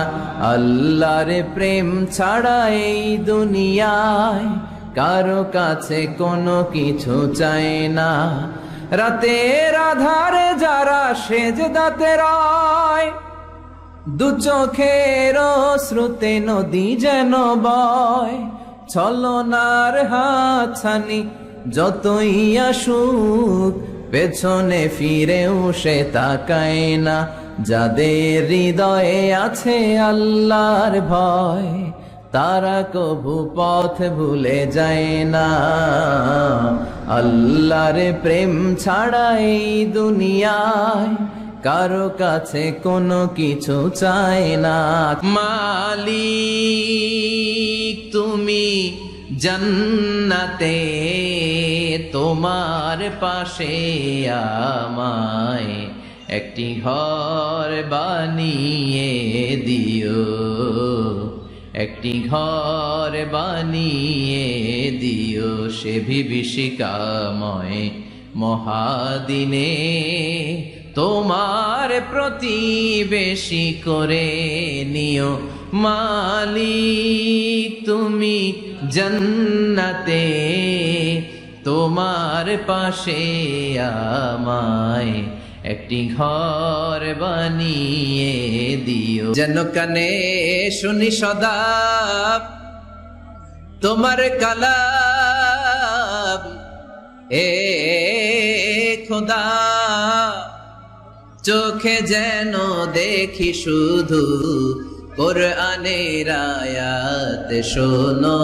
আল্লাহর প্রেম ছাড়া এই দুনিয়ায় কারো কাছে কোনো কিছু চায় না। রাতের আধারে যারা সেজদাতে রয়, দু চোখের শ্রুতে নদী যেন বয়, ছলনার হাতছানি যতই আসুক পেছনে ফিরেও সে তাকায় না। যাদের হৃদয়ে আছে আল্লাহর ভয় তারা কবু পথ ভুলে যায় না, আল্লাহর প্রেম ছাড়া এই দুনিয়ায় কারো কাছে কোনো কিছু চায় না। মালিক তুমি জান্নাতে, তোমার পাশে আমায় একটি ঘর বানিয়ে দিও, একটি ঘর বানিয়ে দিও সে বিভীষিকাময় মহাদিনে, তোমার প্রতিবেশী করে নিও। মালিক তুমি জান্নাতে, তোমার পাশে আমায় একটি ঘর বানিয়ে দিও। যেন কানে শুনি সদা তোমার কালাম, এ খোদা চোখে যেন দেখি শুধু কোরআনের আয়াত। শোনো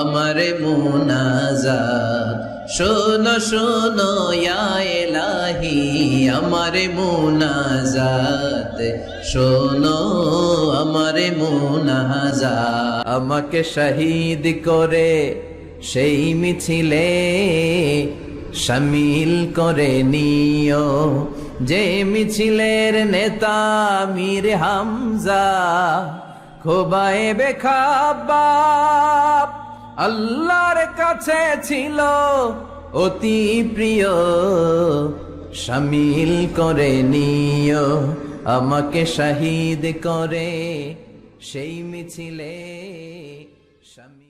আমার মুনাজাত, শোনো শোনো ইয়া ইলাহি আমার মুনাজাত, শোনো আমার মুনাজাত। আমাকে শহীদ করে সেই মিছিলে শামিল করে নিও, যে মিছিলের নেতা মীর হামজা খোবায়েবে খাব্বাব আল্লাহর কাছে ছিল অতি প্রিয়। শামিল করে নিও আমাকে শহীদ করে সেই মিছিলে শামিল।